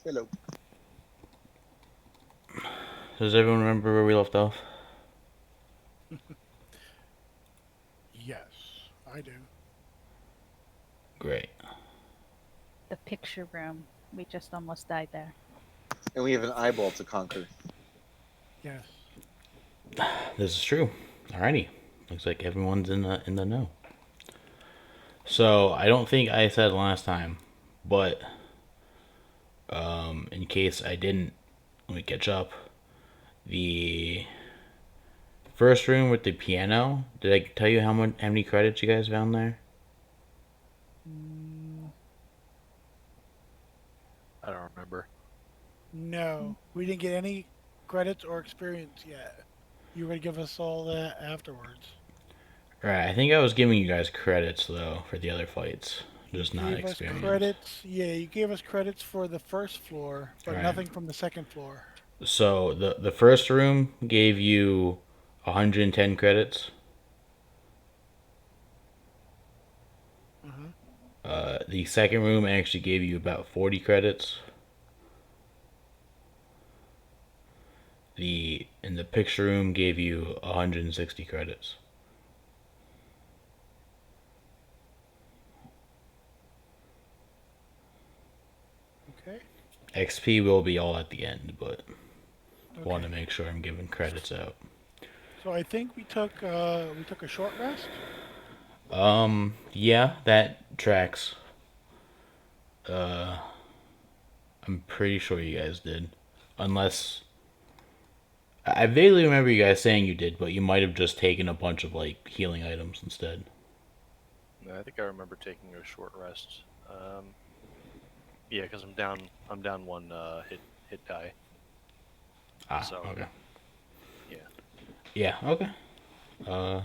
Hello. Does everyone remember where we left off? Yes, I do. Great. The picture room. We just almost died there. And we have an eyeball to conquer. Yes. This is true. Alrighty. Looks like everyone's in the know. So I don't think I said last time, but in case I didn't, let me catch up. The first room with the piano. Did I tell you how many credits you guys found there? Mm, I don't remember. no, we didn't get any credits or experience yet. You would give us all that afterwards. Right. I think I was giving you guys credits though for the other fights, You just not gave us experience. credits. Yeah, you gave us credits for the first floor, but Right. nothing from the second floor. So the first room gave you 110 credits. Uh-huh. The second room actually gave you about 40 credits. The in the picture room gave you 160 credits. Okay. XP will be all at the end, but want to Okay. make sure I'm giving credits out. So I think we took a short rest. Yeah, that tracks. I'm pretty sure you guys did, unless I vaguely remember you guys saying you did, but you might have just taken a bunch of like healing items instead. I think I remember taking a short rest. Yeah, because I'm down one hit die. Ah, So okay. yeah, Yeah, okay. Uh,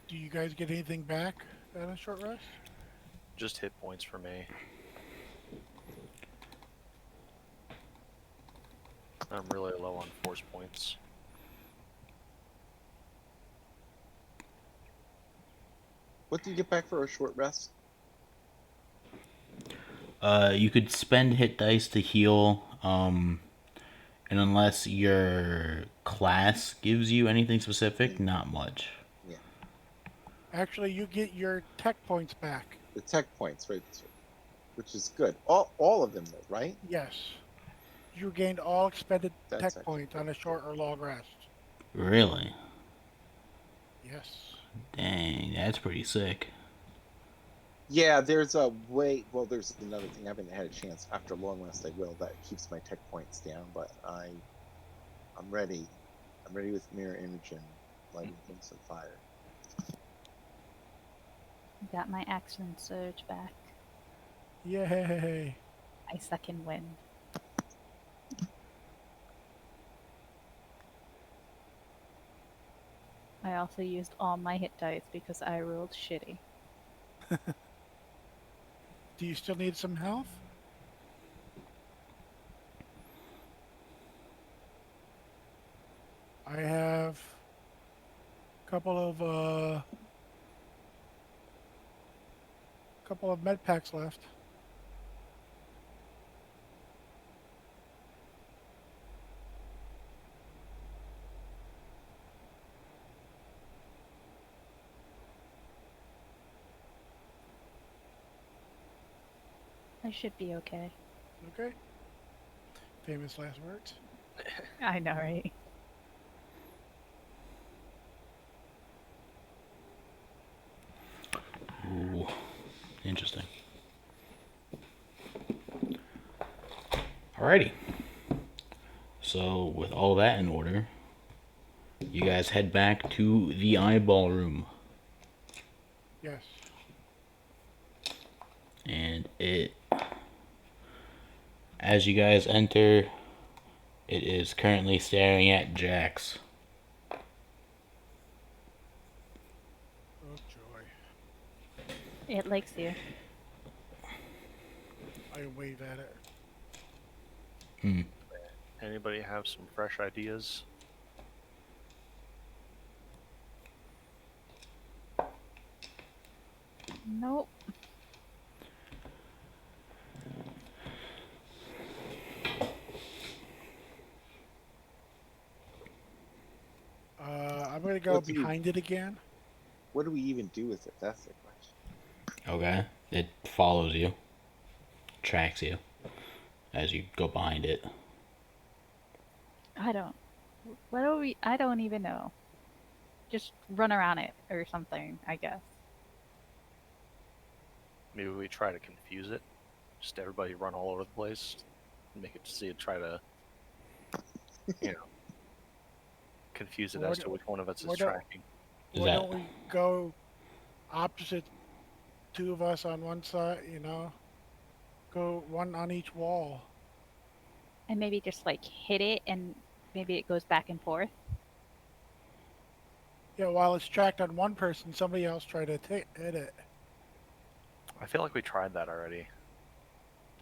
Do you guys get anything back at a short rest? just hit points for me. I'm really low on force points. What do you get back for a short rest? you could spend hit dice to heal. And unless your class gives you anything specific, not much. Yeah, Actually, you get your tech points back. the tech points, right? Which is good. All of them, though, right? Yes. You gained all expended That's tech actually points on pretty a cool. short or long rest. Really? Yes. Dang, that's pretty sick. Yeah, there's a way. Well, there's another thing. I haven't had a chance. After long rest, I will. That keeps my tech points down. But I'm ready. I'm ready with mirror image and lighting things on fire. Got my action surge back. Yay. My second win. I also used all my hit dice because I rolled shitty. Do you still need some health? I have a couple of med packs left. I should be okay. Okay. Famous last words. I know, right? Ooh, interesting. Alrighty. So, with all that in order, you guys head back to the eyeball room. Yes. And as you guys enter, it is currently staring at Jax. Oh joy. It likes you. I wave at it. Hmm. Anybody have some fresh ideas? Nope. gonna go what do we behind it again. what do we even do with it? That's the question. Okay. It follows you, tracks you as you go behind it. I don't. What do we? I don't even know. Just run around it or something, I guess. Maybe we try to confuse it. Just everybody run all over the place. Make it see it try to, you know, confuse it Why as do- to which one of us is why don't tracking. Is why that don't we go opposite? Two of us on one side, go one on each wall. And maybe just like hit it and maybe it goes back and forth. Yeah, while it's tracked on one person, somebody else try to hit it. I feel like we tried that already.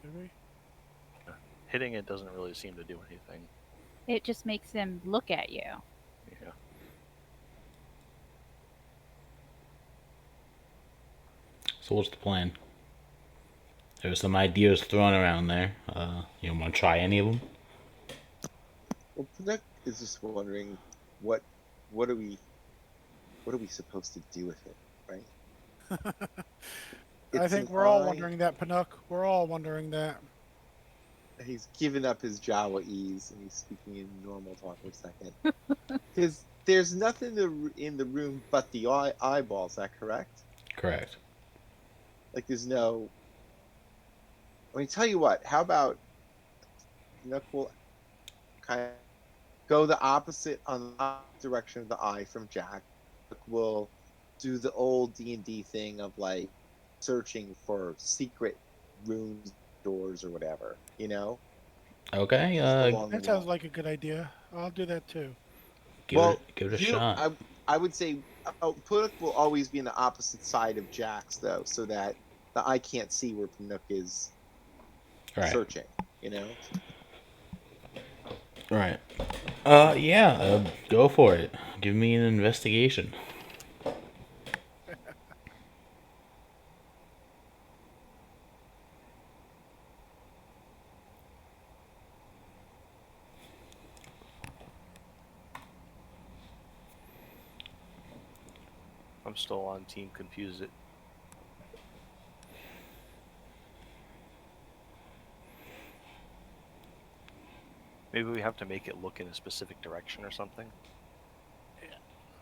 Did we? Hitting it doesn't really seem to do anything. It just makes them look at you. Yeah. so? What's the plan? There's some ideas thrown around there. You want to try any of them? Well, Pudek is just wondering what what are we what are we supposed to do with it, right? I It's think an we're all eye. wondering that, Panuk. We're all wondering that. He's given up his Jawa ease and he's speaking in normal talk for a second. Because there's nothing in the room but the eyeball. Is that correct? Correct. Like there's no. I mean, tell you what. How about Nook will kind of go the opposite on the opposite direction of the eye from Jack. Nook will do the old D&D thing of like searching for secret rooms, doors, or whatever. Okay. Along the That sounds wall. like a good idea. I'll do that too. Well, give it a you, shot. I would say Panook will always be on the opposite side of Jack's though, so that the eye can't see where Panook is Right. searching. You know. Right. Yeah. Go for it. Give me an investigation. I'm still on team confuse it. Maybe we have to make it look in a specific direction or something.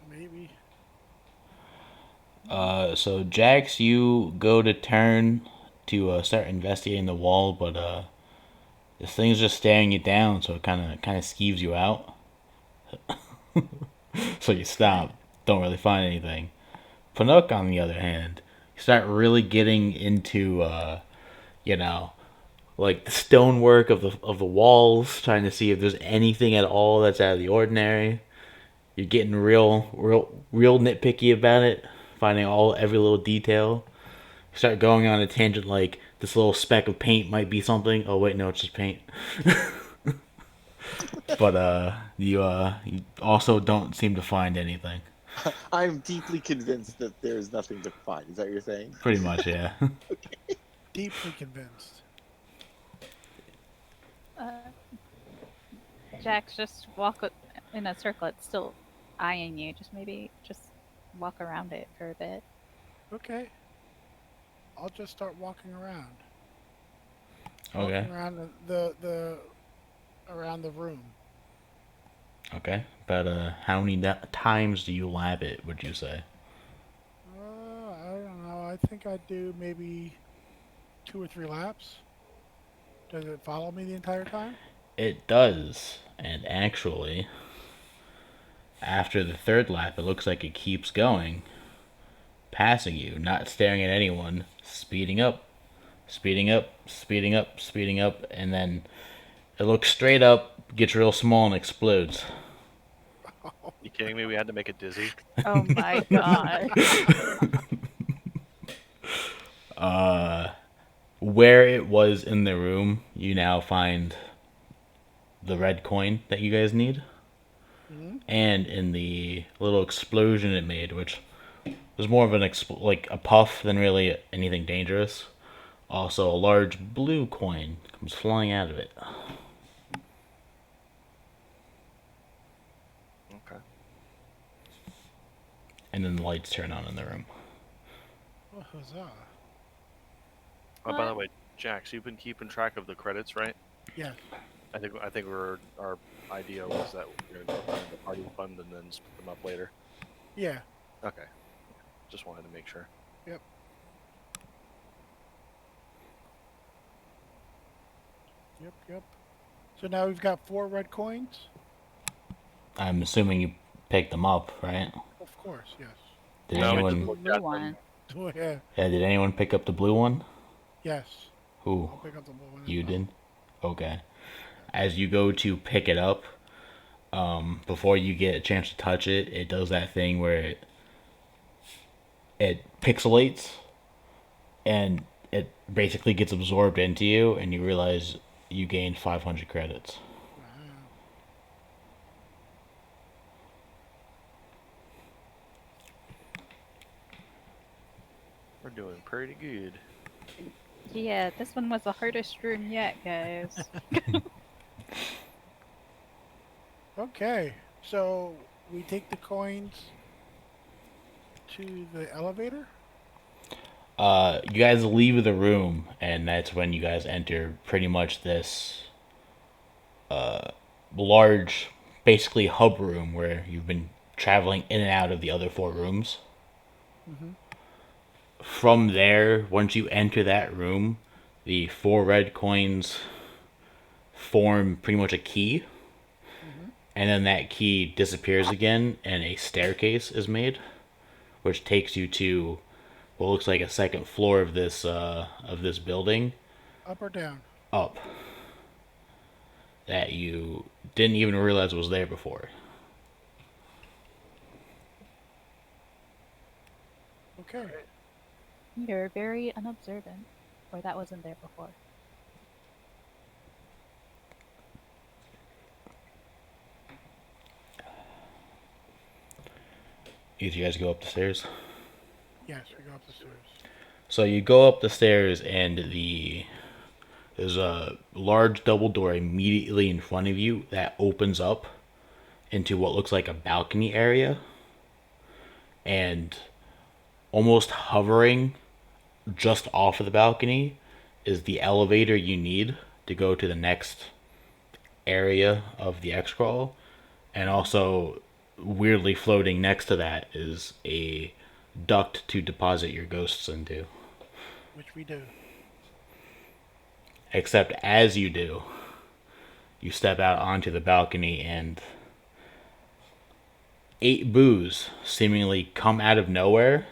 Maybe. So Jax, you go to turn to start investigating the wall, but this thing's just staring you down, so it kind of skeeves you out. So you Okay. stop. Don't really find anything. Panook, on the other hand, you start really getting into you know, like the stonework of the walls, trying to see if there's anything at all that's out of the ordinary. You're getting real nitpicky about it, finding every little detail. You start going on a tangent like this little speck of paint might be something. Oh wait, no, it's just paint. But you also don't seem to find anything. I'm deeply convinced that there is nothing to find. Is that what you're saying? Pretty much, yeah. Deeply convinced. Uh, Jax, just in a circle. It's still eyeing you. Just maybe just walk around it for a bit. Okay. I'll just start walking around. Okay. Walking around the around the room. Okay. But how many times do you lap it? Would you say? I don't know. I think I'd do maybe 2 or 3 laps. Does it follow me the entire time? It does, and actually, after the third lap, it looks like it keeps going, passing you, not staring at anyone, speeding up, speeding up, speeding up, speeding up, and then it looks straight up, gets real small, and explodes. You kidding me? We had to make it dizzy. Oh my god. Where it was in the room, you now find the red coin that you guys need, Hmm. and in the little explosion it made, which was more of an like a puff than really anything dangerous. Also, a large blue coin comes flying out of it. Okay. and then the lights turn on in the room. Oh, huzzah. Oh, by the What? way, Jax, you've been keeping track of the credits, right? Yes. I think our idea was that we're gonna put them in the party fund and then split them up later. Yeah. Okay. Just wanted to make sure. Yep. Yep. So now we've got 4 red coins. I'm assuming you picked them up, right? Of course, yes. Did No, we anyone? just looked Blue at one. them. Oh, yeah. Yeah, did anyone pick up the blue one? Yes. Who? I'll pick up the blue one. as You well. did. Okay. As you go to pick it up, before you get a chance to touch it, it does that thing where it pixelates and it basically gets absorbed into you, and you realize you gained 500 credits. Wow. We're doing pretty good. Yeah, this one was the hardest room yet, guys. Okay. So we take the coins to the elevator. You guys leave the room, and that's when you guys enter pretty much this large, basically hub room where you've been traveling in and out of the other 4 rooms. Mm-hmm. From there, once you enter that room, the 4 red coins form pretty much a key, Mm-hmm. and then that key disappears again, and a staircase is made, which takes you to what looks like a second floor of this building, Up or down? up, that you didn't even realize was there before. Okay. You're very unobservant. Or that wasn't there before. You guys go up the stairs. Yes, we go up the stairs. So you go up the stairs, and there's a large double door immediately in front of you that opens up into what looks like a balcony area, and almost hovering just off of the balcony is the elevator you need to go to the next area of the X crawl, and also weirdly floating next to that is a duct to deposit your ghosts into. Which we do. Except as you do, you step out onto the balcony, and 8 boos seemingly come out of nowhere,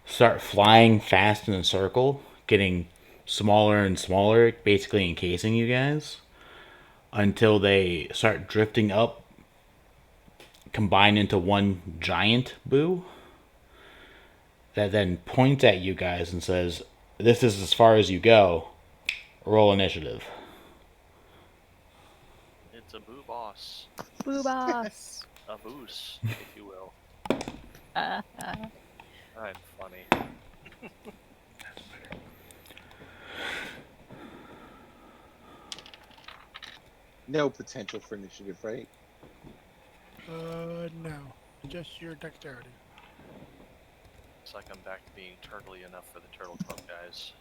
start flying fast in a circle, getting smaller and smaller, basically encasing you guys, until they start drifting up, combine into one giant boo, that then points at you guys and says, "This is as far as you go. Roll initiative." It's a boo boss. Boo boss! A boos, if you will. uh, I'm funny. No potential for initiative, right? No. Just your dexterity. Looks like I'm back to being turtly enough for the Turtle Club guys.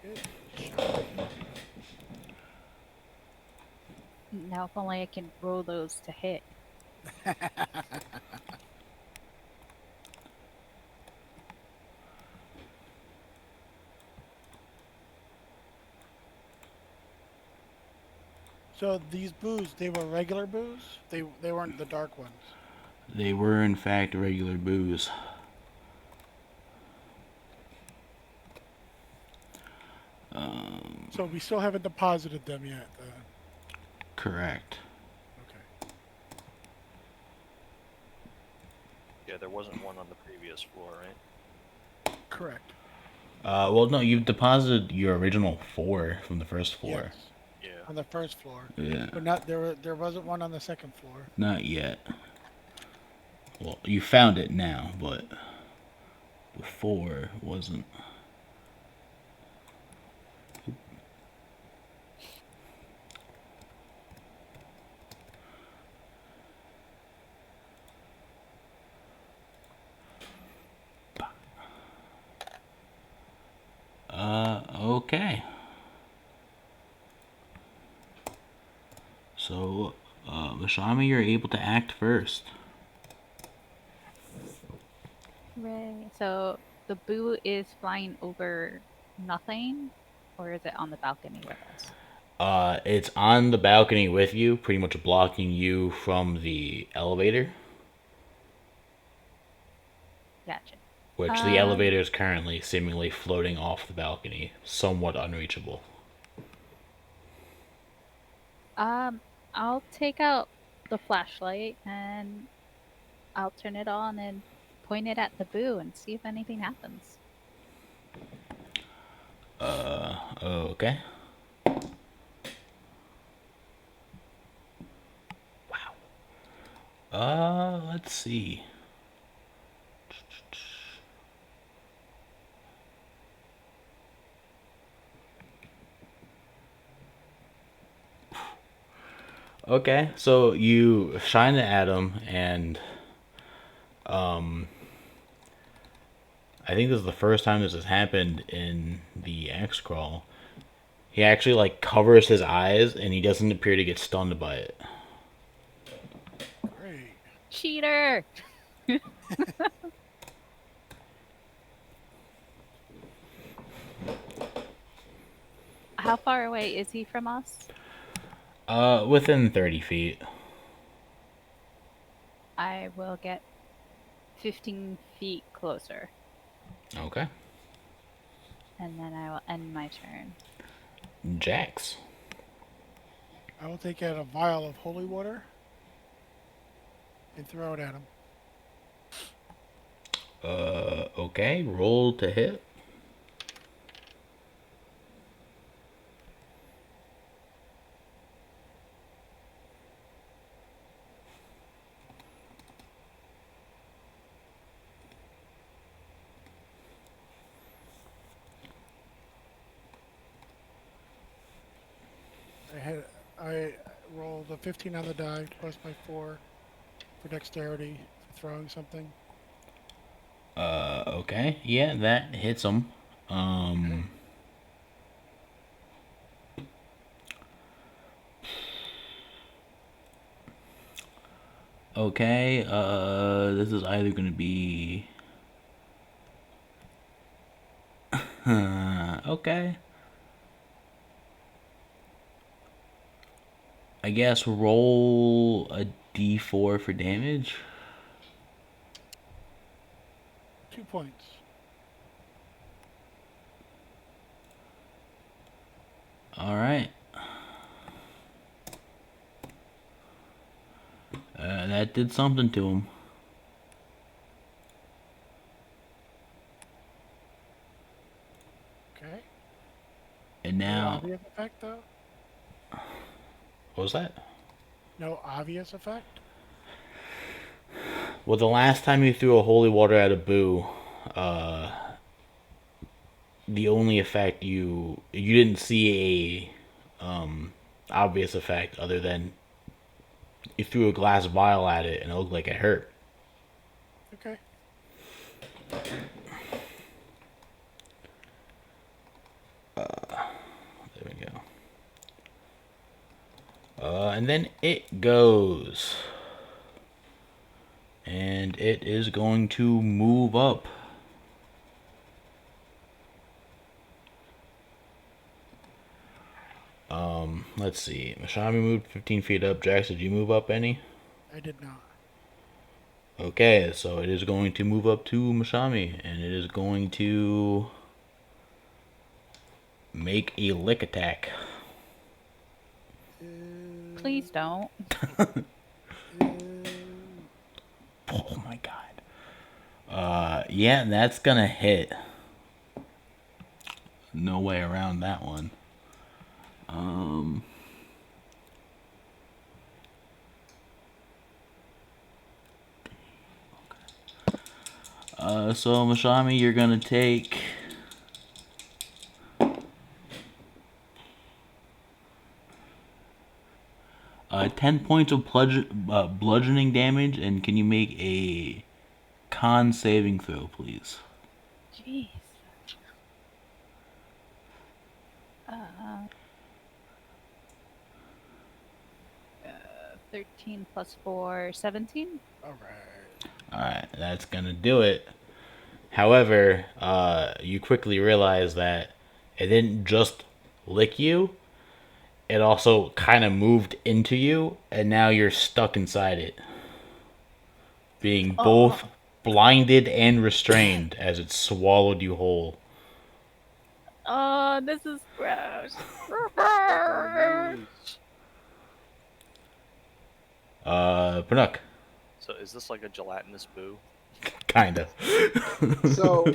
Okay. now if only I can roll those to hit. So these boos, they were regular boos? They weren't the dark ones. They were, in fact, regular boos. So we still haven't deposited them yet. Correct. Okay. Yeah, there wasn't one on the previous floor, right? Correct. Well, no, you've deposited your original 4 from the first floor. Yes. Yeah. On the first floor. Yeah. But not there wasn't one on the second floor. Not yet. Well, you found it now, but before wasn't. Okay. So, Mashami, you're able to act first. Hooray. So the boo is flying over nothing, or is it on the balcony with us? It's on the balcony with you, pretty much blocking you from the elevator, Gotcha. which the elevator is currently seemingly floating off the balcony, somewhat unreachable. Um, I'll take out the flashlight and I'll turn it on and point it at the boo and see if anything happens. Okay. Wow. Let's see. Okay, so you shine it at him, and I think this is the first time this has happened in the X crawl. He actually like covers his eyes, and he doesn't appear to get stunned by it. Great. Cheater! How far away is he from us? Within 30 feet. I will get 15 feet closer, Okay. and then I will end my turn. Jax. I will take out a vial of holy water and throw it at him. Okay, roll to hit. I rolled a 15 on the die plus my 4 for dexterity for throwing something. Okay, yeah, that hits him. Okay. Okay, this is either gonna be. Okay. I guess roll a d4 for damage. 2 points. Alright. That did something to him. Okay. And No now. obvious effect though? What was that? No obvious effect? Well, the last time you threw a holy water at a boo, uh, the only effect you didn't see a obvious effect other than you threw a glass vial at it and it looked like it hurt. Okay. There we go. And then it goes. And it is going to move up. Let's see. Mashami moved 15 feet up. Jax, did you move up any? I did not. Okay, so it is going to move up to Mashami, and it is going to make a lick attack. Please don't. Oh my god. Yeah, that's gonna hit. No way around that one. So Mashami, you're gonna take 10 points of bludgeoning damage, and can you make a con saving throw, please? Jeez. Uh, 13 plus 4, 17? All right. Alright, that's gonna do it. However, you quickly realize that it didn't just lick you, it also kind of moved into you, and now you're stuck inside it, being both Oh, blinded and restrained as it swallowed you whole. oh, this is gross. Oh, news. Pernuk, So is this like a gelatinous boo? kinda. So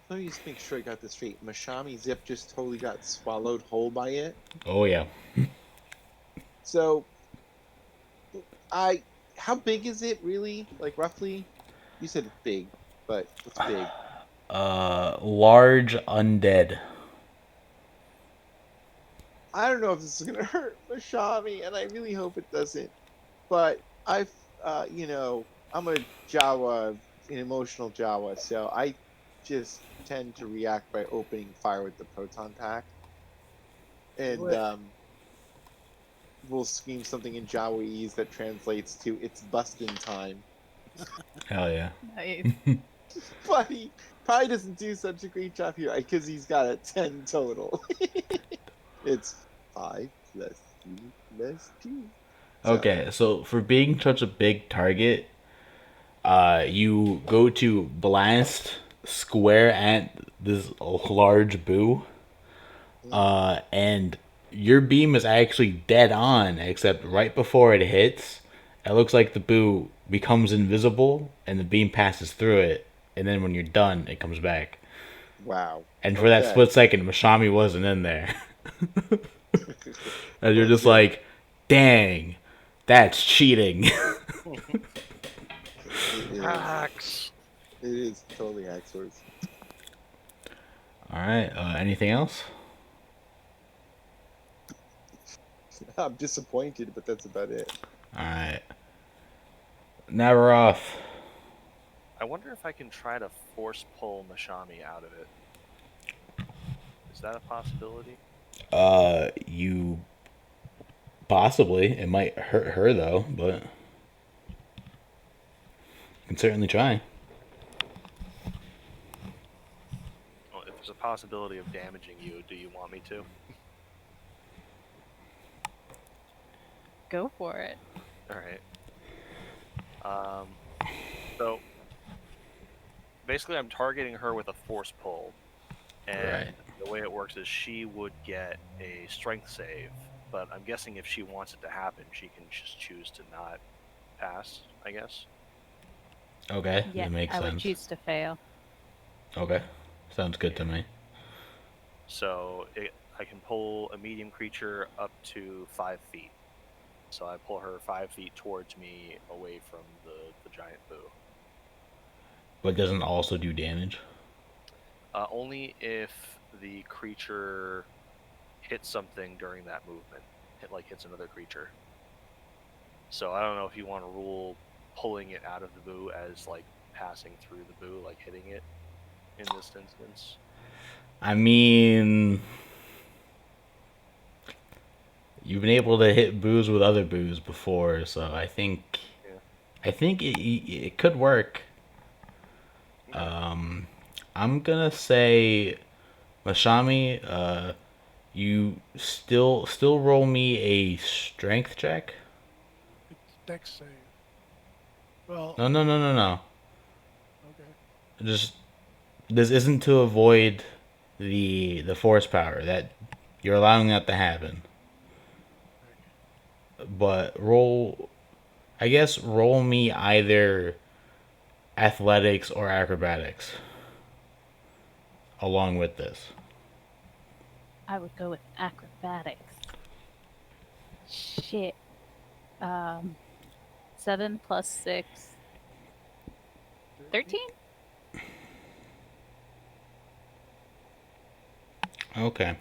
let me just make sure I got this straight. Mashami Zip just totally got swallowed whole by it. Oh yeah. So I, how big is it really? Like roughly? You said it's big, but what's big? Large undead. I don't know if this is gonna hurt Mashami, and I really hope it doesn't. But I've, I'm a Jawa, an emotional Jawa, so I just tend to react by opening fire with the proton pack, and we'll scream something in Jawese that translates to "It's bustin' time." Hell yeah. Nice. But he probably doesn't do such a great job here because he's got a 10 total. It's 5 plus 3 plus 2. So, Okay, so for being such a big target, you go to blast square at this large boo, and your beam is actually dead on, except right before it hits, it looks like the boo becomes invisible and the beam passes through it, and then when you're done, it comes back. wow. And for that Okay. split second, Mashami wasn't in there. And you're just Okay. like, dang, that's cheating. It is. Hacks. It is totally Hacksaws. Alright, anything else? I'm disappointed, but that's about it. Alright. Navaroth. I wonder if I can try to force pull Mashami out of it. Is that a possibility? You possibly. It might hurt her though, but you can certainly try. Well, if there's a possibility of damaging you, do you want me to? Go for it. All right. So basically, I'm targeting her with a force pull, and Right. the way it works is she would get a strength save. But I'm guessing if she wants it to happen, she can just choose to not pass. I guess. Okay, Yeah, that makes I would sense. choose to fail. Okay, sounds good Yeah. to me. So I can pull a medium creature up to 5 feet. So I pull her 5 feet towards me, away from the giant boo. But it doesn't also do damage. Only if the creature hits something during that movement. Hits another creature. So I don't know if you want to rule pulling it out of the boo as like passing through the boo, like hitting it in this instance. I mean, you've been able to hit boos with other boos before, so Yeah. I think it could work. Okay. I'm gonna say, Mashami, you still roll me a strength check. It's dex save. Well, No. okay. Just this isn't to avoid the force power that you're allowing that to happen. But I guess roll me either athletics or acrobatics along with this. I would go with acrobatics. Shit. Um, 7 plus 6, 13? Okay.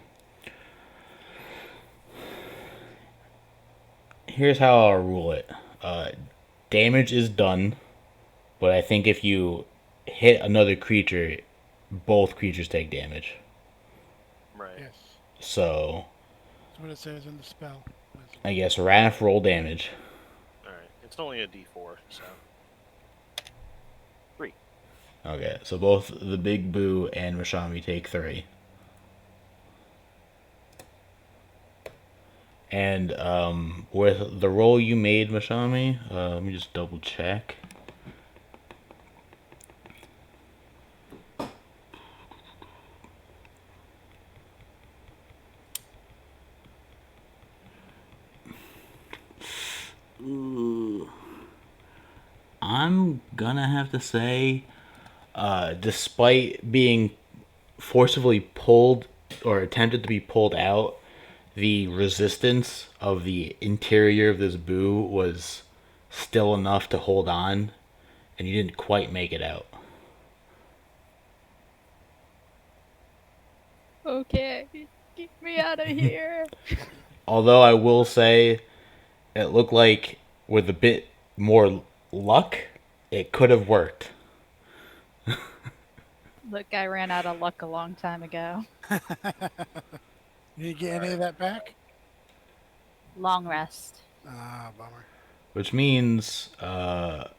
Here's how I'll rule it. Uh, Damage is done, but I think if you hit another creature, both creatures take damage. Right. Yes. So That's what it says in the spell. I guess Raph roll damage. All right. It's only a D4, so 3. Okay, so both the Big Boo and Mashami take 3. And with the roll you made, Mashami, let me just double check. Ooh. I'm gonna have to say, despite being forcibly pulled or attempted to be pulled out, the resistance of the interior of this boo was still enough to hold on, and you didn't quite make it out. Okay, get me out of here. Although I will say, it looked like with a bit more luck, it could have worked. Look, I ran out of luck a long time ago. Did you get any of that back? Long rest. Ah, bummer. Which means, unless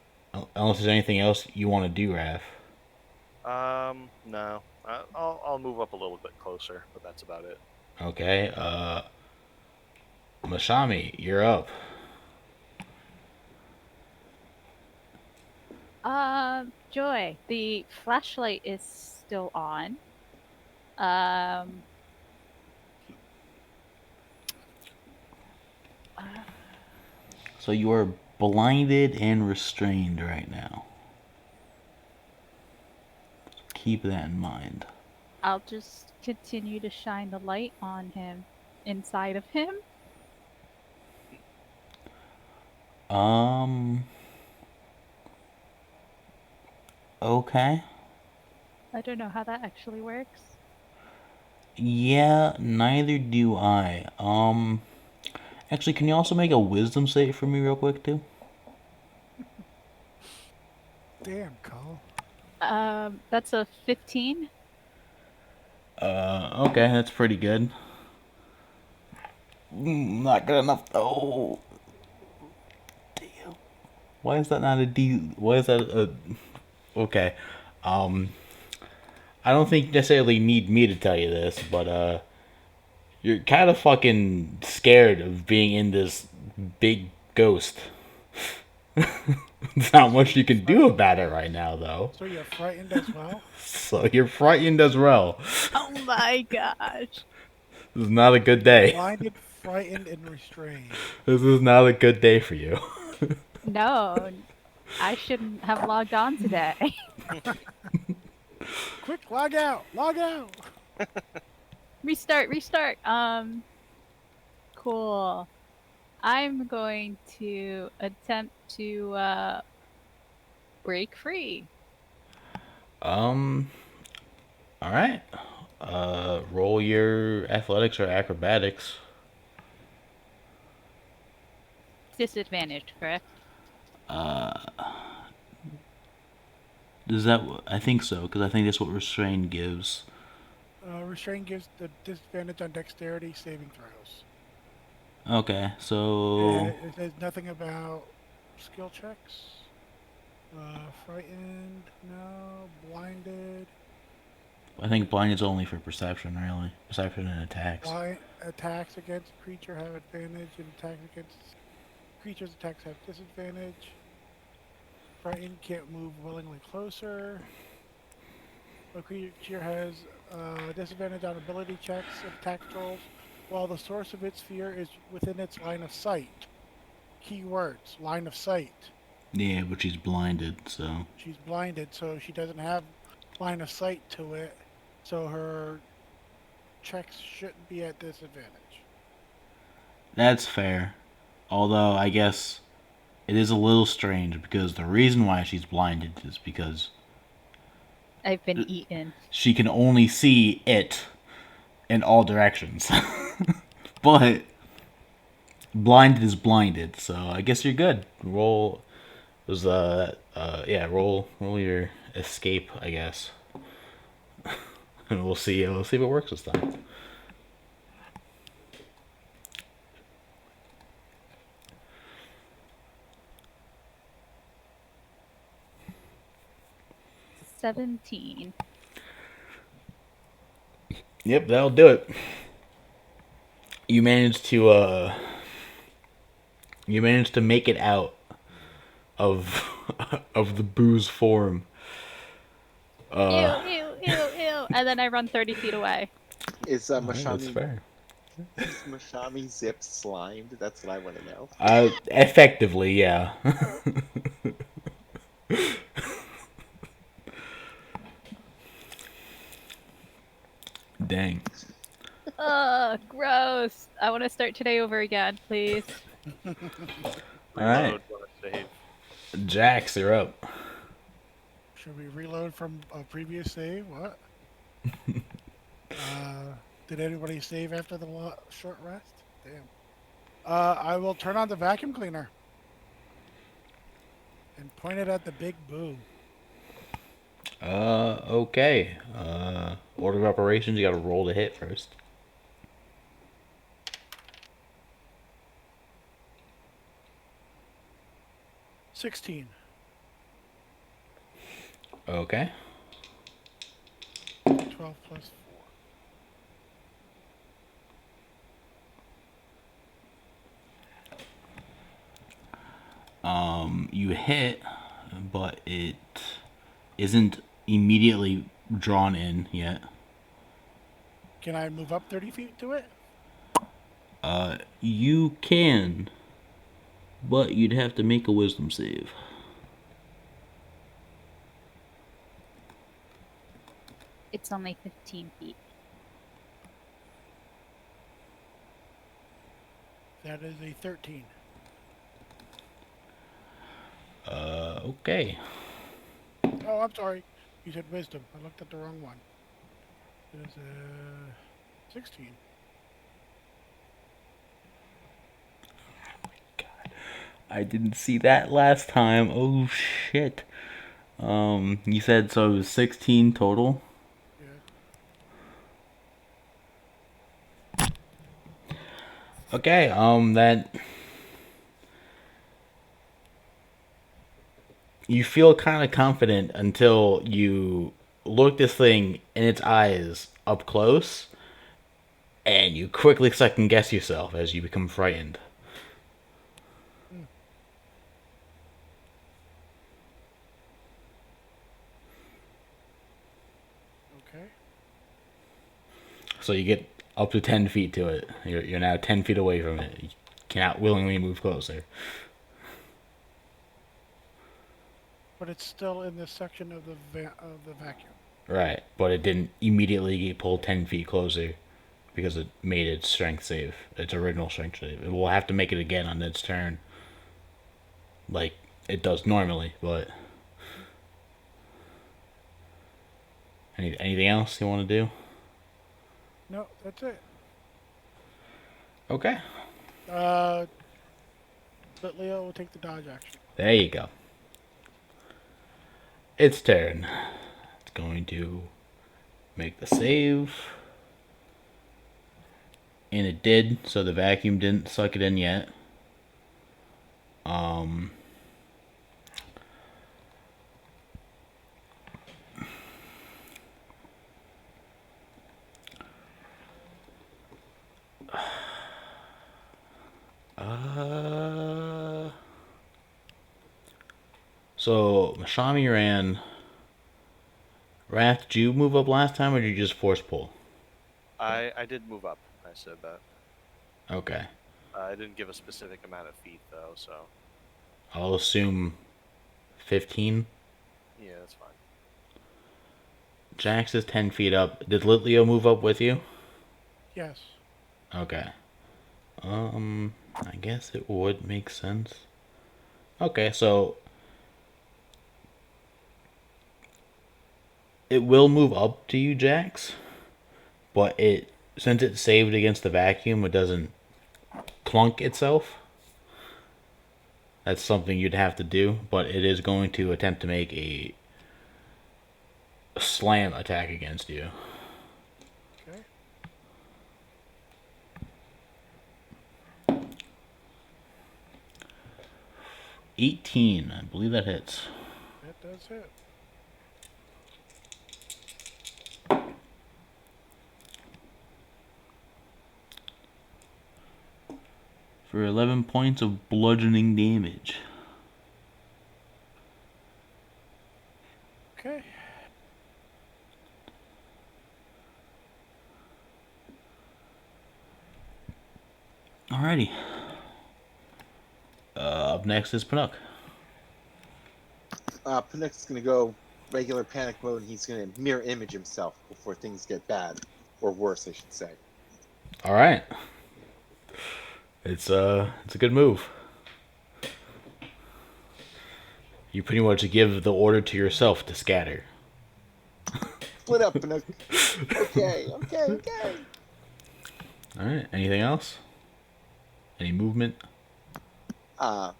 there's anything else you want to do, Raph. No. I'll move up a little bit closer, but that's about it. Okay, Mashami, you're up. Joy, the flashlight is still on. Um, So you are blinded and restrained right now. Keep that in mind. I'll just continue to shine the light on him, inside of him. Um. Okay. I don't know how that actually works. Yeah, neither do I. Actually, can you also make a wisdom save for me real quick too? Damn, Cole. That's a 15. Okay, that's pretty good. Not good enough. Oh, damn. Why is that not a D? Why is that a? Okay. Um, I don't think you necessarily need me to tell you this, but you're kind of fucking scared of being in this big ghost. There's not much you can do about it right now, though. So you're frightened as well? So you're frightened as well. Oh my gosh. This is not a good day. Blinded, frightened, and restrained. This is not a good day for you. No, I shouldn't have logged on today. Quick, log out! Log out! Restart. Cool. I'm going to attempt to break free. All right. Roll your athletics or acrobatics. Disadvantaged, correct? Does that? I think so, because I think that's what restraint gives. Restraint gives the disadvantage on dexterity saving throws. Okay, so It says nothing about skill checks. Frightened, no. Blinded. I think blind is only for perception, really. Perception and attacks. Attacks against creature have advantage, and attacks against creatures' attacks have disadvantage. Frightened can't move willingly closer. A creature has disadvantage on ability checks and attack rolls, while the source of its fear is within its line of sight. Keywords: line of sight. Yeah, but she's blinded, so. She's blinded, so she doesn't have line of sight to it, so her checks shouldn't be at disadvantage. That's fair. Although, I guess it is a little strange because the reason why she's blinded is because I've been eaten. She can only see it in all directions. But blinded is blinded, so I guess you're good. Roll was yeah, roll your escape, I guess. And we'll see if it works this time. $17. Yep, that'll do it. You managed to make it out of of the booze form. Ew, ew, ew, ew. And then I run 30 feet away. Is Alright, that's Mashami fair. is Mashami Zip slimed? That's what I want to know. Effectively, yeah. Dang. Ugh, gross. I want to start today over again, please. Alright. Reload, want to save. Jax, you're up. Should we reload from a previous save? What? Did anybody save after the short rest? Damn. I will turn on the vacuum cleaner and point it at the big boo. Okay. Order of operations, you gotta roll to hit first. 16. Okay. 12 plus 4. You hit, but it isn't immediately drawn in yet. Can I move up 30 feet to it? You can, but you'd have to make a wisdom save. It's only 15 feet. That is a 13. Okay. Oh, I'm sorry. You said wisdom. I looked at the wrong one. It is a 16. I didn't see that last time. Oh shit. You said so it was 16 total? Yeah. Okay, that you feel kind of confident until you look this thing in its eyes up close, and you quickly second guess yourself as you become frightened. Okay. So you get up to 10 feet to it. You're now 10 feet away from it. You cannot willingly move closer. But it's still in this section of the vacuum. Right, but it didn't immediately get pulled 10 feet closer because it made its strength save, its original strength save. It will have to make it again on its turn, like it does normally, but. Anything else you want to do? No, that's it. Okay. But Leo will take the dodge action. There you go. Its turn. It's going to make the save. And it did, so the vacuum didn't suck it in yet. So Mashami ran. Wrath, did you move up last time or did you just force pull? I did move up. I said that. Okay. I didn't give a specific amount of feet though, so I'll assume 15. yeah, that's fine. Jax is 10 feet up. Did Litleo move up with you? Yes. Okay. I guess it would make sense. Okay, so It will move up to you, Jax, but since it's saved against the vacuum, it doesn't plunk itself. That's something you'd have to do, but it is going to attempt to make a slam attack against you. Okay. 18, I believe that hits. That does hit. For 11 points of bludgeoning damage. Okay. Alrighty. Up next is Panuk. Panuk's gonna go regular panic mode, and he's gonna mirror image himself before things get bad, or worse, I should say. All right. It's a good move. You pretty much give the order to yourself to scatter. Split up, Panuk. Okay. All right. Anything else? Any movement? I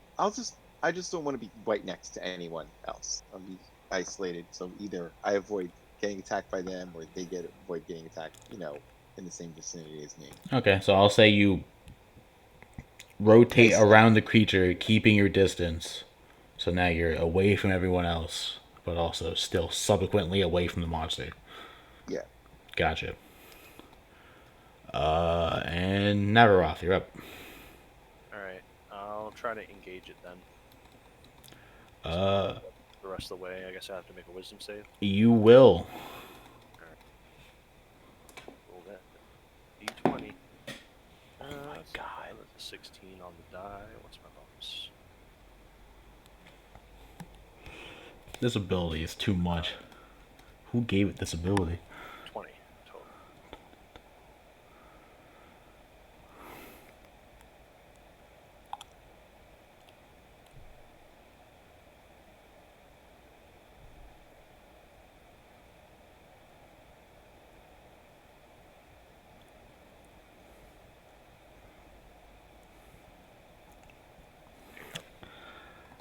just don't want to be right next to anyone else. I'll be isolated, so either I avoid getting attacked by them, or they avoid getting attacked, in the same vicinity as me. Okay, so I'll say you rotate Basically, around the creature, keeping your distance. So now you're away from everyone else, but also still subsequently away from the monster. yeah. Gotcha. And Navaroth, you're up. Alright, I'll try to engage it then. Uh, The rest of the way, I guess I have to make a wisdom save. you will. Roll that. D20. Oh my god. That's a 16 on the die. What's my bonus? This ability is too much. Who gave it this ability? 20 total.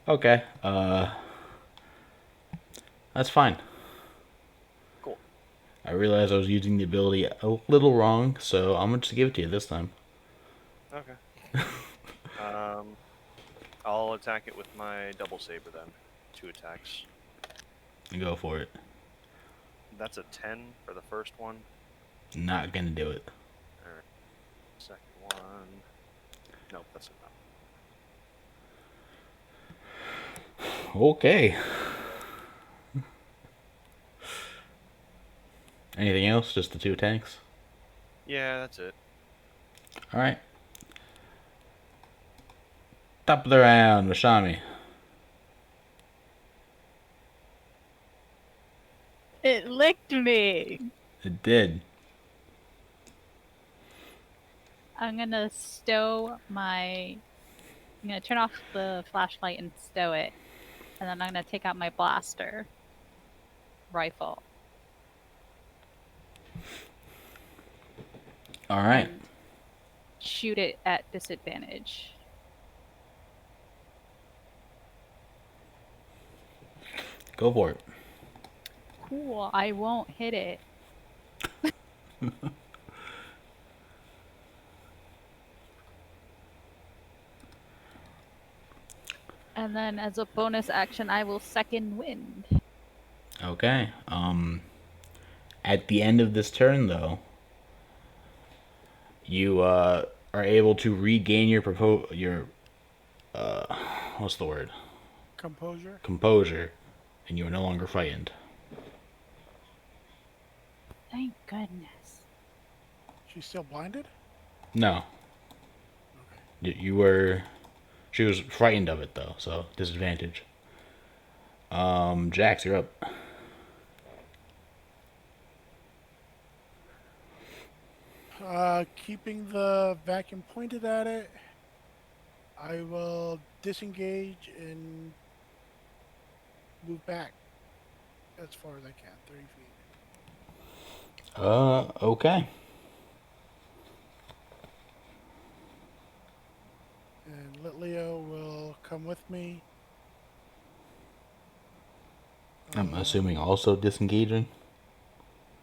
Okay. That's fine. Cool. I realized I was using the ability a little wrong, so I'm gonna just give it to you this time. Okay. I'll attack it with my double saber then. 2 attacks. Go for it. That's a 10 for the first one. Not gonna do it. Alright. Second one. Nope, that's enough. Okay. Anything else? Just the 2 attacks? Yeah, that's it. Alright. Top of the round, Mashami. It licked me. It did. I'm gonna I'm gonna turn off the flashlight and stow it. And then I'm gonna take out my blaster rifle. Alright. and shoot it at disadvantage. Go for it. Cool, I won't hit it. And then as a bonus action, I will second wind. Okay. At the end of this turn, though, you are able to regain your what's the word? Composure. Composure, and you are no longer frightened. Thank goodness. She's still blinded? No. You were. She was frightened of it though, so disadvantage. Jax, you're up. Keeping the vacuum pointed at it, I will disengage and move back as far as I can, 30 feet. Okay. And Litleo will come with me. I'm assuming also disengaging.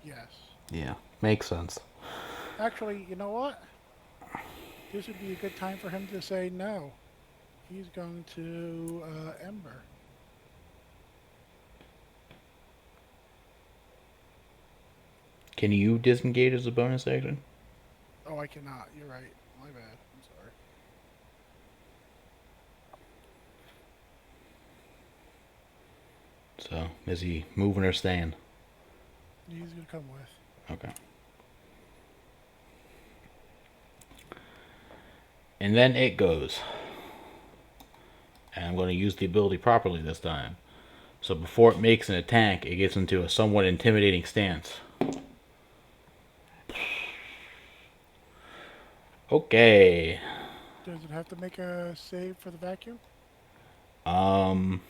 Yes. Yeah, makes sense. Actually, you know what? This would be a good time for him to say no. He's going to Ember. Can you disengage as a bonus action? Oh, I cannot. You're right. My bad. I'm sorry. So, is he moving or staying? He's going to come with. Okay. And then it goes. And I'm going to use the ability properly this time. So before it makes an attack, it gets into a somewhat intimidating stance. Okay. Does it have to make a save for the vacuum? Um.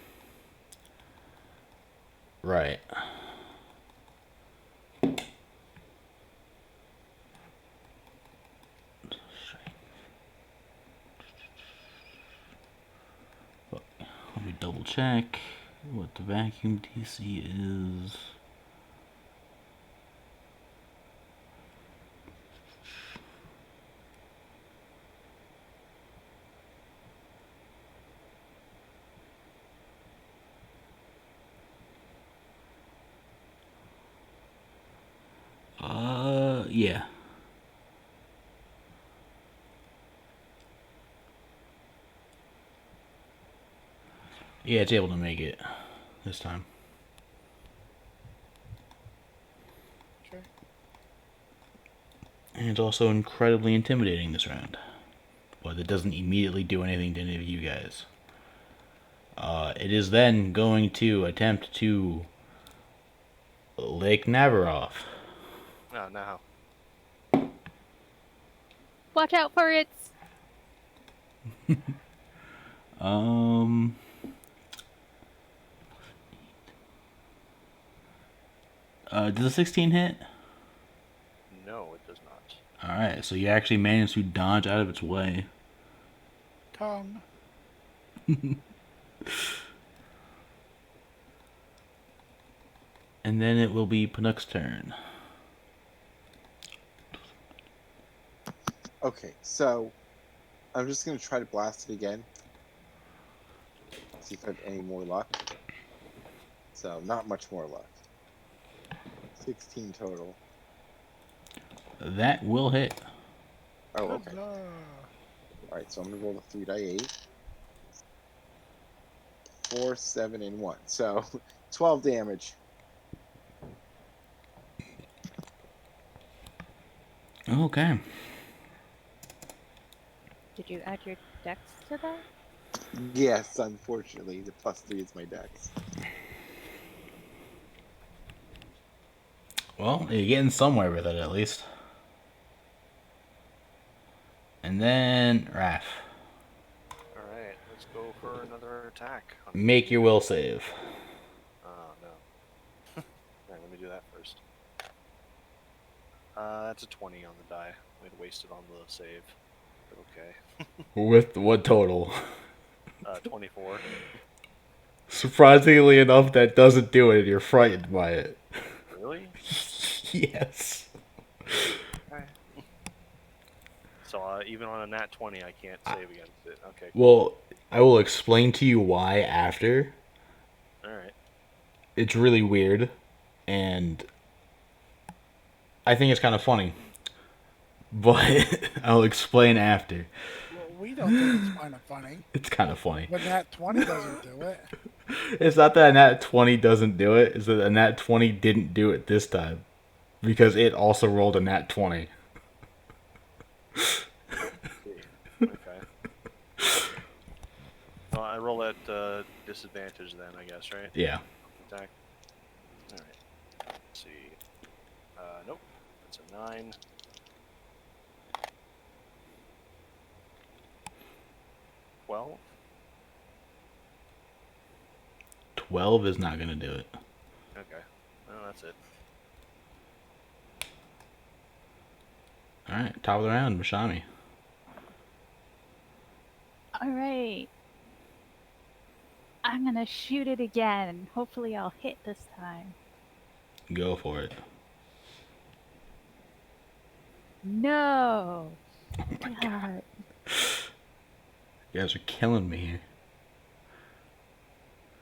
Right. Let me double check what the vacuum DC is. Yeah. Yeah, it's able to make it this time. Okay. And it's also incredibly intimidating this round. But it doesn't immediately do anything to any of you guys. It is then going to attempt to lick Navaroff. Oh, no. Watch out for it! Um. Does a 16 hit? No, it does not. Alright, so you actually managed to dodge out of its way. Tongue. And then it will be Panuk's turn. Okay, so I'm just gonna try to blast it again. See if I have any more luck. So not much more luck. 16 total. That will hit. Oh, okay. Huzzah. Alright, so I'm gonna roll the 3 die 8. 4, 7, and 1. So 12 damage. Okay. Did you add your dex to that? Yes, unfortunately, the +3 is my dex. Well, you're getting somewhere with it at least. And then Raph. Alright, let's go for another attack. Make your will save. Oh, no. Alright, let me do that first. That's a 20 on the die. We'd wasted on the save. But okay. With what total? 24. Surprisingly enough, that doesn't do it. You're frightened by it. Really? Yes. Okay. So even on a nat 20, I can't save against it. Okay, cool. Well, I will explain to you why after. Alright. It's really weird, and I think it's kind of funny. But I'll explain after. Well, we don't think it's kind of funny. It's kind of funny. But Nat 20 doesn't do it. It's not that a nat 20 doesn't do it, it's that a nat 20 didn't do it this time. Because it also rolled a nat 20. Okay. Well, I roll at disadvantage then, I guess, right? Yeah. Attack. Alright. Let's see. Nope. That's a 9. 12. 12 is not going to do it. Okay. Well, that's it. All right, top of the round, Mashami. All right. I'm gonna shoot it again. Hopefully, I'll hit this time. Go for it. No. God. You guys are killing me here.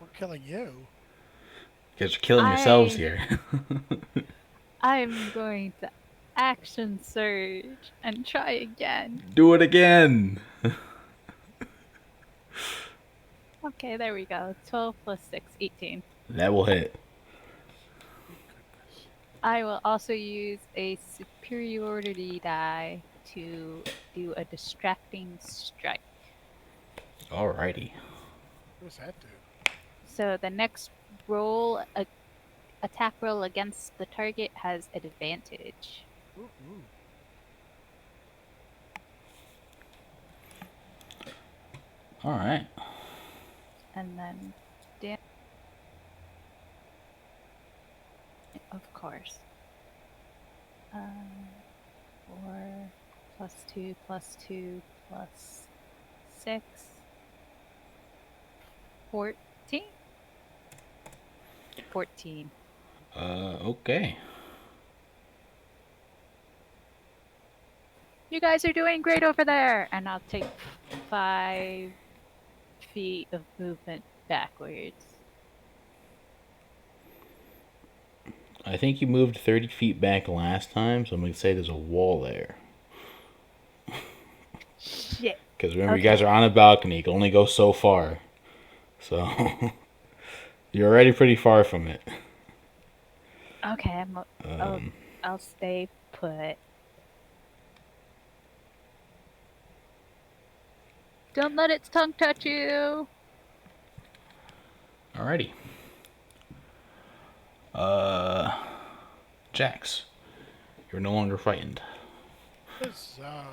We're killing you. You guys are killing yourselves I- here. I'm going to action surge and try again. Do it again. Okay, there we go. 12 plus 6, 18. That will hit. Thank goodness. I will also use a superiority die to do a distracting strike. Alrighty. What does that do? So the next roll, attack roll against the target has advantage. Ooh, ooh. All right. And then of course. 4 plus 2 plus 2 plus 6. 14? 14. Okay. You guys are doing great over there! And I'll take 5 feet of movement backwards. I think you moved 30 feet back last time, so I'm going to say there's a wall there. Shit. Because remember, you Okay. guys are on a balcony. You can only go so far. So, you're already pretty far from it. Okay, I'll stay put. Don't let its tongue touch you! Alrighty. Jax, you're no longer frightened. Huzzah.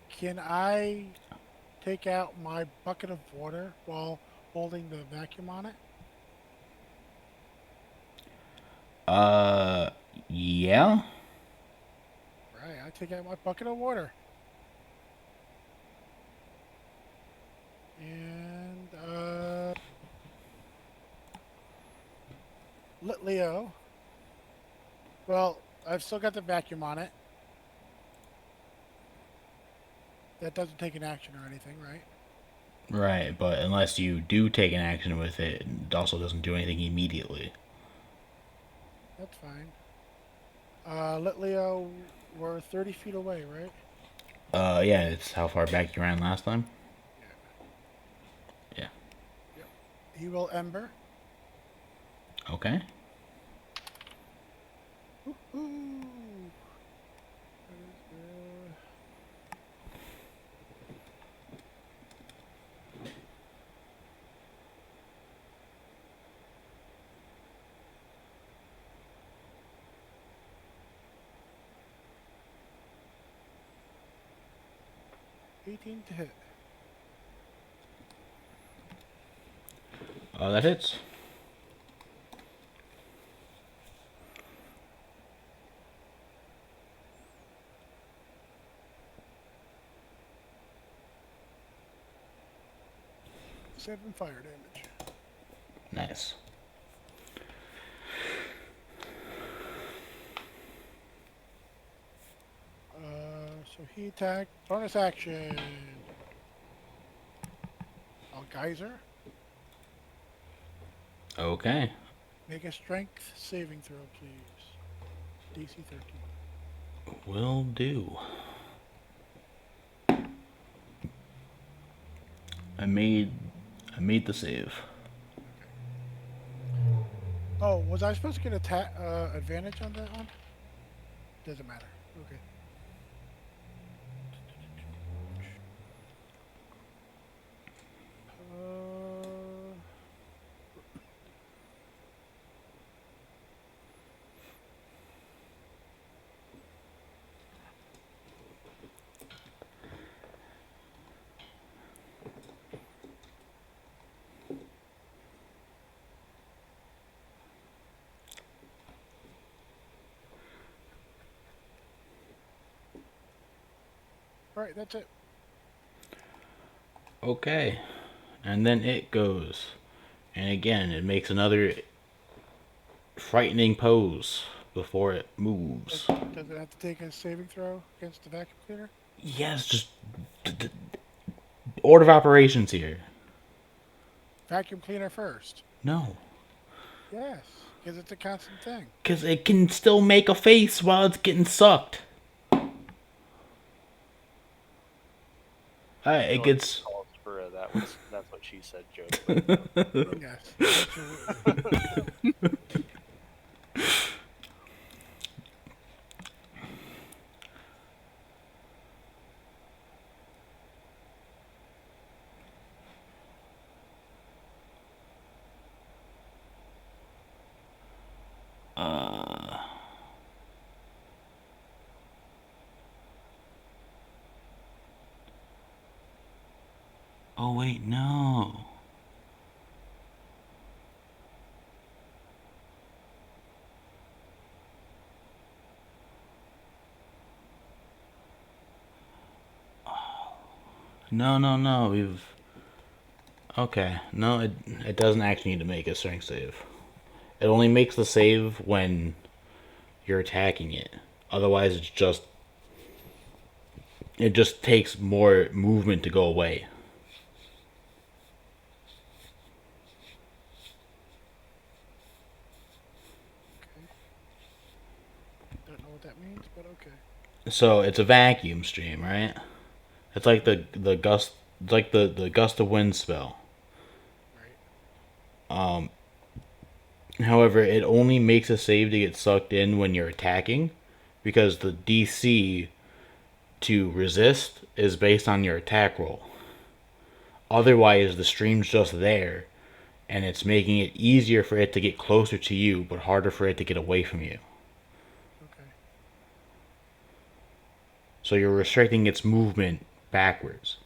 Can I take out my bucket of water while holding the vacuum on it? Yeah. Right, I take out my bucket of water. And, let Leo. Well, I've still got the vacuum on it. That doesn't take an action or anything, right? Right, but unless you do take an action with it, it also doesn't do anything immediately. That's fine. Let Leo, we're 30 feet away, right? Yeah, it's how far back you ran last time. Yeah. Yep. He will Ember. Okay. Ooh. 18 to hit. That hits. Seven fire damage. Nice. So he attacked. Bonus action. I'll geyser. Okay. Make a strength saving throw, please. DC 13. Will do. I made the save. Oh, was I supposed to get advantage on that one? Doesn't matter. Okay. Uh, All right, that's it. Okay. And then it goes. And again, it makes another frightening pose before it Does, moves. does it have to take a saving throw against the vacuum cleaner? Yes, just order of operations here. Vacuum cleaner first. No. Yes, because it's a constant thing. Because it can still make a face while it's getting sucked. I It feel like gets. this calls for that's what she said joke. But, Yes, absolutely. Oh, wait, no. No, no, no. We've. Okay. No, it doesn't actually need to make a strength save. It only makes the save when you're attacking it. Otherwise, it just takes more movement to go away. Okay. Don't know what that means, but okay. So it's a vacuum stream, right? It's like the gust, it's like the gust of wind spell. Right. However, it only makes a save to get sucked in when you're attacking, because the DC to resist is based on your attack roll. Otherwise, the stream's just there, and it's making it easier for it to get closer to you, but harder for it to get away from you. Okay. So you're restricting its movement backwards.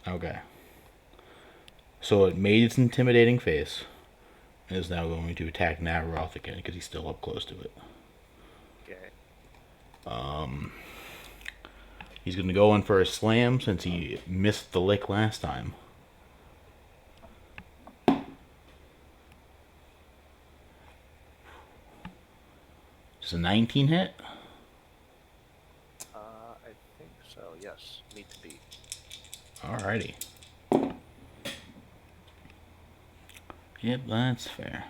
Right. Okay. So it made its intimidating face, and is now going to attack Navaroth again because he's still up close to it. okay. He's going to go in for a slam since he missed the lick last time. Does a 19 hit? I think so. Yes, meet the beat. Alrighty. Yep, that's fair.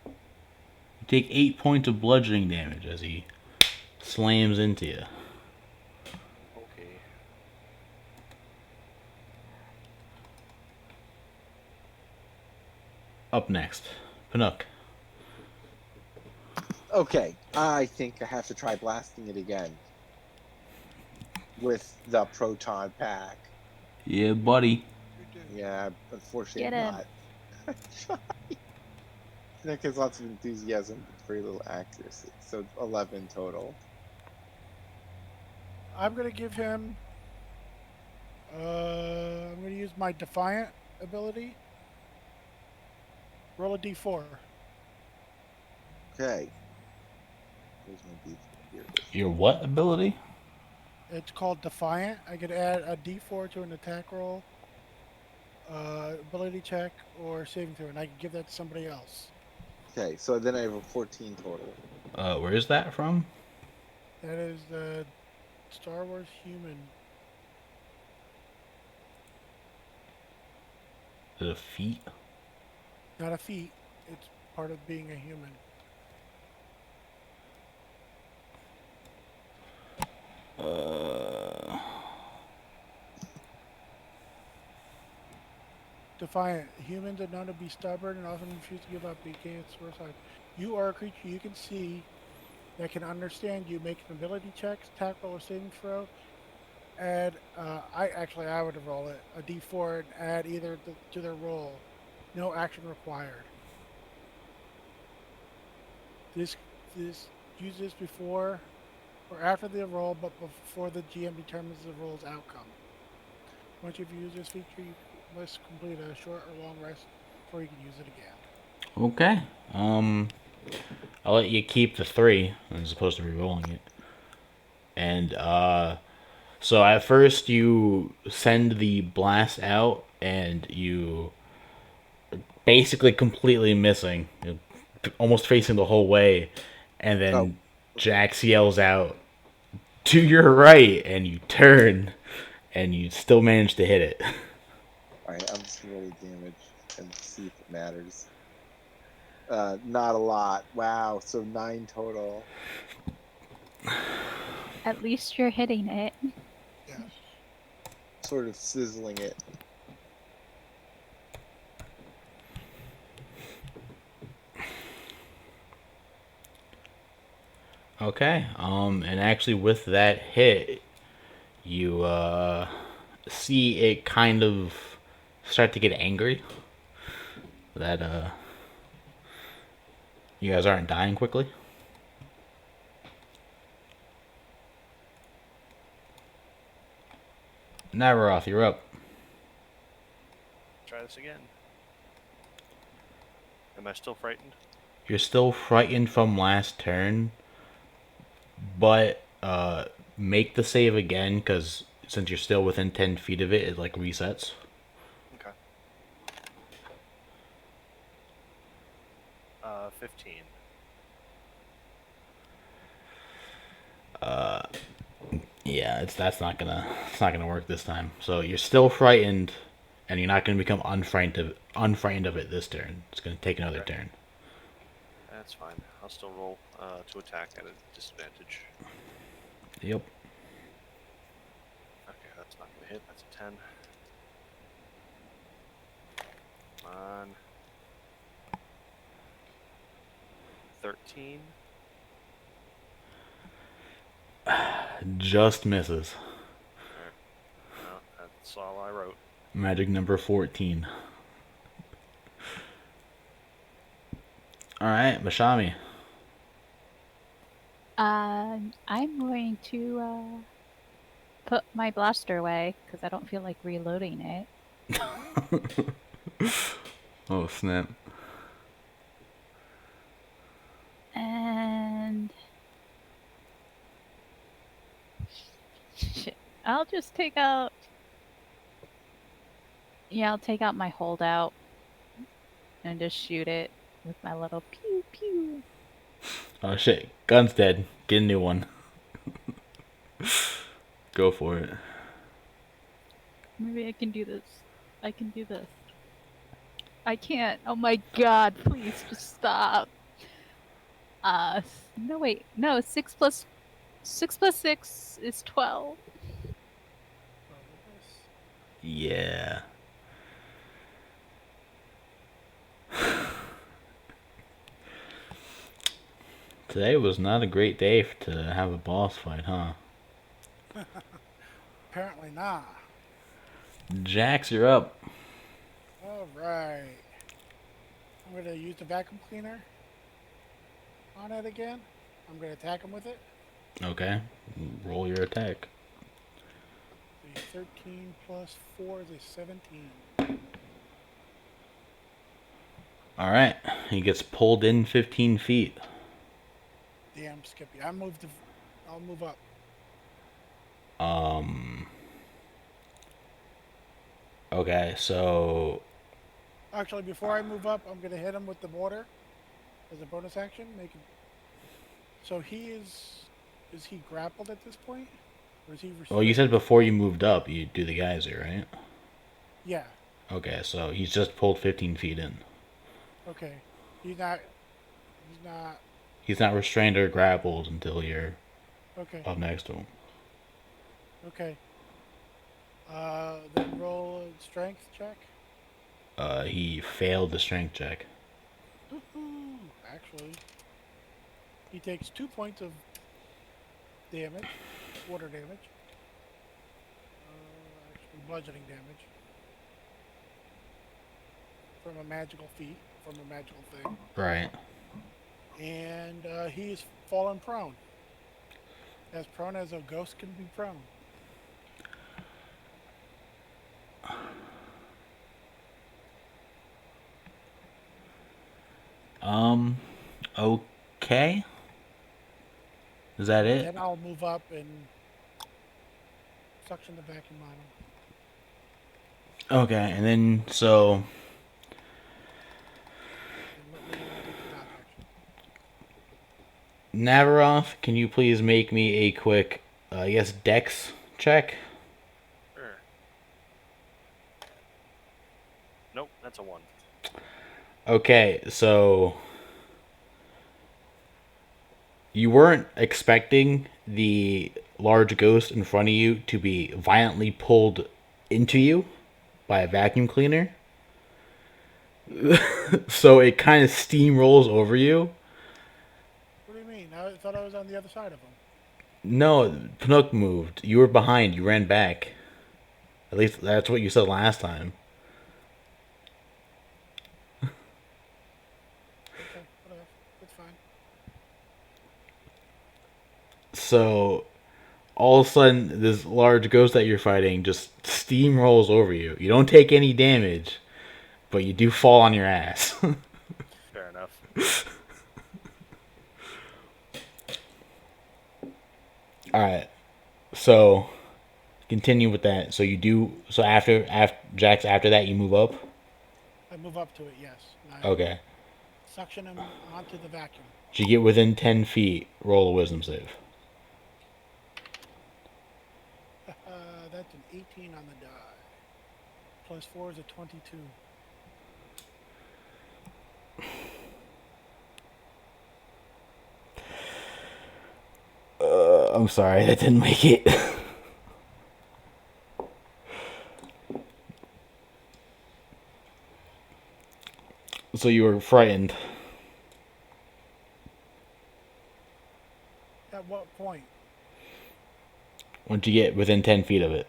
You take 8 points of bludgeoning damage as he slams into you. Okay. Up next, Panook. Okay, I think I have to try blasting it again with the proton pack. Yeah, buddy. You do. Yeah, unfortunately Get him. not. Nick has lots of enthusiasm, but very little accuracy. So 11 total. I'm gonna give him. I'm gonna use my defiant ability. Roll a d4. Okay. Here's my D4. Here it is. Your what ability? It's called defiant. I could add a d4 to an attack roll, ability check, or saving throw, and I can give that to somebody else. Okay, so then I have a 14 total. Where is that from? That is the Star Wars human. Is it a feat? Not a feat. It's part of being a human. Defiant. Humans are known to be stubborn and often refuse to give up. Became its worst side. You are a creature you can see that can understand you. Make an ability check, attack roll, or saving throw. Add. I would roll it a d4 and add either to their roll. No action required. This use this before or after the roll, but before the GM determines the roll's outcome. Once you've used this feature, you must complete a short or long rest before you can use it again. Okay. I'll let you keep the 3 as opposed to re-rolling it. and so at first you send the blast out, and you basically completely missing, almost facing the whole way, and Oh, then okay. Jax yells out to your right, and you turn, and you still manage to hit it. All right, I'm just gonna roll the damage and see if it matters. Not a lot. Wow, so 9 total. At least you're hitting it. Yes. Sort of sizzling it. Okay. And actually, with that hit, you see it kind of start to get angry that you guys aren't dying quickly. Navaroth, you're up. Try this again. Am I still frightened? You're still frightened from last turn, but make the save again because since you're still within 10 feet of it, it like resets. Okay. 15. Yeah, it's not gonna work this time. So you're still frightened, and you're not gonna become unfrightened of it this turn. It's gonna take another Okay. turn. That's fine. I'll still roll to attack at a disadvantage. Yep. Okay, that's not gonna hit. That's a 10. Come on. 13. Just misses. Alright. No, that's all I wrote. Magic number 14. All right, Mashami. I'm going to put my blaster away because I don't feel like reloading it. Oh snap. And shit, I'll just take out. Yeah, I'll take out my holdout and just shoot it with my little pew pew. Oh shit, gun's dead. Get a new one. Go for it. Maybe I can do this. I can do this. I can't. Oh my god, please just stop. No wait. No, 6 plus 6 is 12. Yeah. Today was not a great day to have a boss fight, huh? Apparently not. Jax, you're up. All right. I'm going to use the vacuum cleaner on it again. I'm going to attack him with it. Okay. Roll your attack. The 13 plus 4 is a 17. All right. He gets pulled in 15 feet. Damn, Skippy. I'll move up. Um. Okay, so Actually, before I move up, I'm going to hit him with the mortar as a bonus action. Make him. So he is he grappled at this point? Or is he well, you said restrained? before you moved up, you do the geyser, right? Yeah. Okay, so he's just pulled 15 feet in. Okay. He's not. He's not. He's not restrained or grappled until you're Okay. up next to him. Okay. Then roll a strength check. He failed the strength check. Woohoo! Actually, he takes 2 points of damage, water damage. Actually, bludgeoning damage from a magical feat, from a magical thing, Right. and he's fallen prone. As prone as a ghost can be prone. Okay. Is that it? Then I'll move up and suction the vacuum on him. Okay, and then so And let Leon take the dodge action. Navaroff, can you please make me a quick, Dex check? Sure. Nope, that's a 1. Okay, so you weren't expecting the large ghost in front of you to be violently pulled into you by a vacuum cleaner. So it kind of steamrolls over you. What do you mean? I thought I was on the other side of him. No, Panook moved. You were behind. You ran back. At least that's what you said last time. Okay, whatever. It's fine. So all of a sudden, this large ghost that you're fighting just steamrolls over you. You don't take any damage, but you do fall on your ass. Fair enough. All right. So continue with that. So you do. So after Jax, after that, you move up. I move up to it, yes. And I Okay. suction him onto the vacuum. Did you get within 10 feet? Roll a wisdom save. That's an 18 on the die. Plus 4 is a 22. I'm sorry, that didn't make it. So you were frightened. At what point? Once you get within 10 feet of it.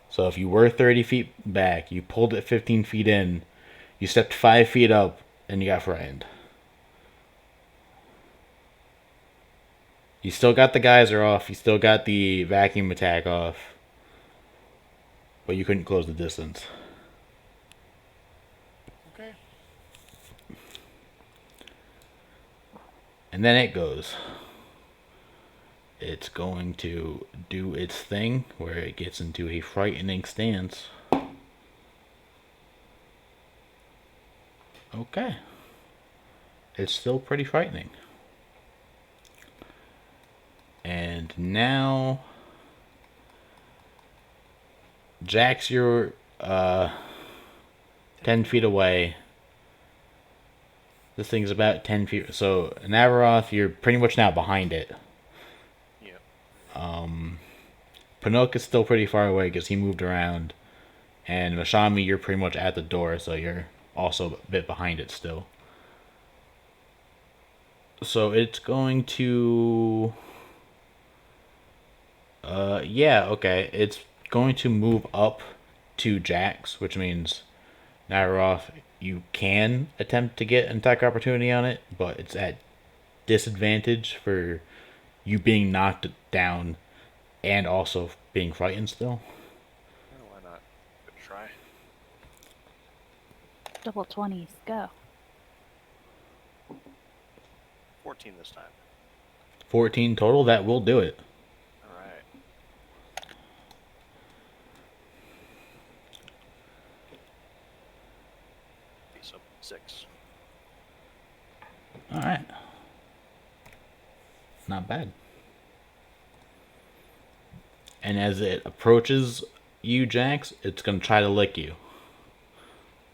So if you were 30 feet back, you pulled it 15 feet in, you stepped 5 feet up, and you got frightened. You still got the geyser off, you still got the vacuum attack off, but you couldn't close the distance. Okay. And then it goes. It's going to do its thing where it gets into a frightening stance. Okay. It's still pretty frightening. And now, Jax, you're 10 feet away. This thing's about 10 feet. So, Navaroth, you're pretty much now behind it. Yep. Panook is still pretty far away because he moved around. And Mashami, you're pretty much at the door, so you're also a bit behind it still. So it's going to. Yeah, okay. It's going to move up to Jax, which means Navaroth, you can attempt to get an attack opportunity on it, but it's at disadvantage for you being knocked down and also being frightened still. Oh, why not? Good try. Double 20s, go. 14 this time. 14 total, that will do it. All right. Okay, so 6. Alright. Not bad. And as it approaches you, Jax, it's going to try to lick you.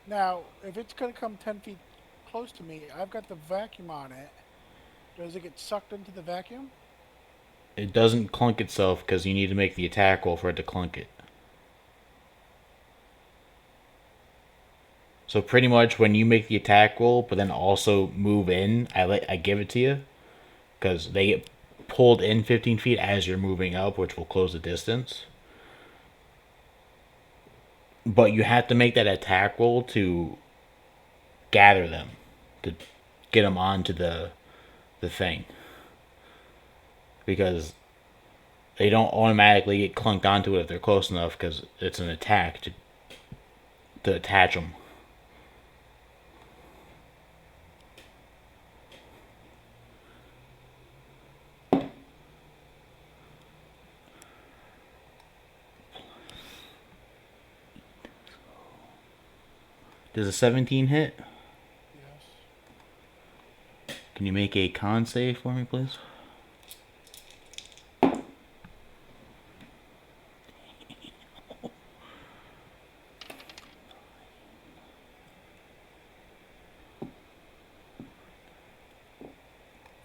Now, if it's going to come 10 feet close to me, I've got the vacuum on it. Does it get sucked into the vacuum? It doesn't clunk itself because you need to make the attack roll for it to clunk it. So pretty much when you make the attack roll, but then also move in, I give it to you because they get pulled in 15 feet as you're moving up, which will close the distance. But you have to make that attack roll to gather them, to get them onto the thing, because they don't automatically get clunked onto it if they're close enough because it's an attack to attach them. Does a 17 hit? Yes. Can you make a con save for me, please?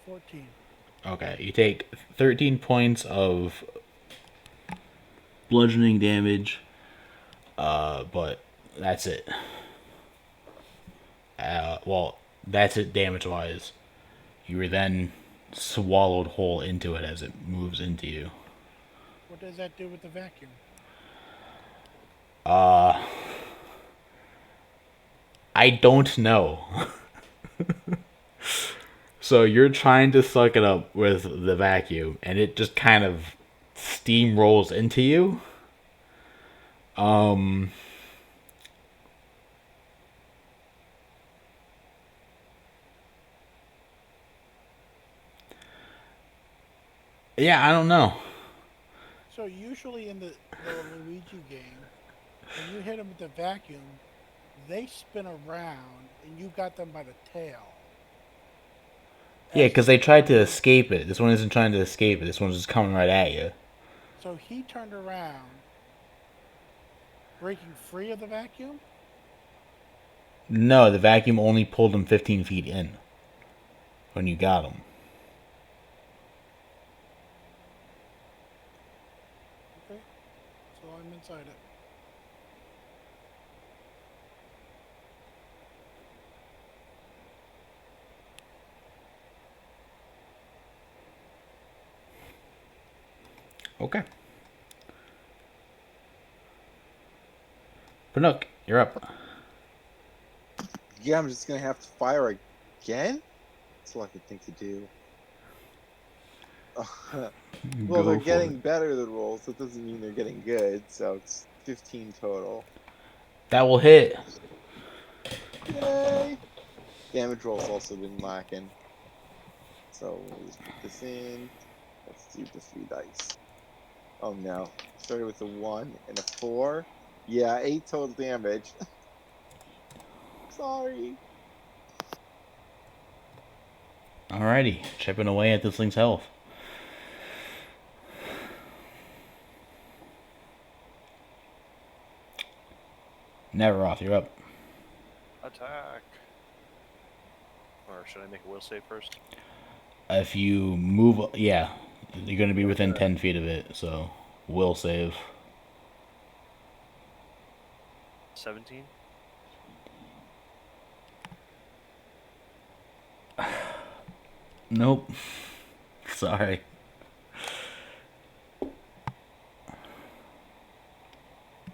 $14. Okay, you take 13 points of bludgeoning damage, but that's it. Well, that's it damage wise. You were then swallowed whole into it as it moves into you. What does that do with the vacuum? I don't know. So you're trying to suck it up with the vacuum, and it just kind of steamrolls into you. Yeah, I don't know. So usually in the Luigi game, when you hit them with the vacuum, they spin around and you got them by the tail Yeah, as because if they you were tried to being. escape it. This one isn't trying to escape it. This one's just coming right at you. So he turned around, breaking free of the vacuum. No, the vacuum only pulled him 15 feet in when you got him. Okay, so I'm inside it. Okay. Panook, you're up. Yeah, I'm just gonna have to fire again. That's all I can think to do. Well, they're Go for it. getting better, the rolls. That doesn't mean they're getting good. So it's 15 total. That will hit. Yay! Damage rolls also been lacking. So we'll just put this in. Let's do the 3 dice. Oh no. Started with a 1 and a 4. Yeah, 8 total damage. Sorry. Alrighty, chipping away at this thing's health. Neveroth, you're up. Attack. Or should I make a will save first? If you move, yeah, you're going to be within Okay. 10 feet of it, so will save. 17? Nope. Sorry.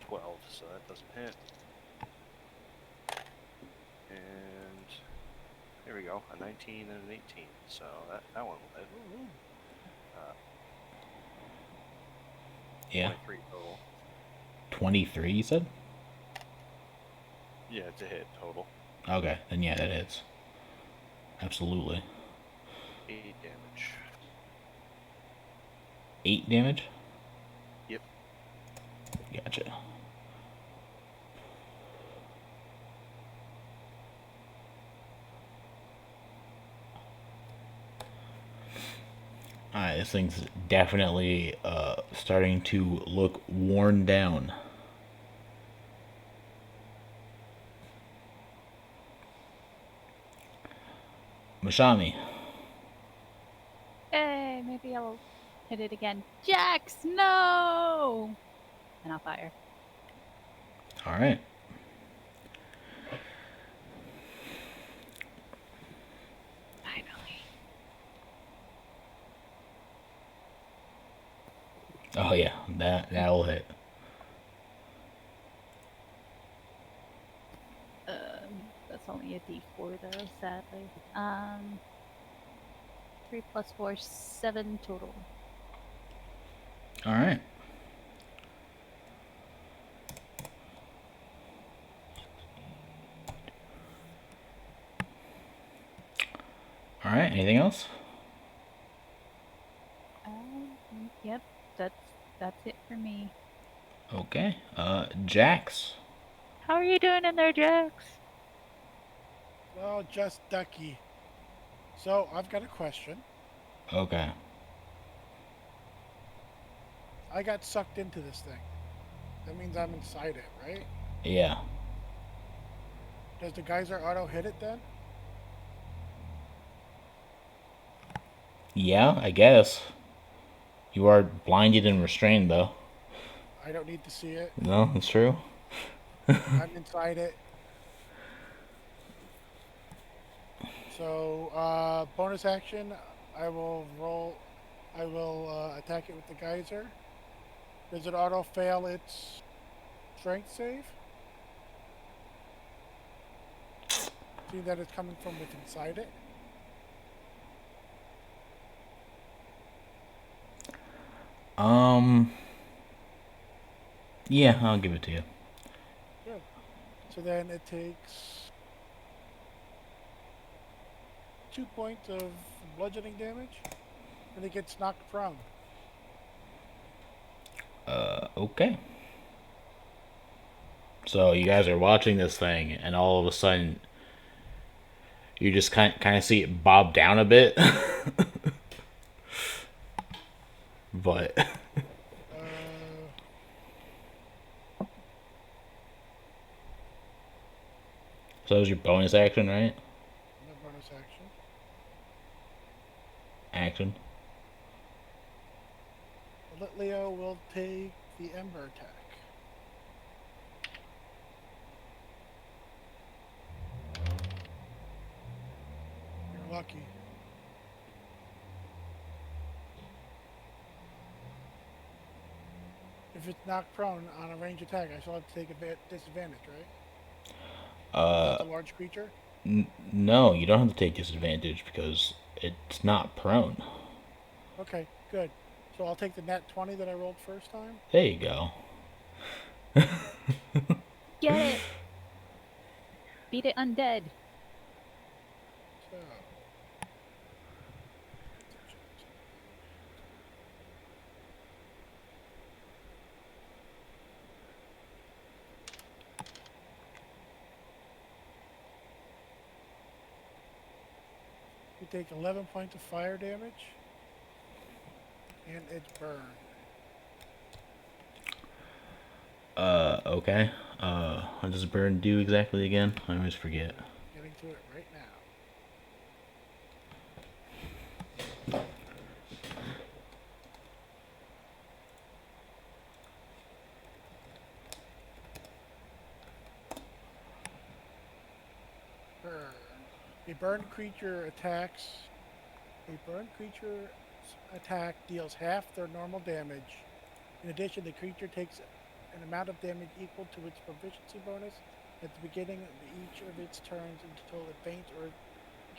12, so that doesn't hit. And here we go, a 19 and an 18. So that one will hit. Ooh, Yeah. 23 total. 23, you said? Yeah, it's a hit total. Okay, then yeah, that hits. Absolutely. 8 damage. 8 damage? Yep. Gotcha. Alright, this thing's definitely starting to look worn down. Mashami. Hey, maybe I'll hit it again. Jax, no! And I'll fire. Alright. Finally. Oh yeah, that'll hit. That's only a D4 though, sadly. 3 plus 4, 7 total. Alright. Alright, anything else? Yep, that's it for me. Okay. Jax. How are you doing in there, Jax? Well, just ducky. So I've got a question. Okay. I got sucked into this thing. That means I'm inside it, right? Yeah. Does the geyser auto hit it then? Yeah, I guess. You are blinded and restrained, though. I don't need to see it. No, that's true. I'm inside it. So bonus action, I will roll. I will attack it with the geyser. Does it auto fail its strength save? See that it's coming from within inside it. Um, yeah, I'll give it to you. Good. So then it takes 2 points of bludgeoning damage, and it gets knocked prone. Okay. So you guys are watching this thing, and all of a sudden, you just kind of see it bob down a bit. But Uh, so that was your bonus action, right? no bonus action. Action. Leo will take the Ember attack. You're lucky. If it's knocked prone on a range attack, I still have to take a disadvantage, right? Because it's a large creature. No, you don't have to take disadvantage because it's not prone. Okay, good. So I'll take the nat 20 that I rolled first time. There you go. Get it! Beat it undead. So you take 11 points of fire damage, and it's burn. Okay. What does burn do exactly again? I always forget. Getting to it right now. Burn. A burned creature attacks. A burned creature's attack deals half their normal damage. In addition, the creature takes an amount of damage equal to its proficiency bonus at the beginning of each of its turns until it faints or is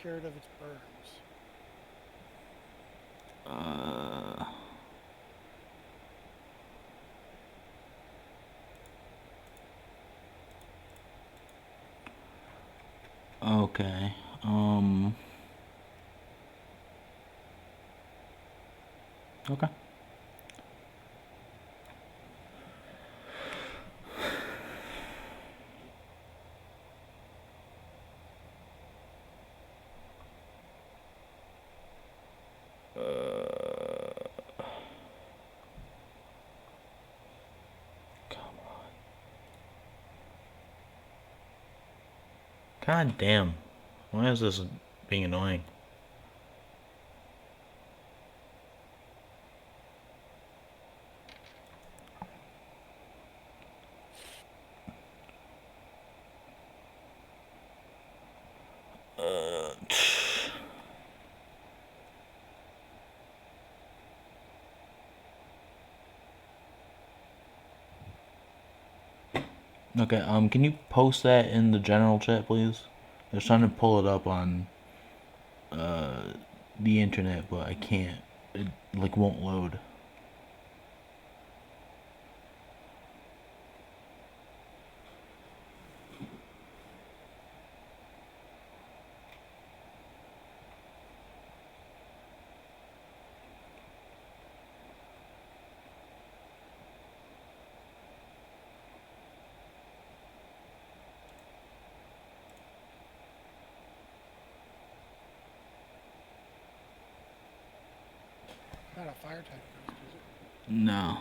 cured of its burns. Okay. Okay. Come on. God damn. Why is this being annoying? Okay, can you post that in the general chat, please? I was trying to pull it up on the internet, but I can't. It like won't load. not a fire type ghost, is it? No.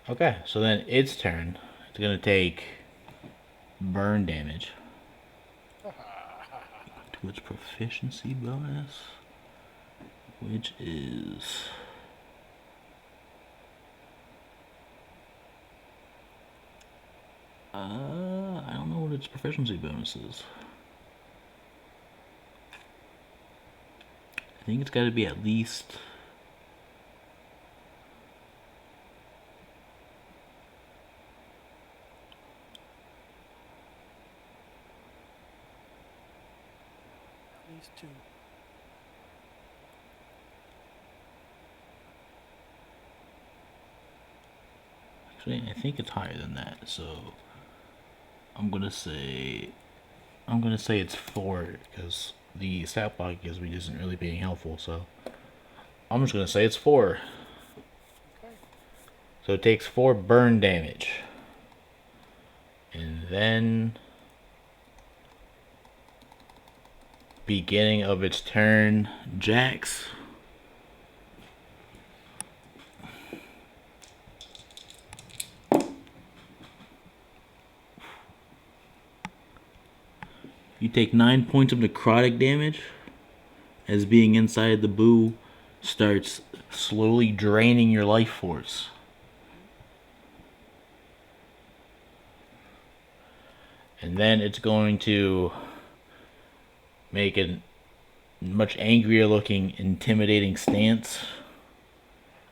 Good. Okay, so then its turn. It's gonna take burn damage to its proficiency bonus, which is I don't know what its proficiency bonus is. I think it's got to be at least. At least 2. Actually, I think it's higher than that. So I'm gonna say it's 4 because the stat block gives me isn't really being helpful. So I'm just gonna say it's 4. Okay. So it takes 4 burn damage, and then beginning of its turn, Jax. You take 9 points of necrotic damage as being inside the boo starts slowly draining your life force. And then it's going to make a much angrier looking, intimidating stance.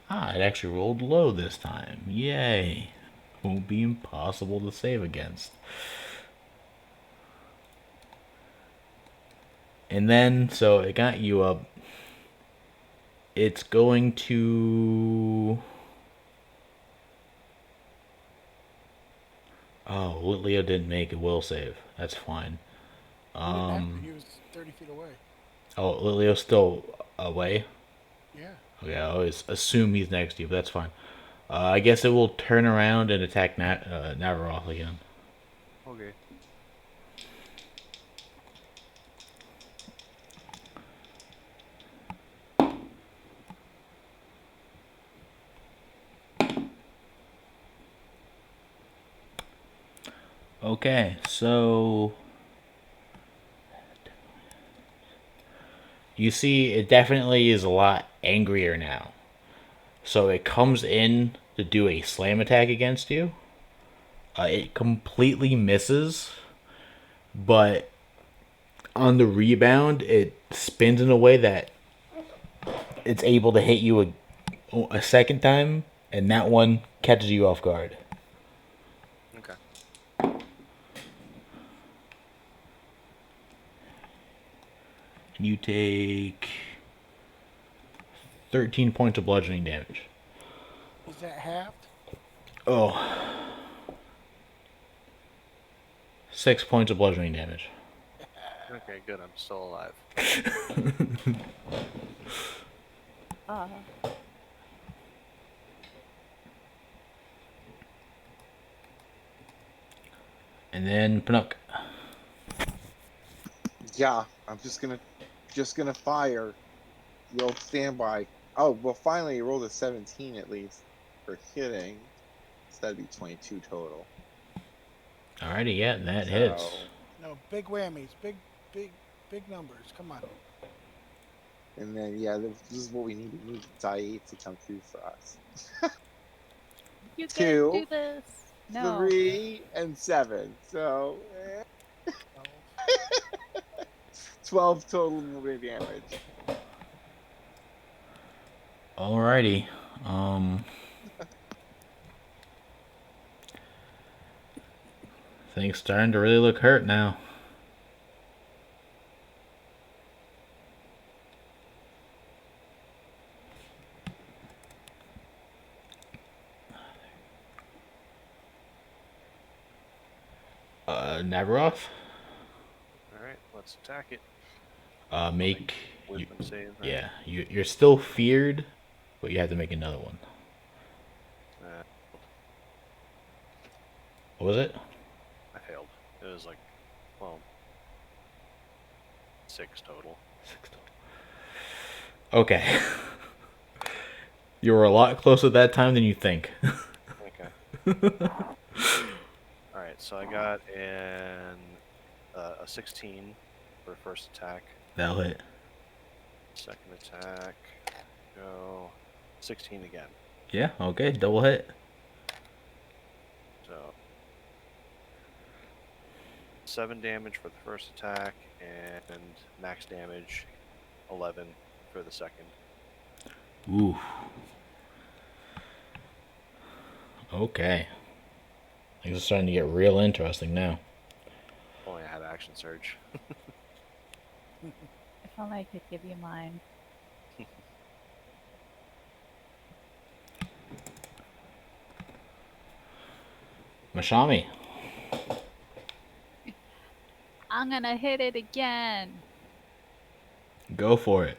Ah, it actually rolled low this time. Yay. Won't be impossible to save against. And then, so it got you up. It's going to. Oh, Leo didn't make a will save. That's fine. He didn't have to. He was 30 feet away. Oh, Leo's still away? Yeah. Okay, I always assume he's next to you, but that's fine. I guess it will turn around and attack Navaroth again. Okay. Okay, so you see it definitely is a lot angrier now. So it comes in to do a slam attack against you. It completely misses, but on the rebound, it spins in a way that it's able to hit you a second time, and that one catches you off guard. Okay. You take 13 points of bludgeoning damage. Is that halved? Oh. 6 points of bludgeoning damage. Okay, good. I'm still alive. Uh, And then Panook. Yeah, I'm just gonna fire the old standby. Oh well, finally he rolled a 17 at least for hitting. So that'd be 22 total. Alrighty, yeah, that So hits. No, big whammies. Big numbers. Come on. and then yeah, this is what we need. We need die 8 to come through for us. you can 2, do this. No. 3, and 7. So 12. 12 total movement damage. Alrighty. Things starting to really look hurt now. Navaroth, All right, let's attack it. make Wisdom save. Right? yeah. You're still feared, but you have to make another one. What was it? I failed. It was like, well, 6 total. Okay. You were a lot closer that time than you think. Okay. All right, so I got a 16 for first attack. That'll hit. Second attack, go 16 again. Yeah, okay, double hit. So 7 damage for the first attack and max damage 11 for the second. Ooh. Okay. Things are starting to get real interesting now. Only I had action surge. If only I could give you mine. Mashami, I'm gonna hit it again. go for it.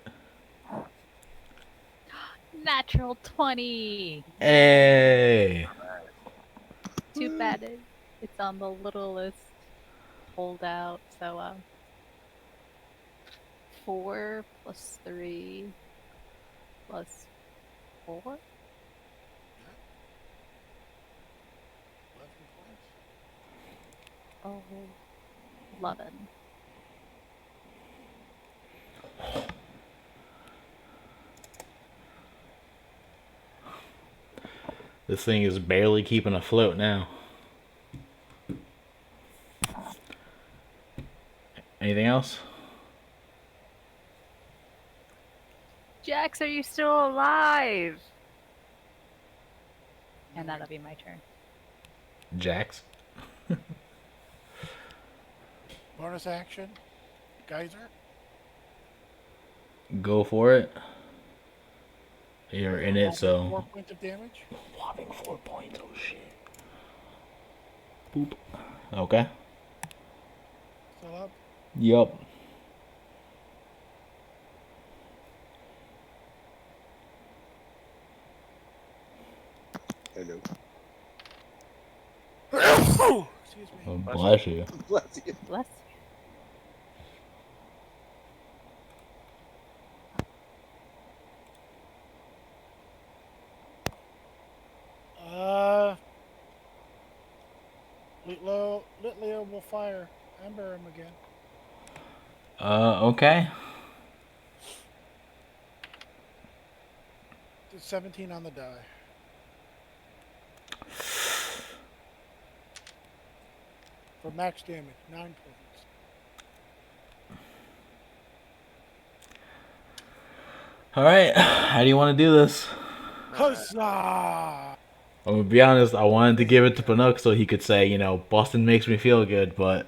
Natural 20. Hey! Too bad it's on the littlest holdout. So 4 plus 3 plus 4. 11 points. Oh, 11. This thing is barely keeping afloat now. Anything else? Jax, are you still alive? And that'll be my turn. Jax? Bonus action. Geyser. Go for it. You're in it, 4 so. points of damage. Whopping 4 points, oh shit. Boop. Okay. Still up. Yup. Hello. Excuse me. Oh, bless you. Bless you. Bless Litleo will fire Ember him again. Okay. It's 17 on the die. For max damage, 9 points. Alright, how do you want to do this? Huzzah! I'm gonna be honest, I wanted to give it to Panuk so he could say, Boston makes me feel good, but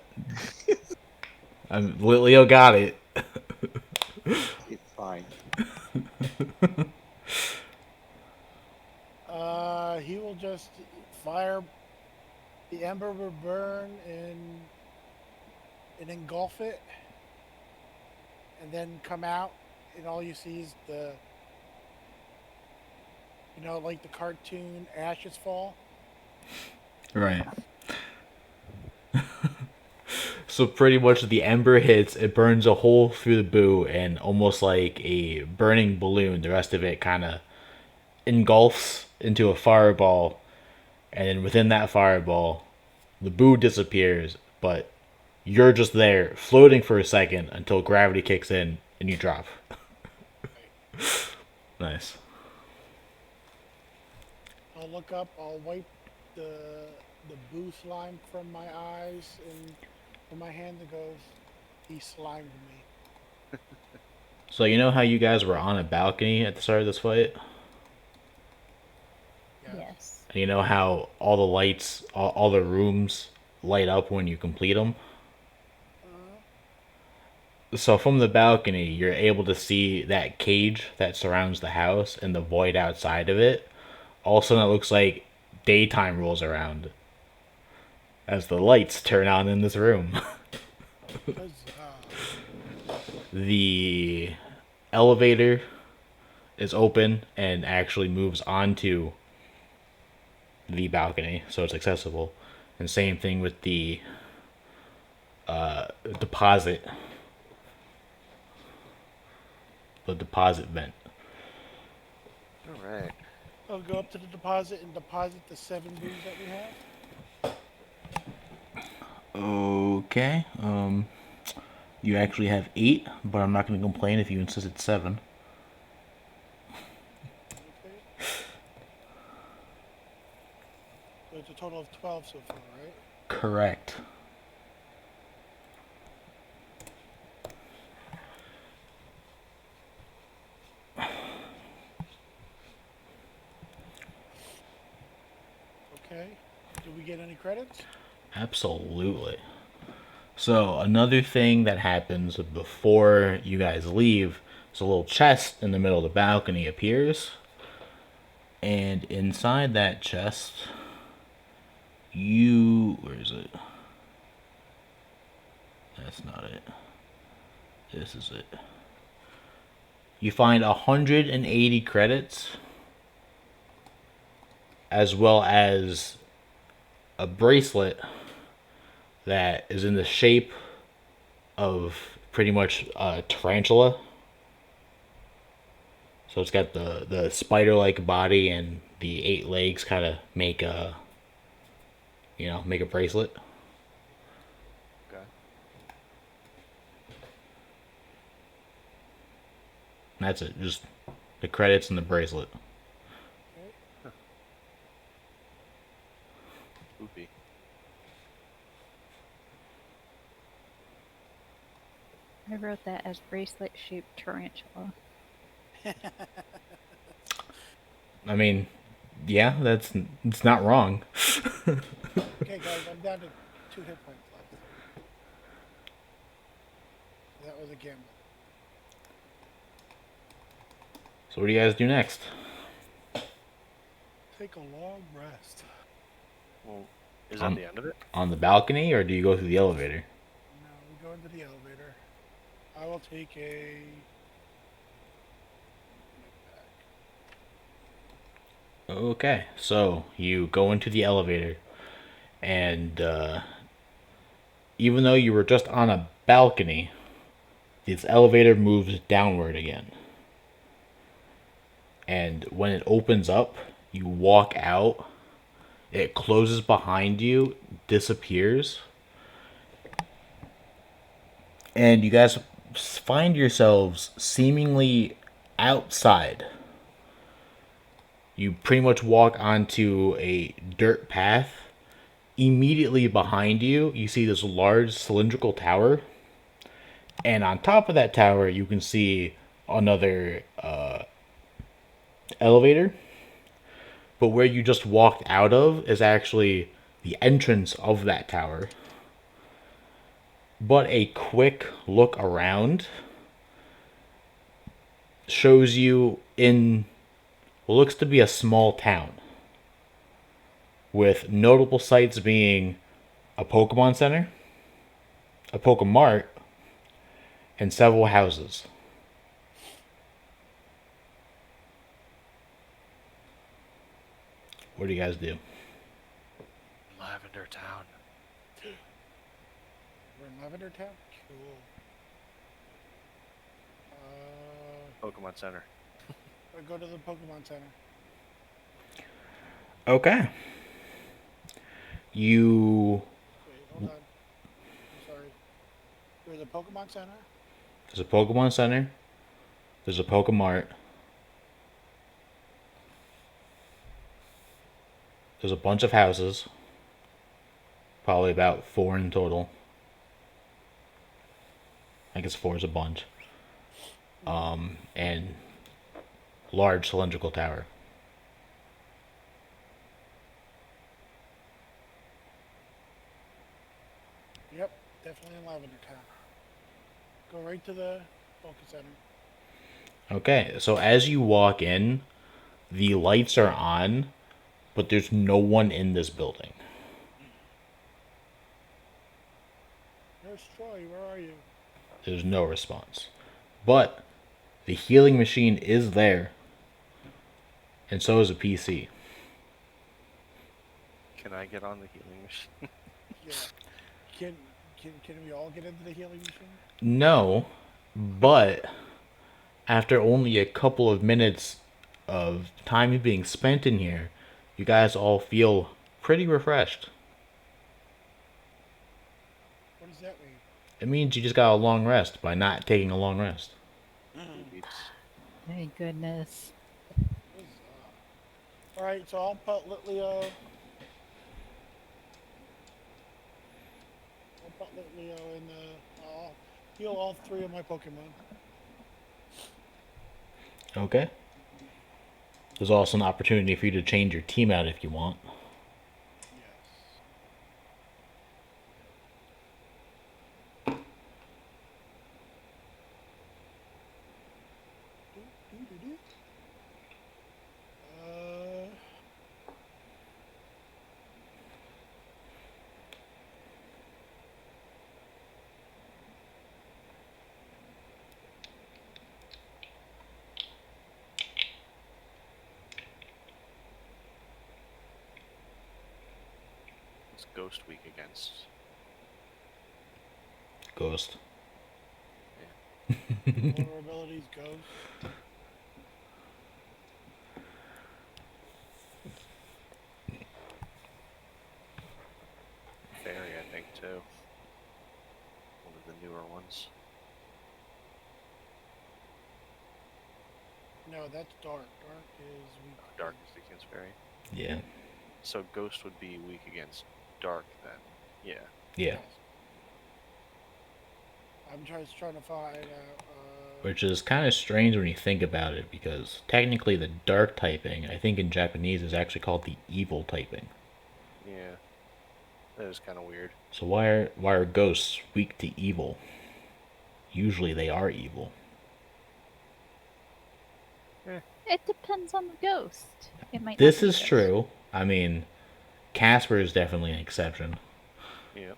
Leo got it. It's fine. He will just fire. The ember will burn and engulf it, and then come out, and all you see is like the cartoon ashes fall. Right. So pretty much the ember hits, it burns a hole through the boo, and almost like a burning balloon, the rest of it kind of engulfs into a fireball, and then within that fireball, the boo disappears, but you're just there, floating for a second until gravity kicks in and you drop. Nice. I'll look up. I'll wipe the boo slime from my eyes and from my hand that goes. He slimed me. So you know how you guys were on a balcony at the start of this fight? Yes. And you know how all the lights, all the rooms light up when you complete them? So from the balcony, you're able to see that cage that surrounds the house and the void outside of it. All of a sudden, it looks like daytime rolls around as the lights turn on in this room. The elevator is open and actually moves onto the balcony, so it's accessible. And same thing with the deposit, the deposit vent. All right. I'll go up to the deposit and deposit the 7 booze that we have. Okay. You actually have 8, but I'm not going to complain if you insist it's 7. Okay. So it's a total of 12 so far, right? Correct. Okay. Do we get any credits? Absolutely. So another thing that happens before you guys leave is a little chest in the middle of the balcony appears, and inside that chest, where is it? That's not it. This is it. You find 180 credits, as well as a bracelet that is in the shape of pretty much a tarantula. So it's got the spider-like body and the 8 legs, kind of make a make a bracelet. Okay. And that's it. Just the credits and the bracelet. Okay. Spoopy. I wrote that as bracelet-shaped tarantula. I mean, yeah, it's not wrong. Okay, guys, I'm down to 2 hit points left. That was a gamble. So what do you guys do next? Take a long rest. Well, is that the end of it? On the balcony, or do you go through the elevator? No, we go into the elevator. I will take a. Okay, so you go into the elevator, and even though you were just on a balcony, this elevator moves downward again. And when it opens up, you walk out, it closes behind you, disappears, and you guys find yourselves seemingly outside. You pretty much walk onto a dirt path. Immediately behind you, you see this large cylindrical tower. And on top of that tower, you can see another elevator. But where you just walked out of is actually the entrance of that tower. But a quick look around shows you in what looks to be a small town, with notable sites being a Pokemon Center, a Pokemart, and several houses. What do you guys do? Lavender Town. We're in Lavender Town? Cool. Pokemon Center. I go to the Pokemon Center. Okay. You. Wait, hold on. I'm sorry. There's a Pokemon Center? There's a Pokemon Center. There's a Pokemart. There's a bunch of houses. Probably about 4 in total. I guess 4 is a bunch. And large cylindrical tower. Yep, definitely in Lavender Town. Go right to the Pokemon Center. Okay, so as you walk in, the lights are on, but there's no one in this building. Nurse Troy, where are you? There's no response. But the healing machine is there, and so is a PC. Can I get on the healing machine? Yeah. Can we all get into the healing machine? No, but after only a couple of minutes of time being spent in here, you guys all feel pretty refreshed. What does that mean? It means you just got a long rest by not taking a long rest. Sweet. Thank goodness. Huzzah. All right, so I'll put Litleo. I'll put Litleo in the. I'll heal all three of my Pokemon. Okay? There's also an opportunity for you to change your team out if you want. Yes. Do, do, do, do. Uh, It's Ghost Week against. Ghost. vulnerabilities, Ghost. Fairy, I think, too. One of the newer ones. No, that's Dark. Dark is weak. Dark is against Fairy. Yeah. So Ghost would be weak against Dark then. Yeah. Yeah. Yes. I'm just trying to find out. Which is kind of strange when you think about it, because technically the dark typing, I think in Japanese, is actually called the evil typing. Yeah. That is kind of weird. So why are ghosts weak to evil? Usually they are evil. It depends on the ghost. It might not This be is ghost. true. I mean, Casper is definitely an exception. Yep.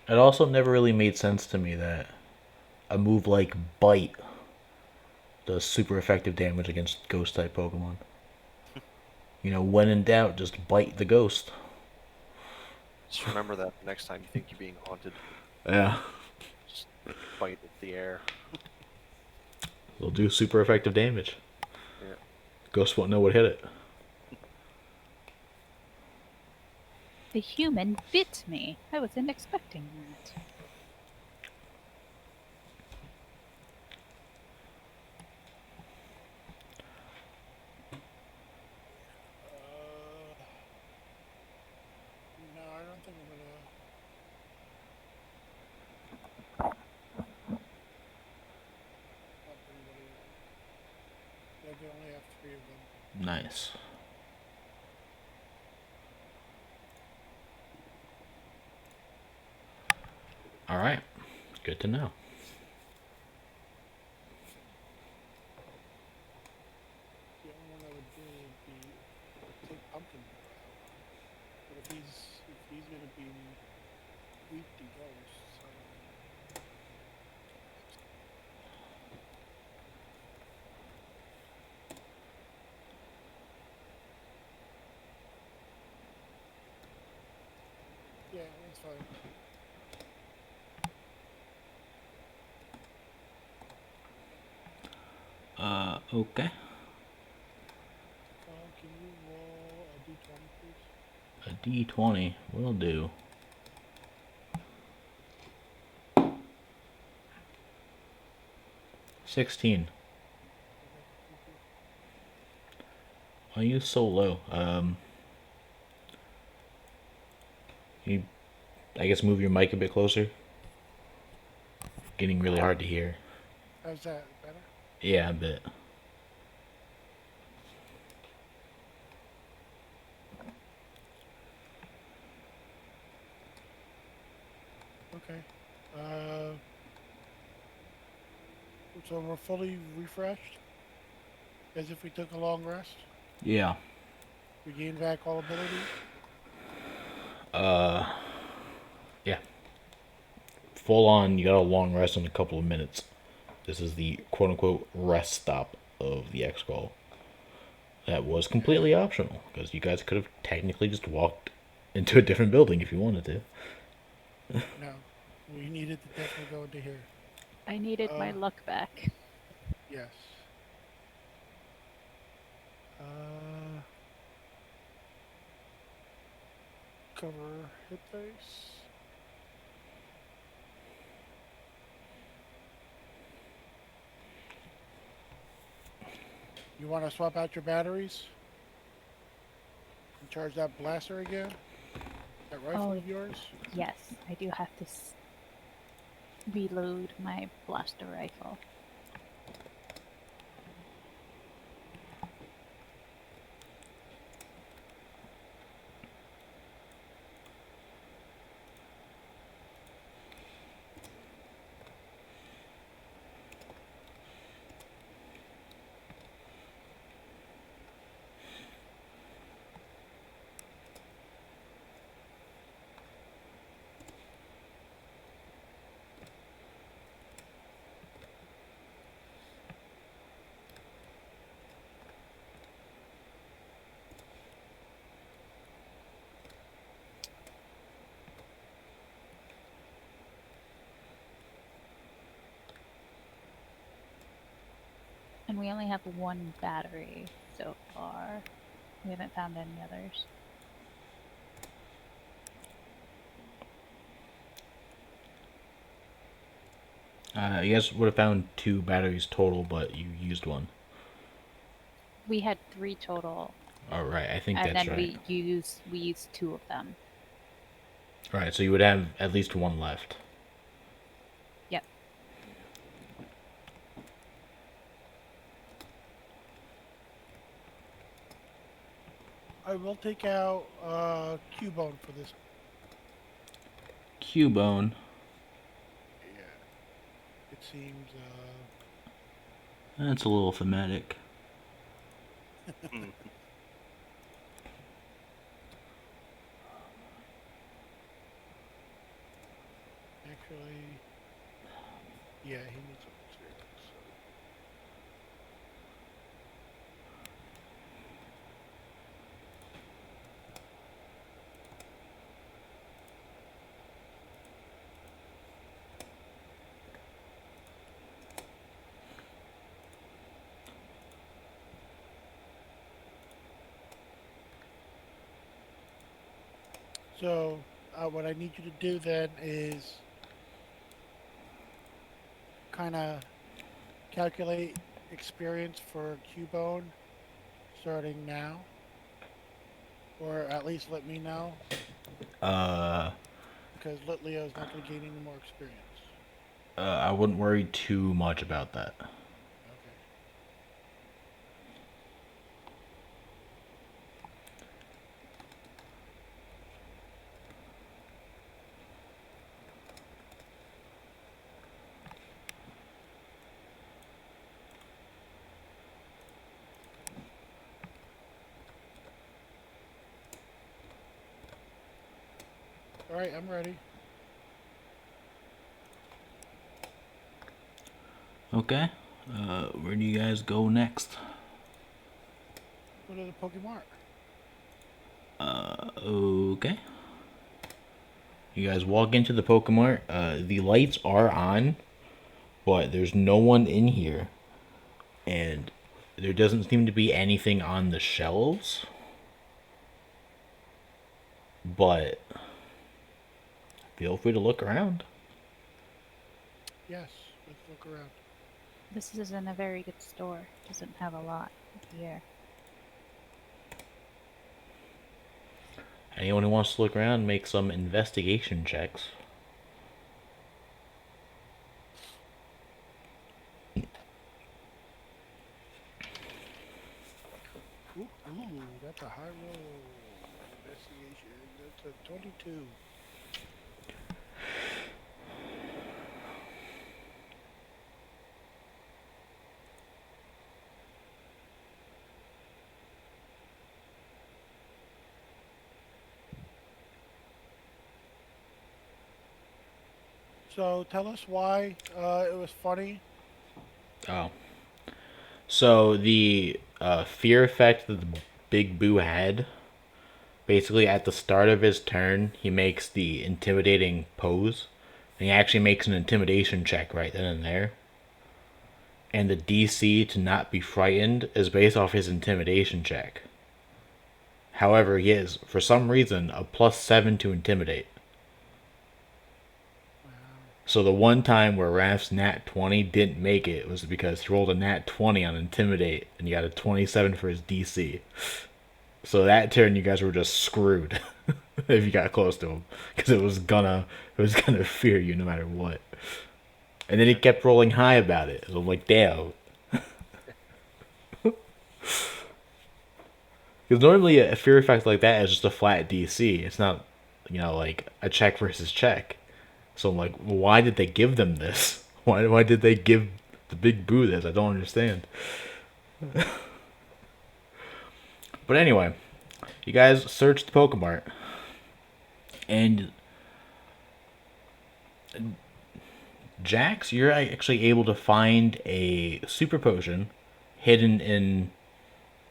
It also never really made sense to me that a move like Bite does super effective damage against ghost type Pokemon. You know, when in doubt, just bite the ghost. Just remember that next time you think you're being haunted. Yeah. Just bite at the air. It'll do super effective damage. Yeah. Ghost won't know what hit it. The human bit me. I wasn't expecting that. No, I don't think I'm gonna. Help anybody. I can only have three of them. Nice. Alright. Good to know. The only one I would do would be take Pumpkin Boy out. But if he's gonna be weak to ghosts, yeah, that's fine. Okay. Can you roll a d20, please? A D20 will do. 16. Okay, thank you. Why are you so low? You, I guess, move your mic a bit closer. Getting really hard to hear. How's that? Better? Yeah, a bit. Okay. So we're fully refreshed, as if we took a long rest. Yeah. We gain back all abilities. Yeah. Full on, you got a long rest in a couple of minutes. This is the quote unquote rest stop of the X call. That was completely Okay. optional because you guys could have technically just walked into a different building if you wanted to. No, we needed to definitely go into here. I needed my Uh, luck back. yes. Uh, cover hit dice. You want to swap out your batteries and charge that blaster again? That rifle Oh, of yours? yes, I do have to reload my blaster rifle. And we only have one battery so far. We haven't found any others. You guys would have found 2 batteries total, but you used one. We had 3 total, All right, I think and that's then right. we used 2 of them. All right, so you would have at least one left. Yep. I will take out Cubone for this. Cubone. Yeah. It seems That's a little thematic. Mm. actually, yeah, he needs some experience. So. So, what I need you to do then is kind of calculate experience for Cubone starting now, or at least let me know, Uh, because Leo's not going to gain any more experience. I wouldn't worry too much about that. Okay. All right, I'm ready. Okay. Where do you guys go next? Go to the Pokemart. Okay. You guys walk into the Pokemart. The lights are on, but there's no one in here, and there doesn't seem to be anything on the shelves. But feel free to look around. Yes, let's look around. This isn't a very good store. Doesn't have a lot here. Anyone who wants to look around, make some investigation checks. That's a high roll. Investigation. That's a 22. So tell us why it was funny. Oh. So the fear effect that the Big Boo had, basically at the start of his turn, he makes the intimidating pose. And he actually makes an intimidation check right then and there. And the DC to not be frightened is based off his intimidation check. However, he is, for some reason, a +7 to intimidate. Wow. So the one time where Raph's nat 20 didn't make it was because he rolled a nat 20 on intimidate and he got a 27 for his DC. So that turn you guys were just screwed if you got close to him because it was gonna fear you no matter what. And then he kept rolling high about it. So I'm like, damn. Because normally a fear effect like that is just a flat DC. It's not, like a check versus check. So I'm like, why did they give them this? Why did they give the Big Boo this? I don't understand. But anyway, you guys search the Pokemart, and Jax, you're actually able to find a super potion hidden in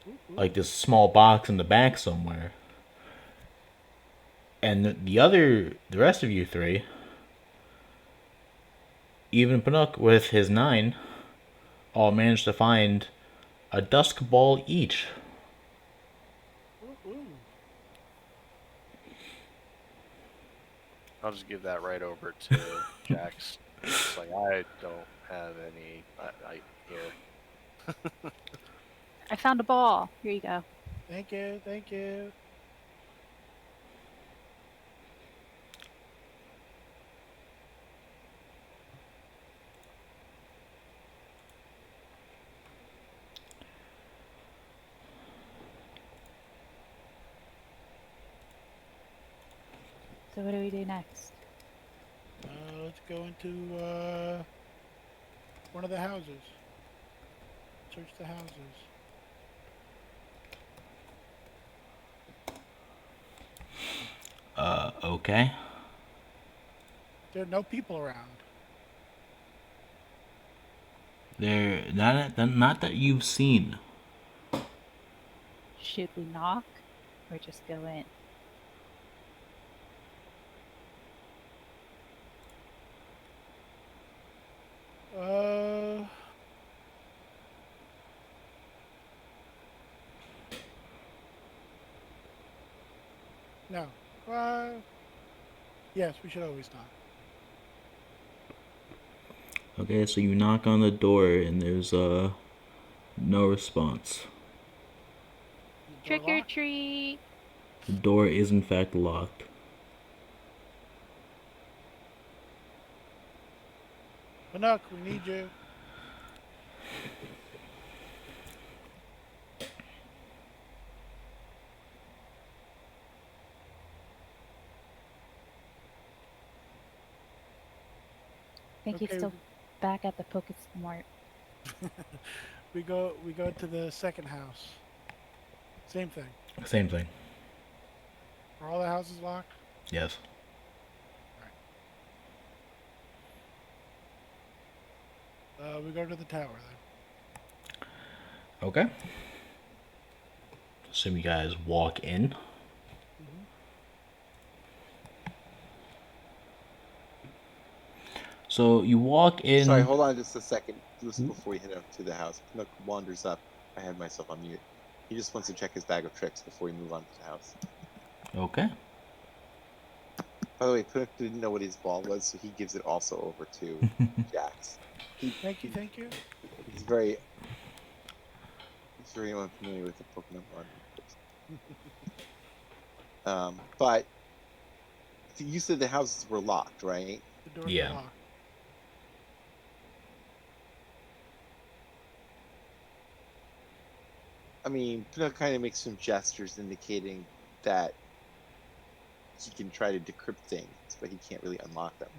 Ooh, like ooh. this small box in the back somewhere. And the rest of you three, even Panook with his 9, all managed to find a Dusk Ball each. Ooh, ooh. I'll just give that right over to Jax. It's like I don't have any. I here. I found a ball. Here you go. Thank you, thank you. So what do we do next? Let's go into one of the houses. Search the houses. Okay. There are no people around. They're not that you've seen. Should we knock or just go in? Uh, no. Yes, we should always knock. Okay, so you knock on the door and there's no response. Is the door Trick or locked? treat. The door is in fact locked. Panook, we need you. I think he's Okay, still back at the Pokemart. we go to the second house. Same thing. Same thing. Are all the houses locked? Yes. We go to the tower Okay. Assume you guys walk in. then. So you walk Sorry, in. hold on just a second. Just before you head up to the house, Pinook wanders up. I had myself on mute. He just wants to check his bag of tricks before we move on to the house. Okay. By the way, Pinook didn't know what his ball was, so he gives it also over to Jax. Thank you, thank you. He's very unfamiliar with the Pokemon bond. But you said the houses were locked, right? The doors are Yeah. locked. I mean, Pinook kind of makes some gestures indicating that he can try to decrypt things, but he can't really unlock them.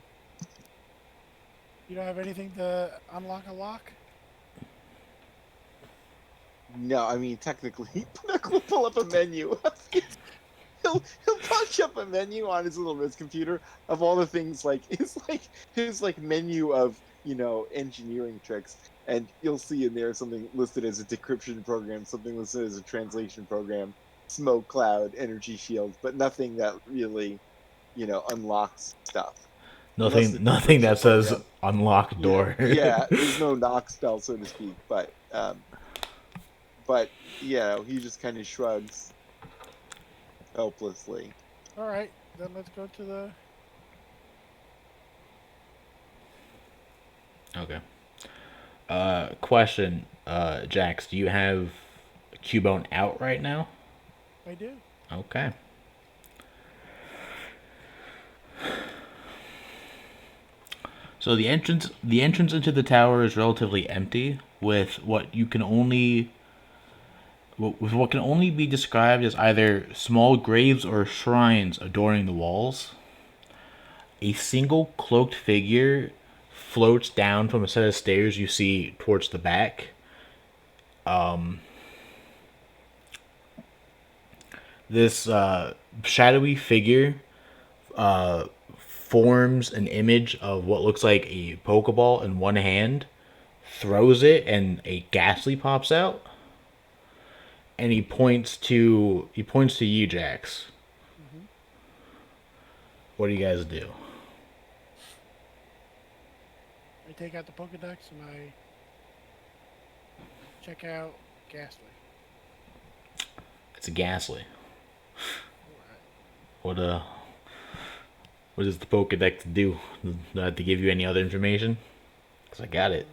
You don't have anything to unlock a lock? No, I mean technically, Pinook will pull up a menu. he'll punch up a menu on his little wrist computer of all the things like his like menu of engineering tricks, and you'll see in there something listed as a decryption program, something listed as a translation program, smoke cloud, energy shield, but nothing that really unlocks stuff unless the Nothing decryption that says program. unlock Yeah, door. yeah. There's no knock spell, so to speak, but he just kind of shrugs helplessly. All right, then let's go to the. Okay. Question, Jax, do you have Cubone out right now? I do. Okay. So the entrance into the tower is relatively empty, with what can only be described as either small graves or shrines adorning the walls. A single cloaked figure floats down from a set of stairs you see towards the back. This shadowy figure forms an image of what looks like a Pokeball in one hand, throws it, and a Ghastly pops out. And he points to you, Jax. Mm-hmm. What do you guys do? I take out the Pokedex and I check out Ghastly. It's a Ghastly. All right. What what does the Pokedex do? Do I have to give you any other information? Cause I got it.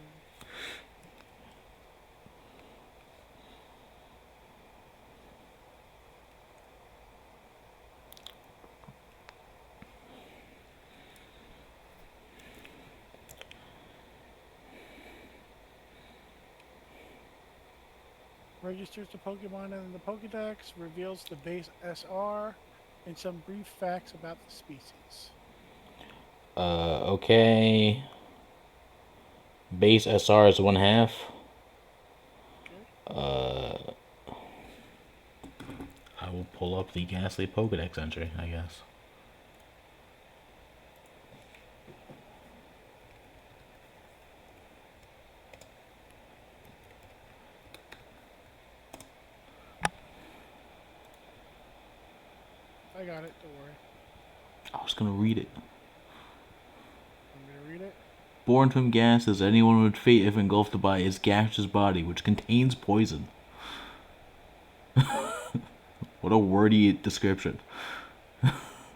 Registers the Pokemon in the Pokedex, reveals the base SR, and some brief facts about the species. Okay. Base SR is 1/2. Okay. I will pull up the Ghastly Pokedex entry, I guess. I got it. Don't worry. I was gonna read it. I'm gonna read it. Born from gas as anyone would fate if engulfed by his gaseous body, which contains poison. What a wordy description.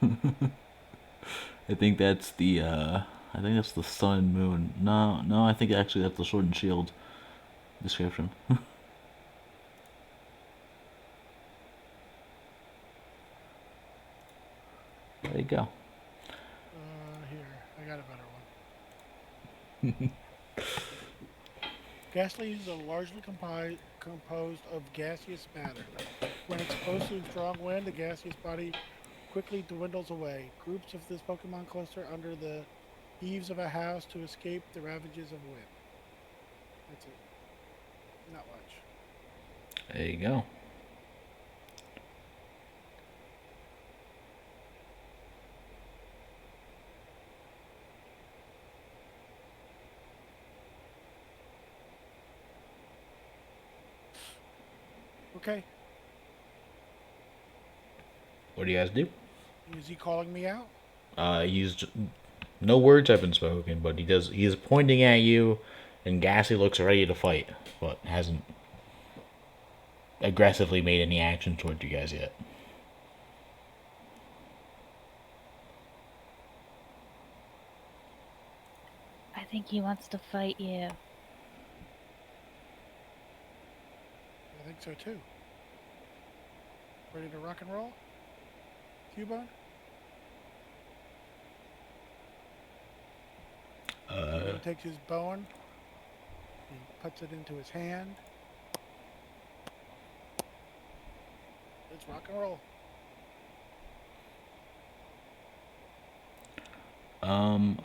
I think that's the sun and moon. No, no, I think actually that's the sword and shield description. There you go. Here, I got a better one. Ghastly is largely composed of gaseous matter. When exposed to strong wind, the gaseous body quickly dwindles away. Groups of this Pokemon cluster under the eaves of a house to escape the ravages of wind. That's it. Not much. There you go. Okay. What do you guys do? Is he calling me out? No words have been spoken, but he is pointing at you, and Ghastly looks ready to fight, but hasn't aggressively made any action toward you guys yet. I think he wants to fight you. I think so too. Ready to rock and roll? Cubone? He takes his bone and puts it into his hand. Let's rock and roll.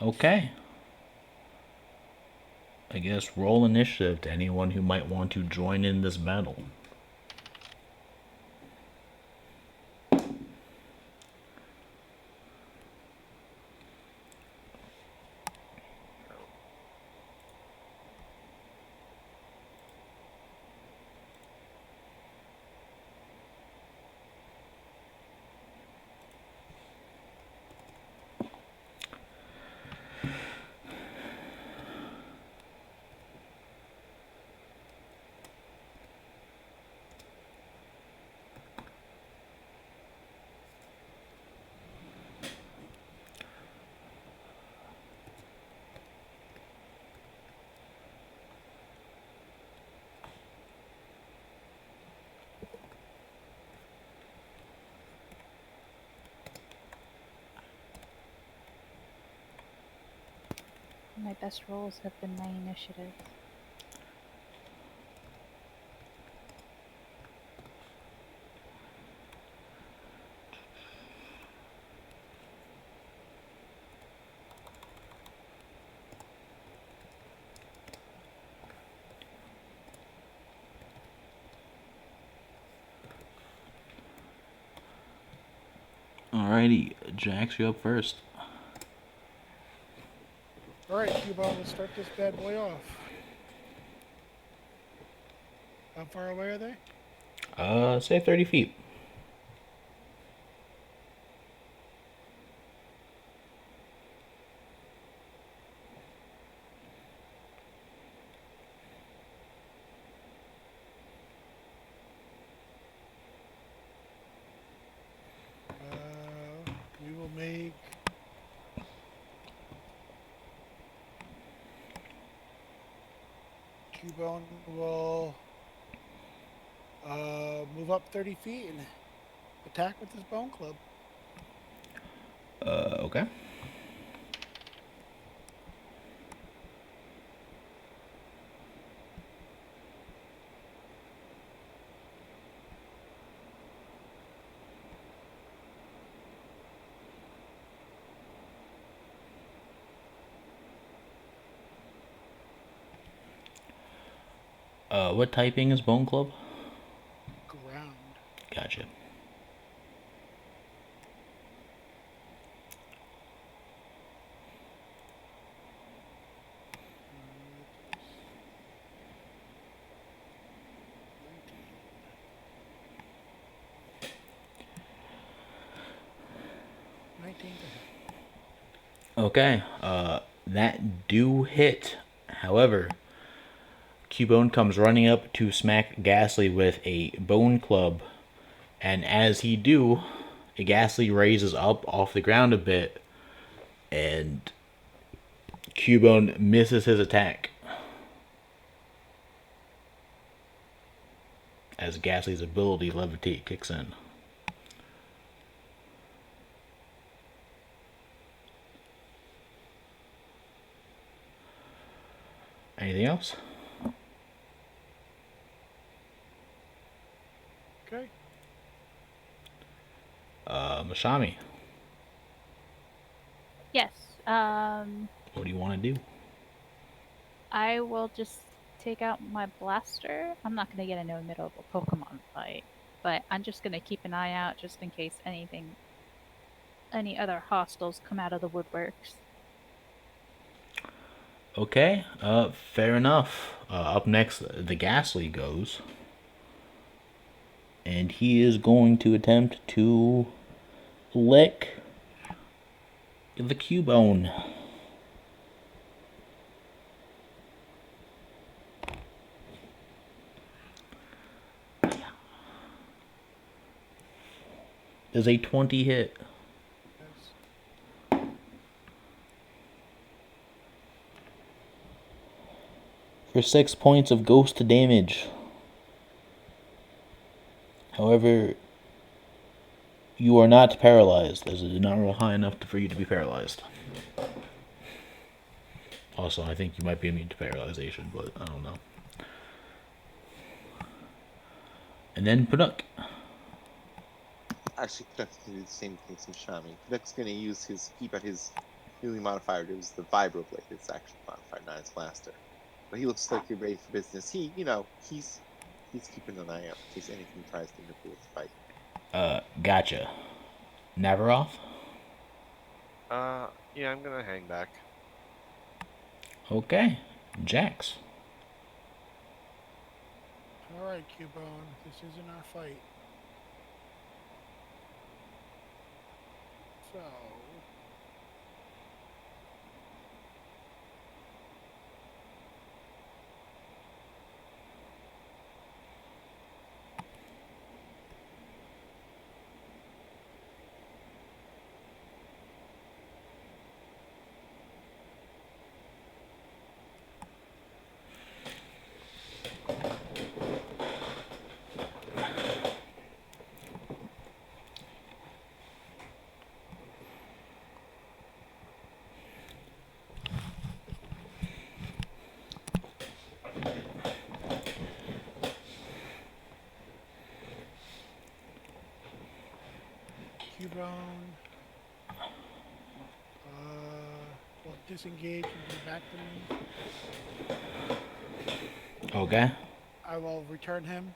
Okay. I guess roll initiative to anyone who might want to join in this battle. My best rolls have been my initiative. Alrighty, Jax, you're up first. All right, Cubone, let's start this bad boy off. How far away are they? Say 30 feet. We will make Cubone will move up 30 feet and attack with his bone club. Okay. What typing is Bone Club? Ground. Gotcha. Nineteen to hit. Okay. That do hit. However, Cubone comes running up to smack Ghastly with a bone club, and as he do, Ghastly raises up off the ground a bit, and Cubone misses his attack. As Ghastly's ability Levitate kicks in. Anything else? Okay. Mashami, Yes. what do you want to do? I will just take out my blaster. I'm not gonna get into the middle of a Pokemon fight, but I'm just gonna keep an eye out just in case any other hostiles come out of the woodworks. Okay, fair enough. Up next, the Ghastly goes. And he is going to attempt to lick the Cubone. Does a 20 hit? Yes. For 6 points of ghost damage. However, you are not paralyzed, as it did not roll high enough for you to be paralyzed. Also, I think you might be immune to paralyzation, but I don't know. And then Paduk. Actually, Canuck's gonna do the same thing as Mashami. Canuck's gonna use keep at his healing modifier. It was the Vibroblade, his action modifier, not his blaster. But he looks like he's ready for business. He's keeping an eye out in case anything tries to interfere with the fight. Gotcha. Navaroth? Yeah, I'm gonna hang back. Okay. Jax. All right, Cubone. This isn't our fight. So. disengage and come back to me. Okay. I will return him.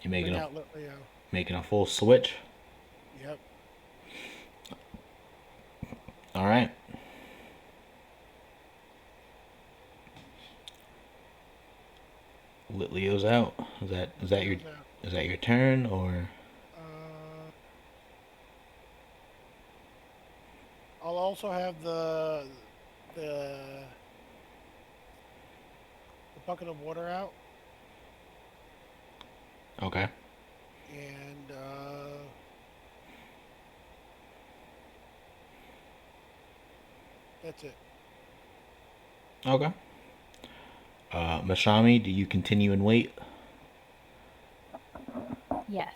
You Bring out Litleo. making a full switch. Yep. All right. Leo's out. Litleo's out. Is that your turn or? Uh, I'll also have the the bucket of water out, Okay. and that's it. Okay. Mashami, do you continue and wait? Yes.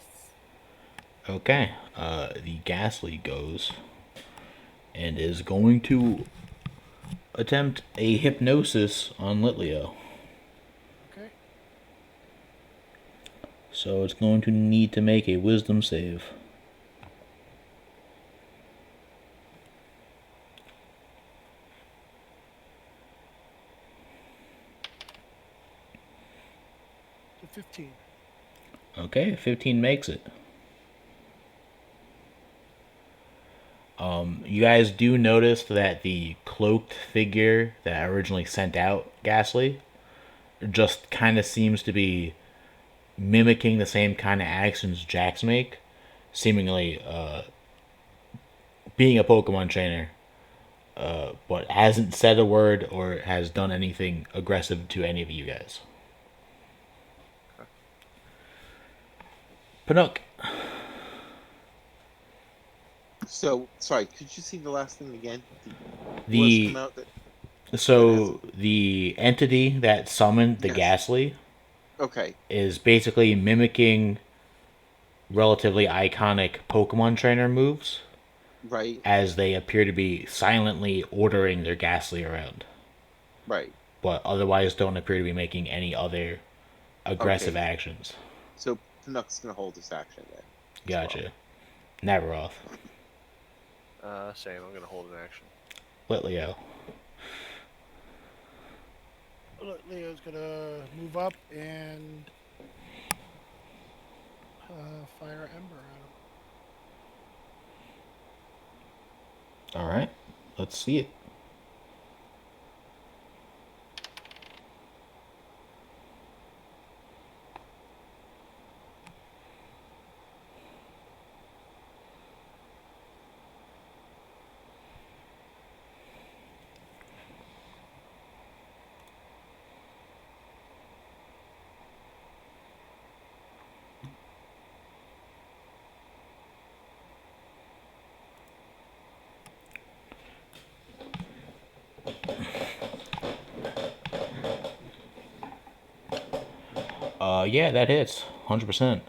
Okay. The Ghastly goes and is going to attempt a hypnosis on Litleo. Okay. So it's going to need to make a wisdom save. So 15. Okay, 15 makes it. You guys do notice that the cloaked figure that originally sent out Ghastly just kind of seems to be mimicking the same kind of actions Jax make, seemingly being a Pokemon trainer, but hasn't said a word or has done anything aggressive to any of you guys. Panook. So sorry, could you see the last thing again? What has come The out that so hasn't? the entity that summoned the Yes. Ghastly Okay. is basically mimicking relatively iconic Pokemon trainer moves Right. as they appear to be silently ordering their Ghastly around, Right. but otherwise don't appear to be making any other aggressive Okay. actions. So Canuck's gonna hold his action then as well. Gotcha. Navaroth. Same. I'm gonna hold an action. Litleo. Leo's gonna move up and fire Ember at him. Alright. Let's see it. Yeah, that hits. 100%.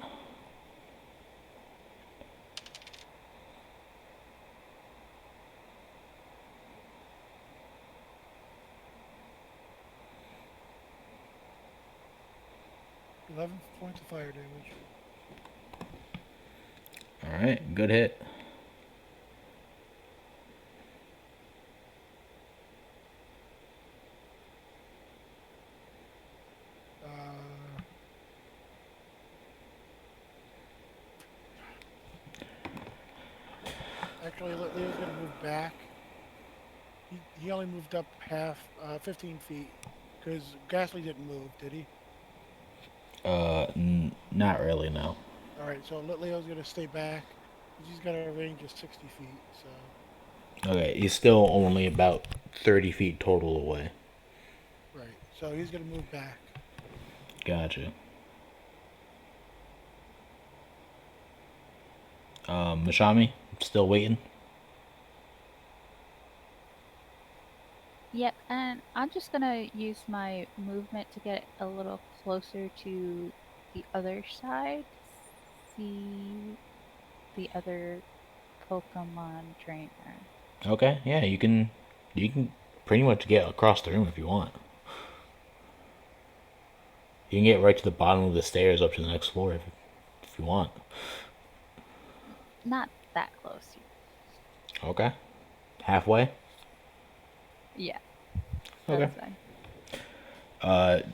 11 points of fire damage. Alright, good hit. Uh, actually, Leo's gonna move back. He only moved up 15 feet, because Ghastly didn't move, did he? Not really, no. All right, so Leo's gonna stay back, 'cause he's got a range of 60 feet. So Okay, he's still only about 30 feet total away. right, so he's gonna move back. Gotcha. Mashami, still waiting? Yep, and I'm just gonna use my movement to get a little closer to the other side, see the other Pokemon trainer. Okay, yeah, you can pretty much get across the room if you want. You can get right to the bottom of the stairs up to the next floor if you want. Not that close. Okay. Halfway? Yeah, Okay. that's fine.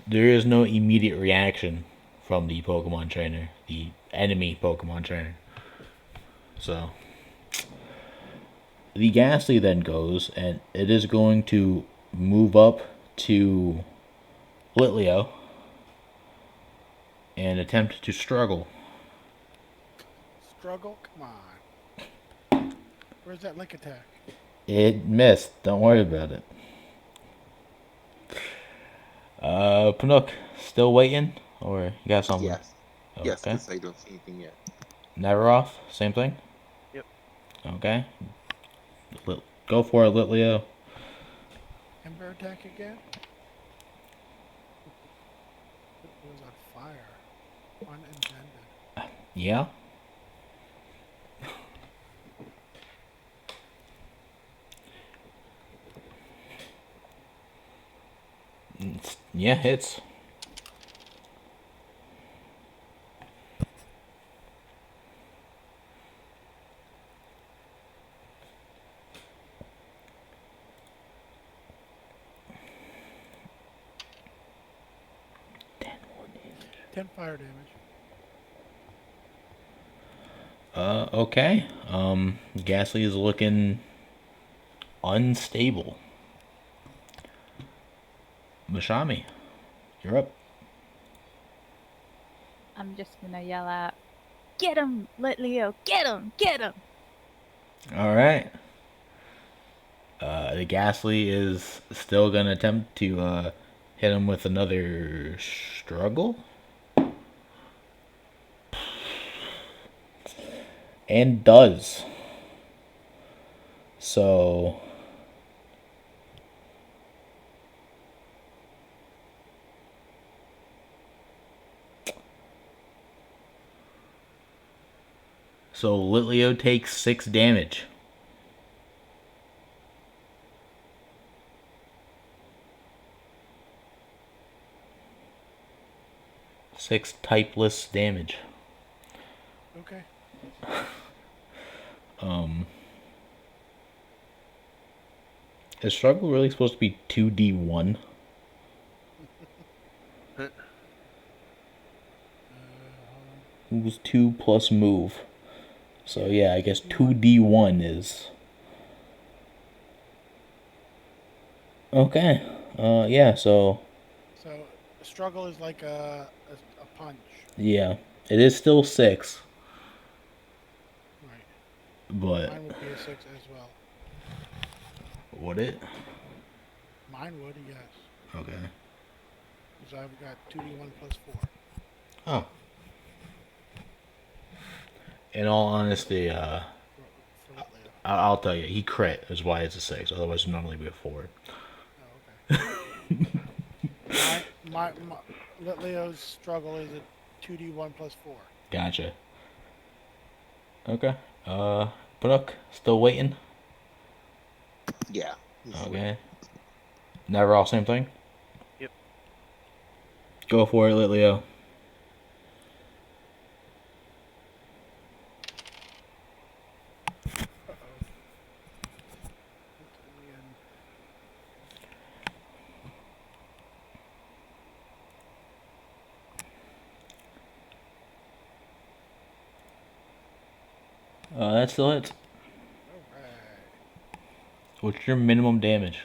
There is no immediate reaction from the Pokemon trainer, the enemy Pokemon trainer. So the Ghastly then goes, and it is going to move up to Litleo and attempt to struggle. Struggle? Come on. Where's that lick attack? It missed. Don't worry about it. Panook, still waiting, or you got something? Yes. Yes, Okay. because I don't see anything yet. Neveroff, same thing. Yep. Okay. Go for it, Litleo. Ember attack again? It was on fire. Unintended. Yeah. Yeah, hits. Ten fire damage. Okay. Ghastly is looking unstable. Mashami, you're up. I'm just gonna yell out, "Get him, Leo! Get him! Get him!" All right. The Ghastly is still gonna attempt to hit him with another struggle, and does. So Litleo takes 6 damage. Six typeless damage. Okay. Is struggle really supposed to be 2d1? Hold It was 2 plus move. So Yeah, yeah, I guess 2d1. 2d1 is. Okay. Yeah, so. So struggle is like a punch. Yeah. It is still 6, Right. but. Mine would be a 6 as well. Would it? Mine would, yes. Okay. Because I've got 2d1 plus 4. Oh. In all honesty, For, for Litleo. I'll tell you, he crit is why it's a 6. Otherwise, it'd normally be a 4. Oh, okay. my Litleo's struggle is a 2d1 plus 4. Gotcha. Okay. Brooke, still waiting? Yeah. He's Okay. Never all same thing? Yep. Go for it, Litleo. Uh-oh. Again. That still hits. Alright. What's your minimum damage?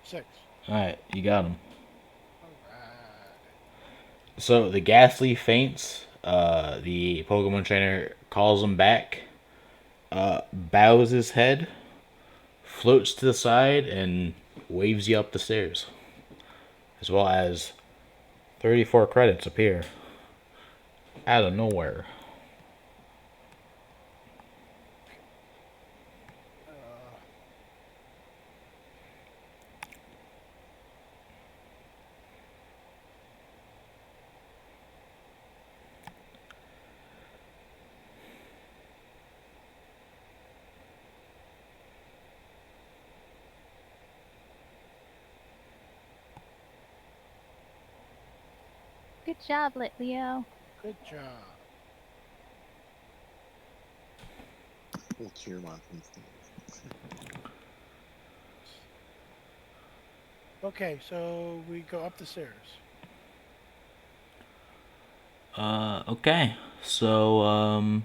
6. Alright, you got him. Alright. So the Ghastly faints. The Pokemon trainer calls him back, bows his head, floats to the side, and waves you up the stairs. As well as 34 credits appear out of nowhere. Uh, Good job, Leo. good job. We'll cheer him on from the stands. Okay, so we go up the stairs. Okay. So,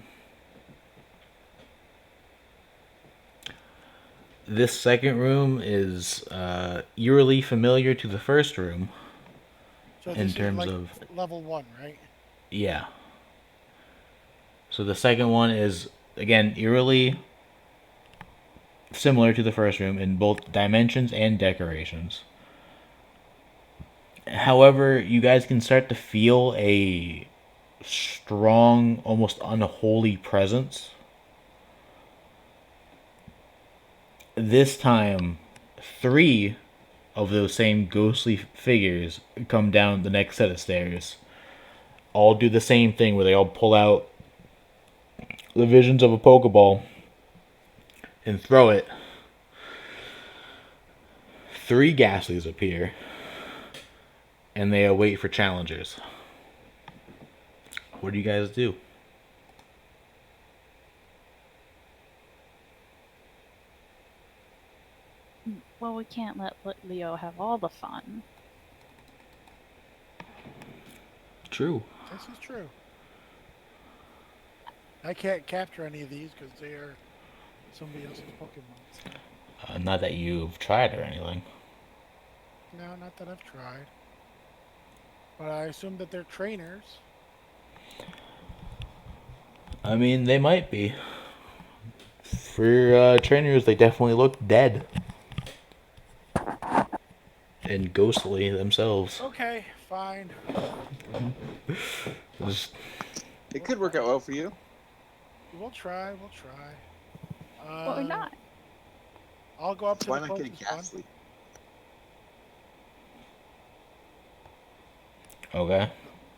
this second room is eerily familiar to the first room So in this is terms like of, level 1, right? yeah. So the second one is, again, eerily similar to the first room in both dimensions and decorations. However, you guys can start to feel a strong, almost unholy presence. This time, three of those same ghostly figures come down the next set of stairs. All do the same thing where they all pull out the visions of a Pokeball and throw it. Three Ghastlies appear, and they await for challengers. What do you guys do? Well, we can't let Leo have all the fun. True. This is true. I can't capture any of these because they are somebody else's Pokemon. So. Not that you've tried or anything. No, not that I've tried. But I assume that they're trainers. I mean, they might be. For trainers, they definitely look dead and ghostly themselves. Okay, fine. Just, It We'll could work try. out well for you. We'll try. We'll try. Or Uh, not. I'll go up to Why the not get a Pokespawn. ghastly? okay.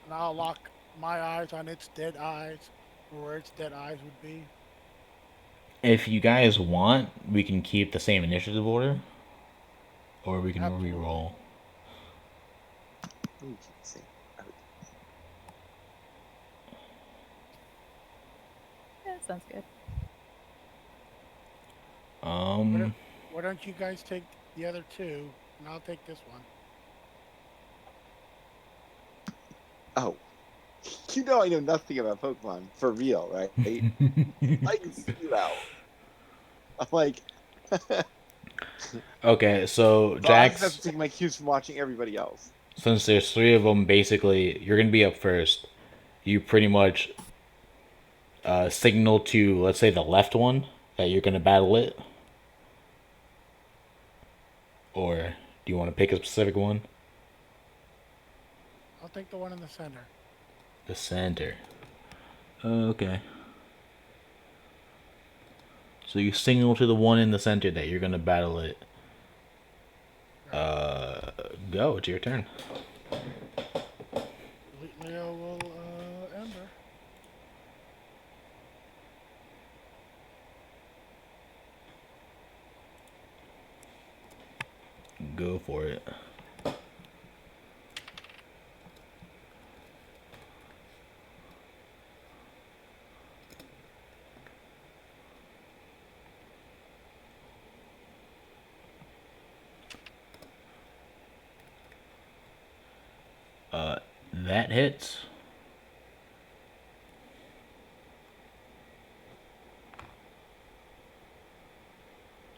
And I'll lock my eyes on its dead eyes, or where its dead eyes would be. If you guys want, we can keep the same initiative order, or we can Absolutely. re-roll. Let me keep the same. I would- Yeah, sounds good. Why Um, don't, why don't you guys take the other two, and I'll take this one. Oh, you know I know nothing about Pokemon for real, right? I can see you out. I'm like, so okay, so I just have to Jax, take my cues from watching everybody else. since there's three of them, basically, you're gonna be up first. You pretty much signal to, let's say, the left one that you're gonna battle it, or do you want to pick a specific one? I'll take the one in the center. The center. Okay. So you signal to the one in the center that you're gonna battle it. Right. Go. It's your turn. Leo will enter. Go for it. That hits.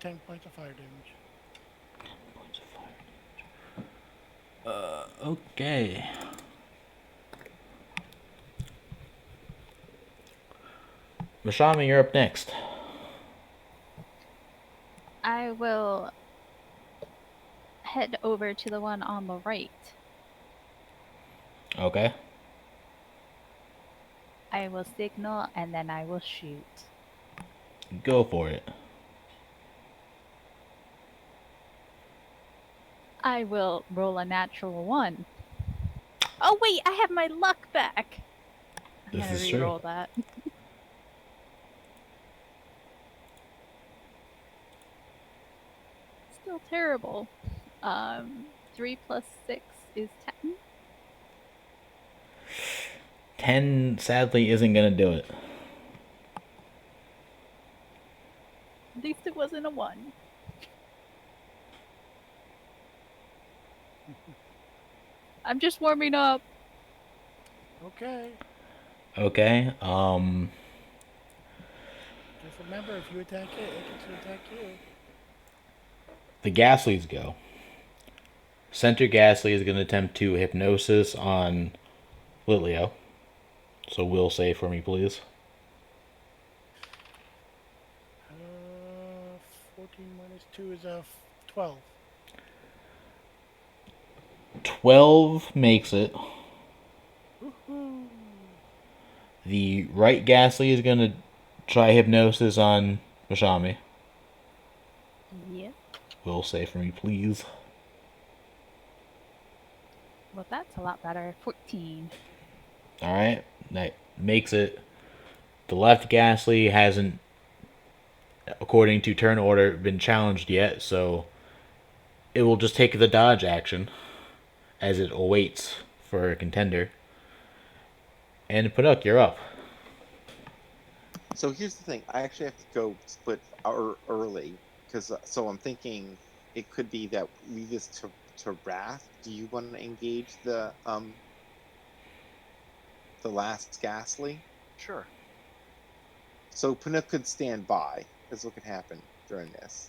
10 points of fire damage. Points of fire. Okay. Mashami, you're up next. I will head over to the one on the right. Okay. I will signal and then I will shoot. Go for it. I will roll a natural 1. Oh wait, I have my luck back. I'm This gonna is true. re-roll that. Still terrible. 3 plus 6 is 10. 10 sadly isn't gonna do it. At least it wasn't a 1. I'm just warming up. Okay. Okay. Just remember, if you attack it can still attack you. The Ghastlies go. Center Ghastly is going to attempt to hypnosis on Litleo. So will save for me, please. 14 minus 2 is 12. 12 makes it. Woohoo! The right Ghastly is going to try hypnosis on Mashami. Yep. Will save for me, please. Well, that's a lot better. 14. Alright, that makes it. The left Ghastly hasn't, according to turn order, been challenged yet, so it will just take the dodge action as it awaits for a contender. And Paduk, you're up. So here's the thing. I actually have to go split early because so I'm thinking it could be that leave this to Wrath. Do you want to engage the last Ghastly? Sure. So Puna could stand by because what could happen during this?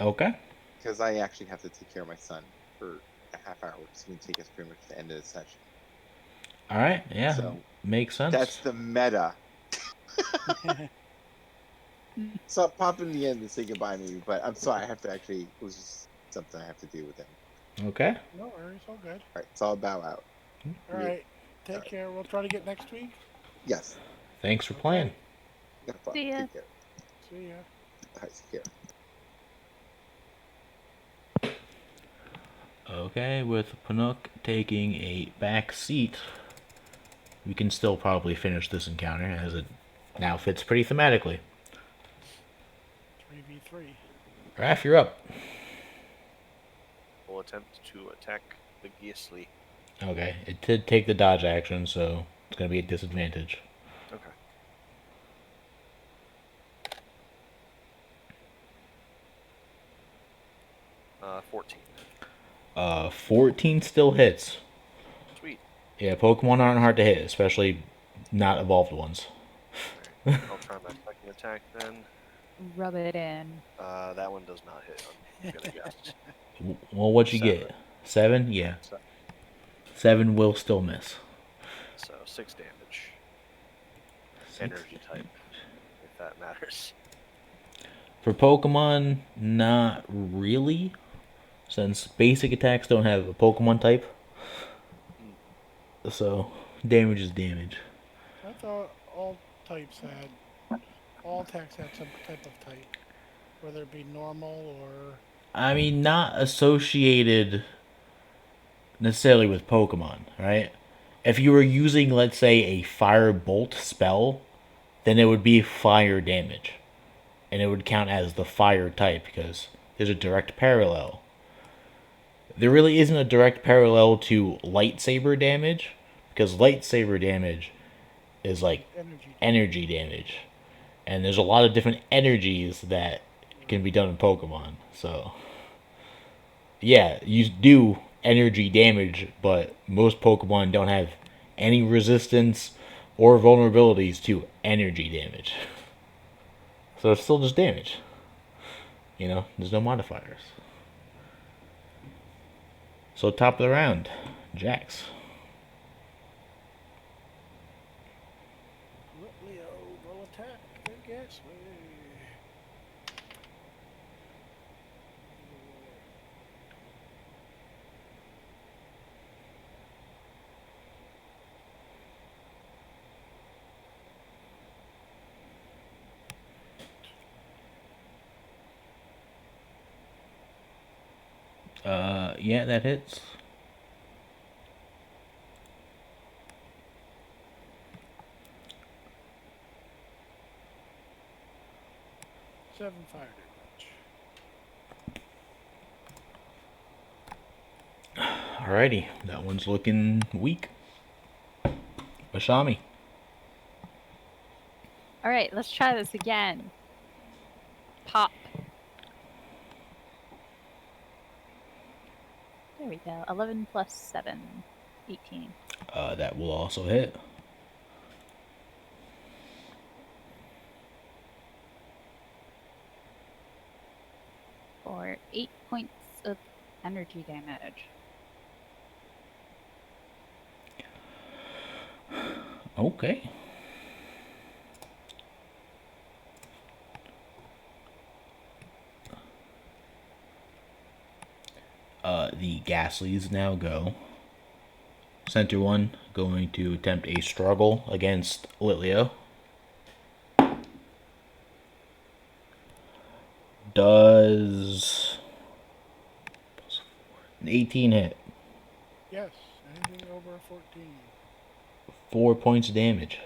Okay. Because I actually have to take care of my son for a half hour, which is going to take us pretty much to the end of the session. Alright, yeah. So Makes that's sense. the meta. So I'll pop in the end and say goodbye, maybe. But I'm sorry, I have to actually. It was just something I have to do with him. Okay. No worries, all good. All right, so I'll bow out. All All right. Take right. care. We'll try to get next week. Yes. Thanks for playing. Okay. No problem. See ya. Take care. See ya. All right, take care. Okay, with Panuk taking a back seat, we can still probably finish this encounter as it now fits pretty thematically. 3v3. Raph, you're up. We'll attempt to attack the Ghastly. Okay, it did take the dodge action, so it's going to be a disadvantage. Okay. 14. 14 still hits. Sweet. Yeah, Pokemon aren't hard to hit, especially not evolved ones. Alright. I'll try my second attack then. Rub it in. That one does not hit, I'm gonna guess. Well, what'd you 7. get? 7? Yeah. So, 7 will still miss. so 6 damage. 6. Energy type, if that matters. For Pokemon, not really, since basic attacks don't have a Pokemon type. So, damage is damage. I thought all attacks had some type of type, whether it be normal or. I mean, not associated necessarily with Pokemon, right? If you were using, let's say, a Fire Bolt spell, then it would be fire damage. And it would count as the fire type because there's a direct parallel. There really isn't a direct parallel to lightsaber damage because lightsaber damage is like Energy. energy damage. And there's a lot of different energies that can be done in Pokemon. So, yeah, you do energy damage, but most Pokemon don't have any resistance or vulnerabilities to energy damage. So it's still just damage. You know, there's no modifiers. So top of the round, Jax. Leo will attack the Ghastly. Yeah, that hits. Seven fire damage. Alrighty, that one's looking weak. Ashami. All right, let's try this again. Pop. There we go. 11 plus 7. 18. That will also hit. For 8 points of energy damage. Okay. The Ghastlies now go. Center one going to attempt a struggle against Litleo. Does an 18 hit? Yes, anything over a 14. 4 points of damage.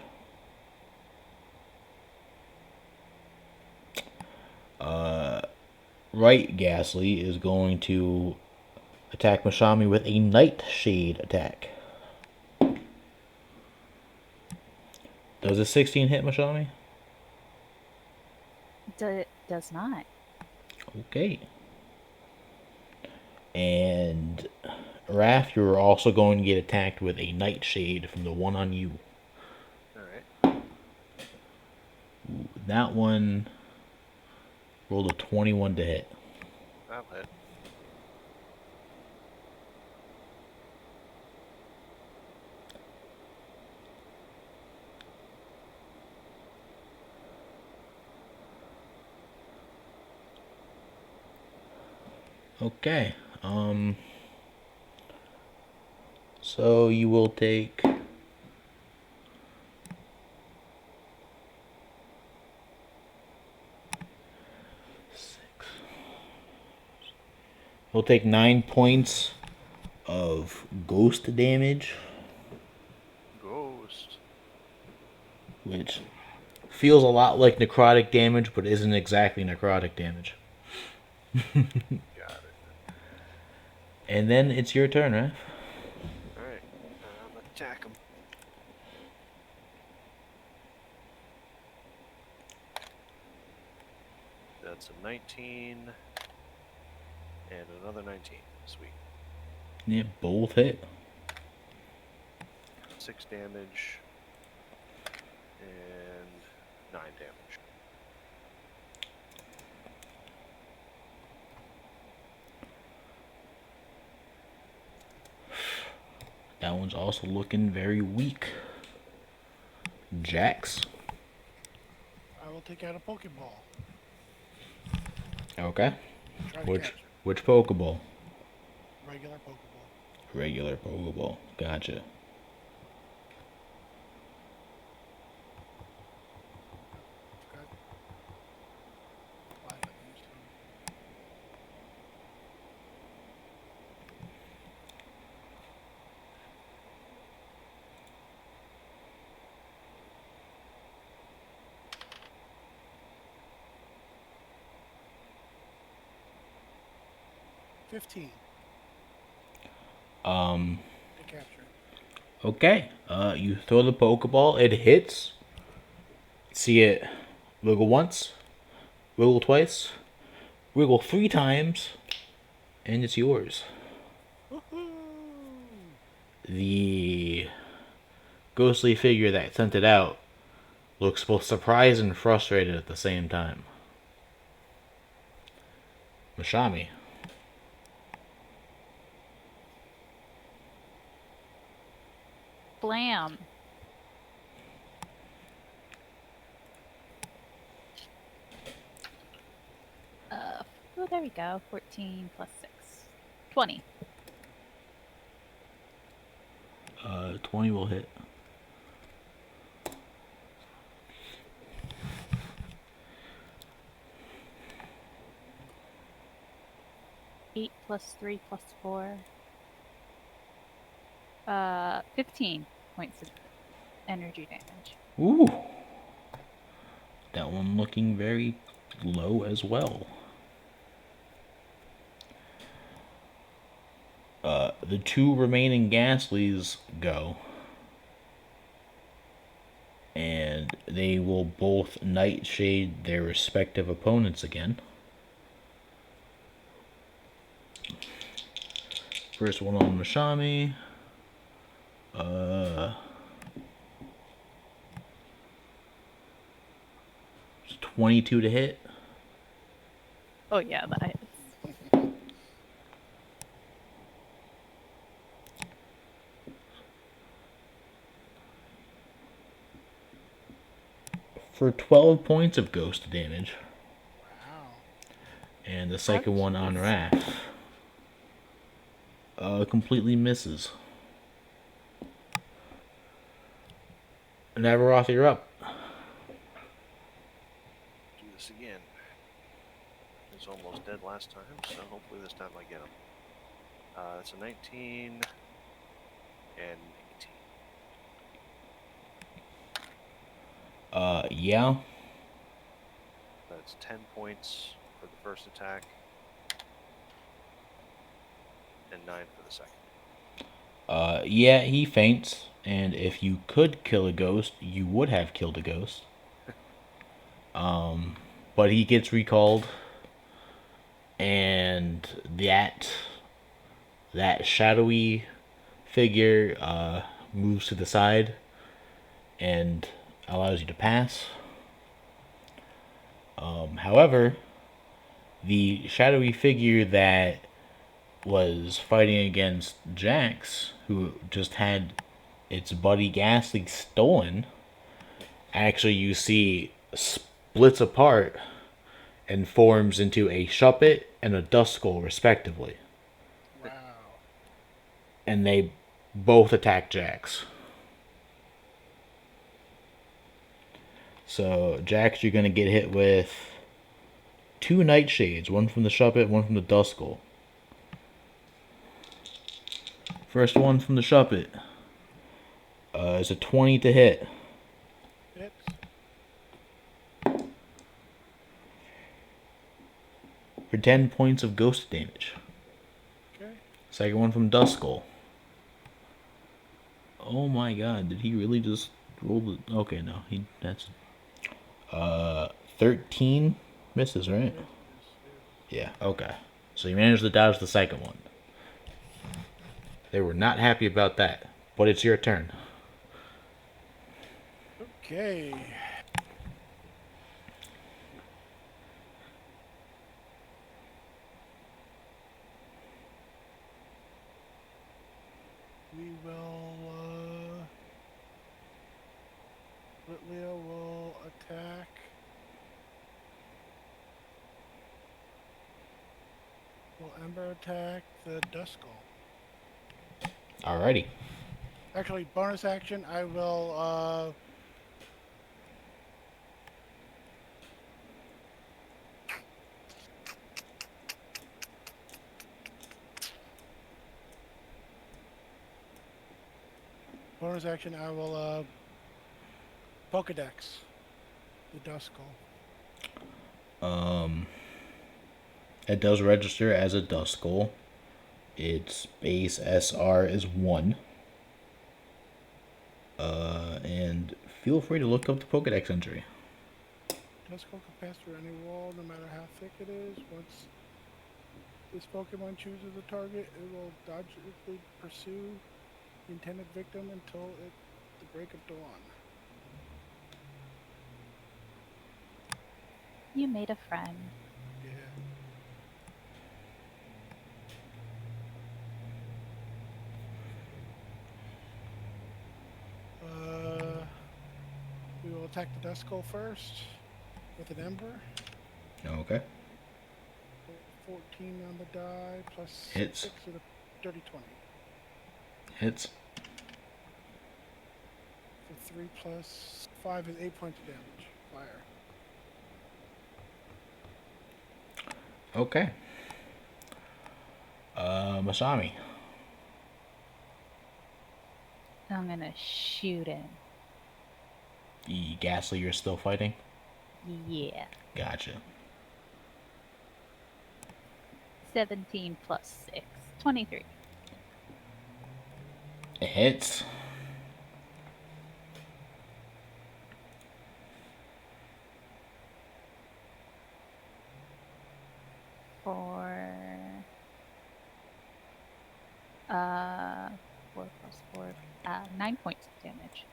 Right Ghastly is going to attack Mashami with a Nightshade attack. Does a 16 hit Mashami? Does not. Okay. And Raph, you're also going to get attacked with a Nightshade from the one on you. Alright. That one rolled a 21 to hit. That'll hit. Okay. So you will take You'll take 9 points of ghost damage, Ghost. which feels a lot like necrotic damage, but isn't exactly necrotic damage. Got it. And then it's your turn, right? Alright. Attack him. That's a 19. And another 19. Sweet. Yeah, both hit. 6 damage. And 9 damage. That one's also looking very weak. Jax. I will take out a Pokeball. Okay. Try to catch it. Which Pokeball? Regular Pokeball. Regular Pokeball. Gotcha. Okay. Why did I use them? $15 Um. to capture it. Okay. You throw the Pokeball. It hits. See it wiggle once, wiggle twice, wiggle 3 times, and it's yours. Woohoo! The ghostly figure that sent it out looks both surprised and frustrated at the same time. Mashami. Blam. Oh, there we go. 14 plus 6. 20. 20 will hit. Eight plus 3 plus 4. 15 points of energy damage. Ooh. That one looking very low as well. The 2 remaining Ghastlies go. And they will both Nightshade their respective opponents again. First one on Mashami. 22 to hit. Oh yeah, that hits. For 12 points of ghost damage. Wow. And the second one on Wrath completely misses. Navaroth, you're up. Do this again. He was almost dead last time, so hopefully this time I get him. That's a 19 and 18. Yeah. That's 10 points for the first attack and 9 for the second. Yeah, he faints. And if you could kill a ghost, you would have killed a ghost. But he gets recalled. And that shadowy figure moves to the side and allows you to pass. However, the shadowy figure that was fighting against Jax, who just had its buddy Ghastly stolen, actually you see splits apart and forms into a Shuppet and a Duskull respectively. Wow. And they both attack Jax. So Jax, you're gonna get hit with 2 Nightshades, one from the Shuppet, one from the Duskull. First one from the Shuppet is a 20 to hit. Hits. For 10 points of ghost damage. Okay. Second one from Duskull. Oh my god, did he really just roll the... Okay, no, that's... 13 misses, right? Misses. Yeah, okay. So you managed to dodge the second one. They were not happy about that, but it's your turn. Okay. We will, Litleo will attack. Will Ember attack the Duskull? Alrighty. Actually, bonus action, I will, Pokedex the Duskull. It does register as a Duskull. Its base SR is 1. And feel free to look up the Pokedex entry. Duskull can pass through any wall, no matter how thick it is. Once this Pokemon chooses a target, it will dodgily pursue the intended victim until the break of dawn. You made a friend. Yeah. We will attack the Duskull first with an Ember. Okay. 14 on the die, plus Hits. 6 with a dirty 20. Hits. For 3 plus 5 is 8 points of damage. Fire. Okay. Masami. I'm gonna shoot him. Ghastly, you're still fighting? Yeah. Gotcha. 17 plus 6. 23. It hits. For 9 points of damage.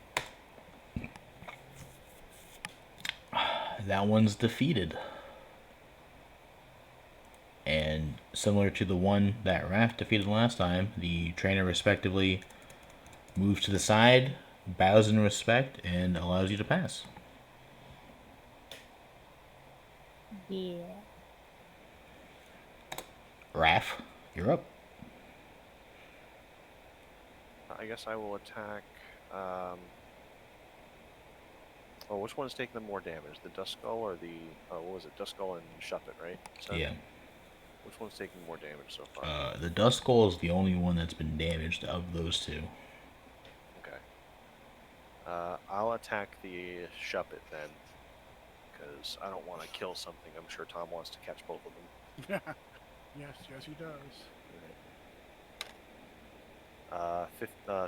That one's defeated. And similar to the one that Raph defeated last time, the trainer respectively moves to the side, bows in respect, and allows you to pass. Yeah. Raph, you're up. I guess I will attack. Which one is taking the more damage? The Dust Skull or the what was it? Dust Skull and Shuppet, right? So Yeah. which one's taking more damage so far? The Dust Skull is the only one that's been damaged of those two. Okay. I'll attack the Shuppet then, because I don't want to kill something. I'm sure Tom wants to catch both of them. Yes, he does.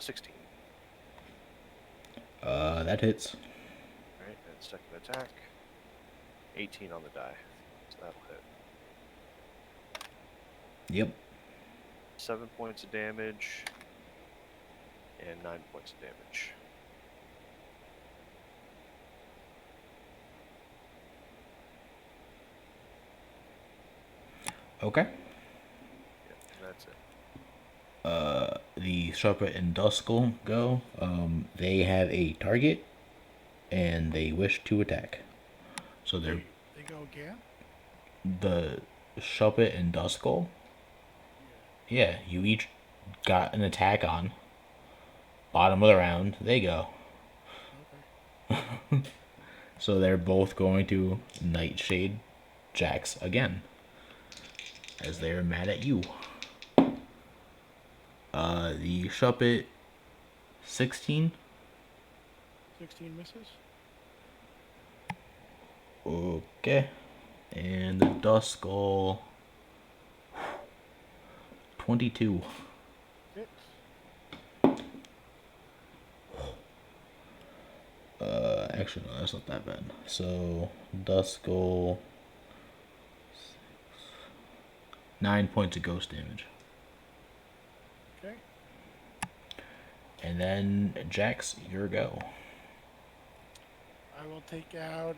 16. That hits. Alright, and second attack. 18 on the die. So that'll hit. Yep. 7 points of damage. And 9 points of damage. Okay. Yeah, and that's it. The Sharpet and Duskull go. They have a target, and they wish to attack. So they're They go again? the Sharpet and Duskull. Yeah, you each got an attack on. Bottom of the round, they go. Okay. So they're both going to Nightshade Jax again, as they are mad at you. The Shuppet 16. 16 misses. Okay. And the Duskull 22. Hits. Actually, no, that's not that bad. So, Duskull 9 points of ghost damage. Okay. And then, Jax, your go. I will take out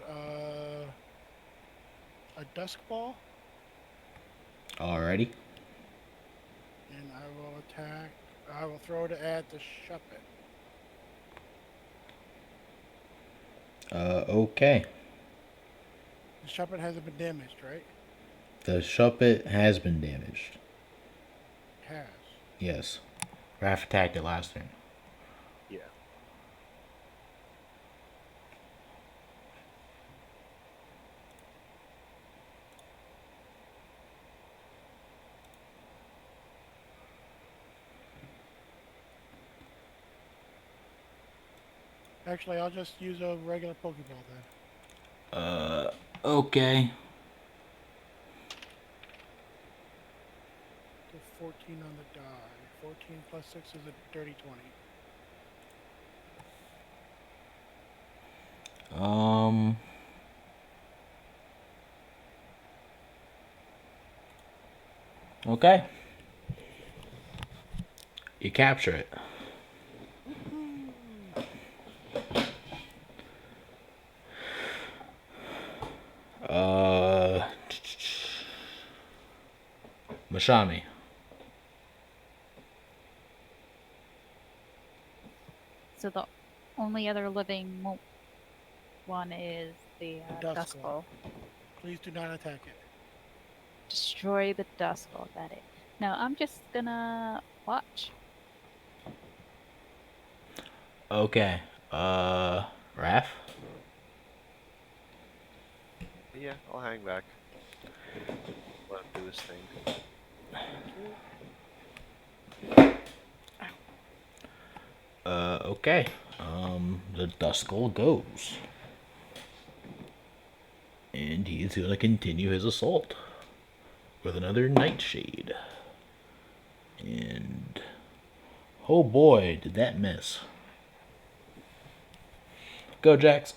a Dusk Ball, Alrighty. and I will attack. I will throw it at the Shuppet. Okay. The Shuppet hasn't been damaged, right? The Shuppet has been damaged. Has. Yes. Raph attacked it last turn. Yeah. Actually, I'll just use a regular Pokeball then. Okay. So 14 on the die. 14 plus 6 is a dirty 20. Okay. You capture it. Mashami. So the only other living one is the Duskull. Duskull. Please do not attack it. Destroy the Duskull. Got it. No, I'm just gonna watch. Okay. Raph? Yeah, I'll hang back. Let him do his thing. Okay. The Duskull goes. And he is gonna continue his assault with another Nightshade. And oh boy, did that miss. Go, Jax.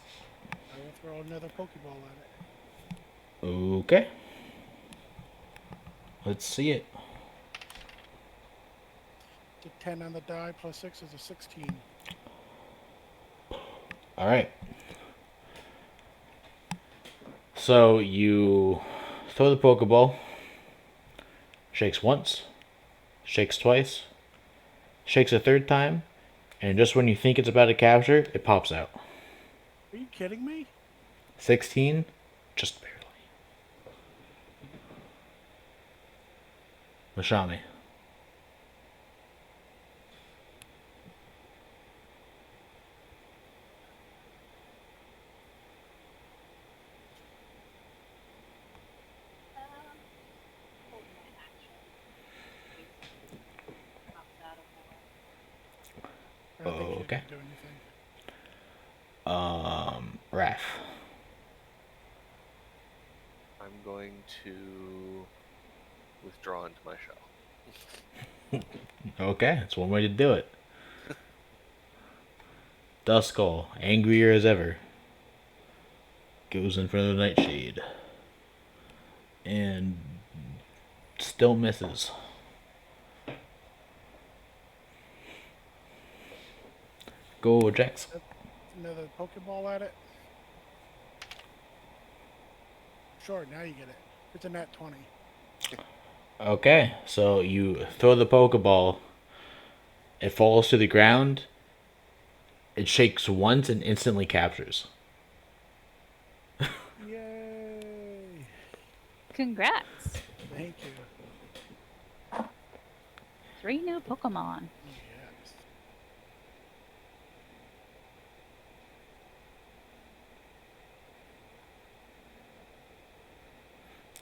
I will throw another Pokeball at it. Okay. Let's see it. The 10 on the die plus 6 is a 16. All right. So you throw the Pokeball, shakes once, shakes twice, shakes a third time, and just when you think it's about to capture, it pops out. Are you kidding me? 16, just barely. Mashami. Hold my action. In case it pops out of nowhere. I don't think she's Okay. gonna do anything. Raph. I'm going to withdraw into my shell. Okay, that's one way to do it. Duskull, angrier as ever, goes in front of the Nightshade. And still misses. Go, Jax. Another Pokeball at it. Sure, now you get it. It's a nat 20. Okay, so you throw the Pokeball, it falls to the ground, it shakes once and instantly captures. Yay! Congrats! Thank you. 3 new Pokemon. Yes.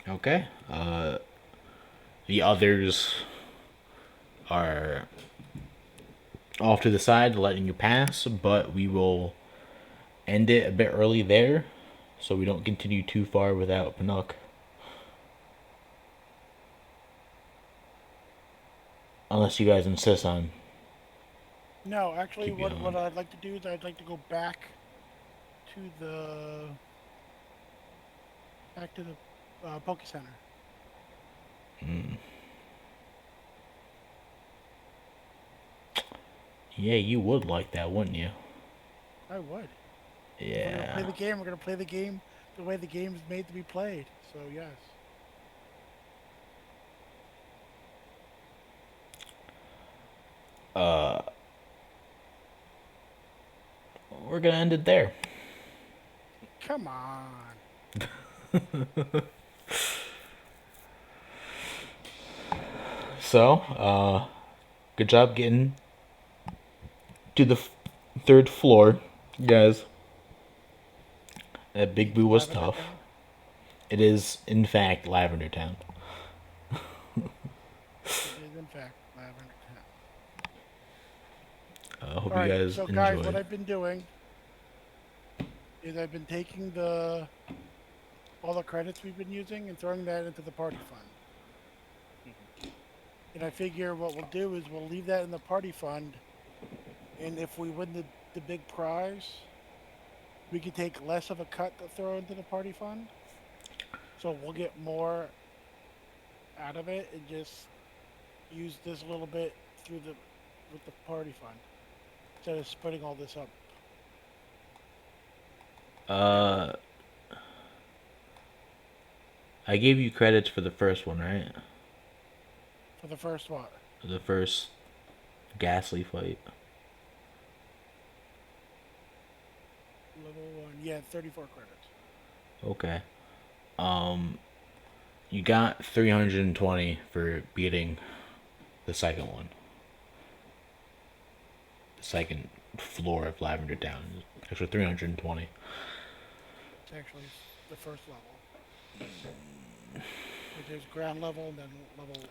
Okay, the others are off to the side, letting you pass, but we will end it a bit early there, so we don't continue too far without Panook. Unless you guys insist on No, actually, keep what going. I'd like to do is I'd like to go to the back to the Poke Center. Yeah, you would like that, wouldn't you? I would. If we're gonna play Yeah. the game, we're gonna play the game the way the game's made to be played. So yes. We're gonna end it there. Come on. So, good job getting to the third floor, guys. That Big Boo was Lavender tough. Town. It is, in fact, Lavender Town. It is in fact Lavender Town. I hope All you right, guys so guys, what enjoyed. I've been doing is I've been taking the all the credits we've been using and throwing that into the party fund. And I figure what we'll do is we'll leave that in the party fund, and if we win the big prize, we can take less of a cut to throw into the party fund. So we'll get more out of it and just use this little bit through the with the party fund instead of splitting all this up. Uh, I gave you credits for the first one, right? For the first one. The first ghastly fight. Level 1. Yeah, 34 credits. Okay. Um, you got 320 for beating the second one. The second floor of Lavender Town. Actually, 320. It's actually the first level. But there's ground level and then level 20.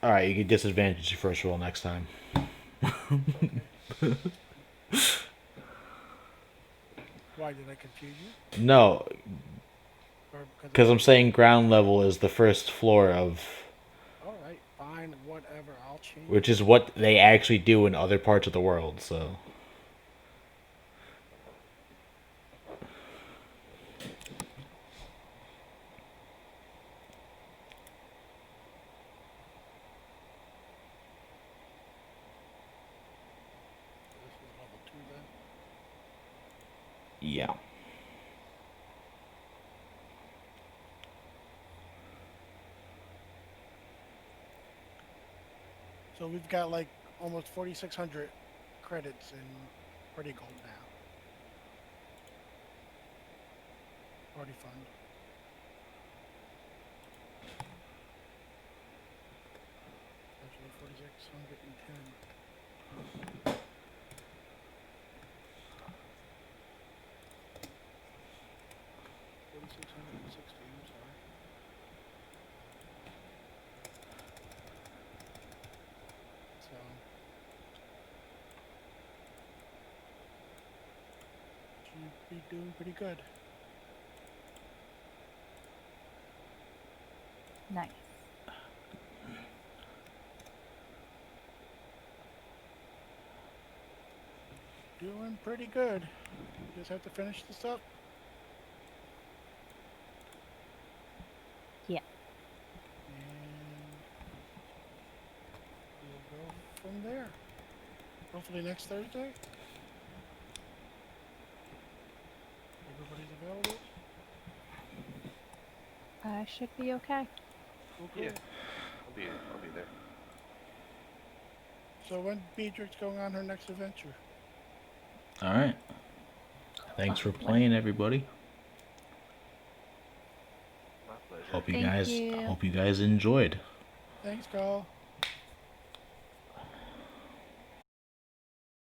All right, you get disadvantage your first roll next time. Okay. Why did I confuse you? No, Or because because I'm saying ground level is the first floor of, all right, fine, whatever. I'll change which it. is what they actually do in other parts of the world. So, Yeah. So we've got like almost 4,600 credits in Party Gold now. Party Fund. Actually, 4,610. 4,660. I'm sorry. So should be doing pretty good. Nice. Doing pretty good. Just have to finish this up. Yeah. And we'll go from there. Hopefully next Thursday. Everybody's available. I should be okay. Cool. Yeah. I'll be there. So when Beatrix going on her next adventure? All right. Thanks for playing, everybody. My pleasure. Hope you Thank guys you. hope you guys enjoyed. Thanks, Carl.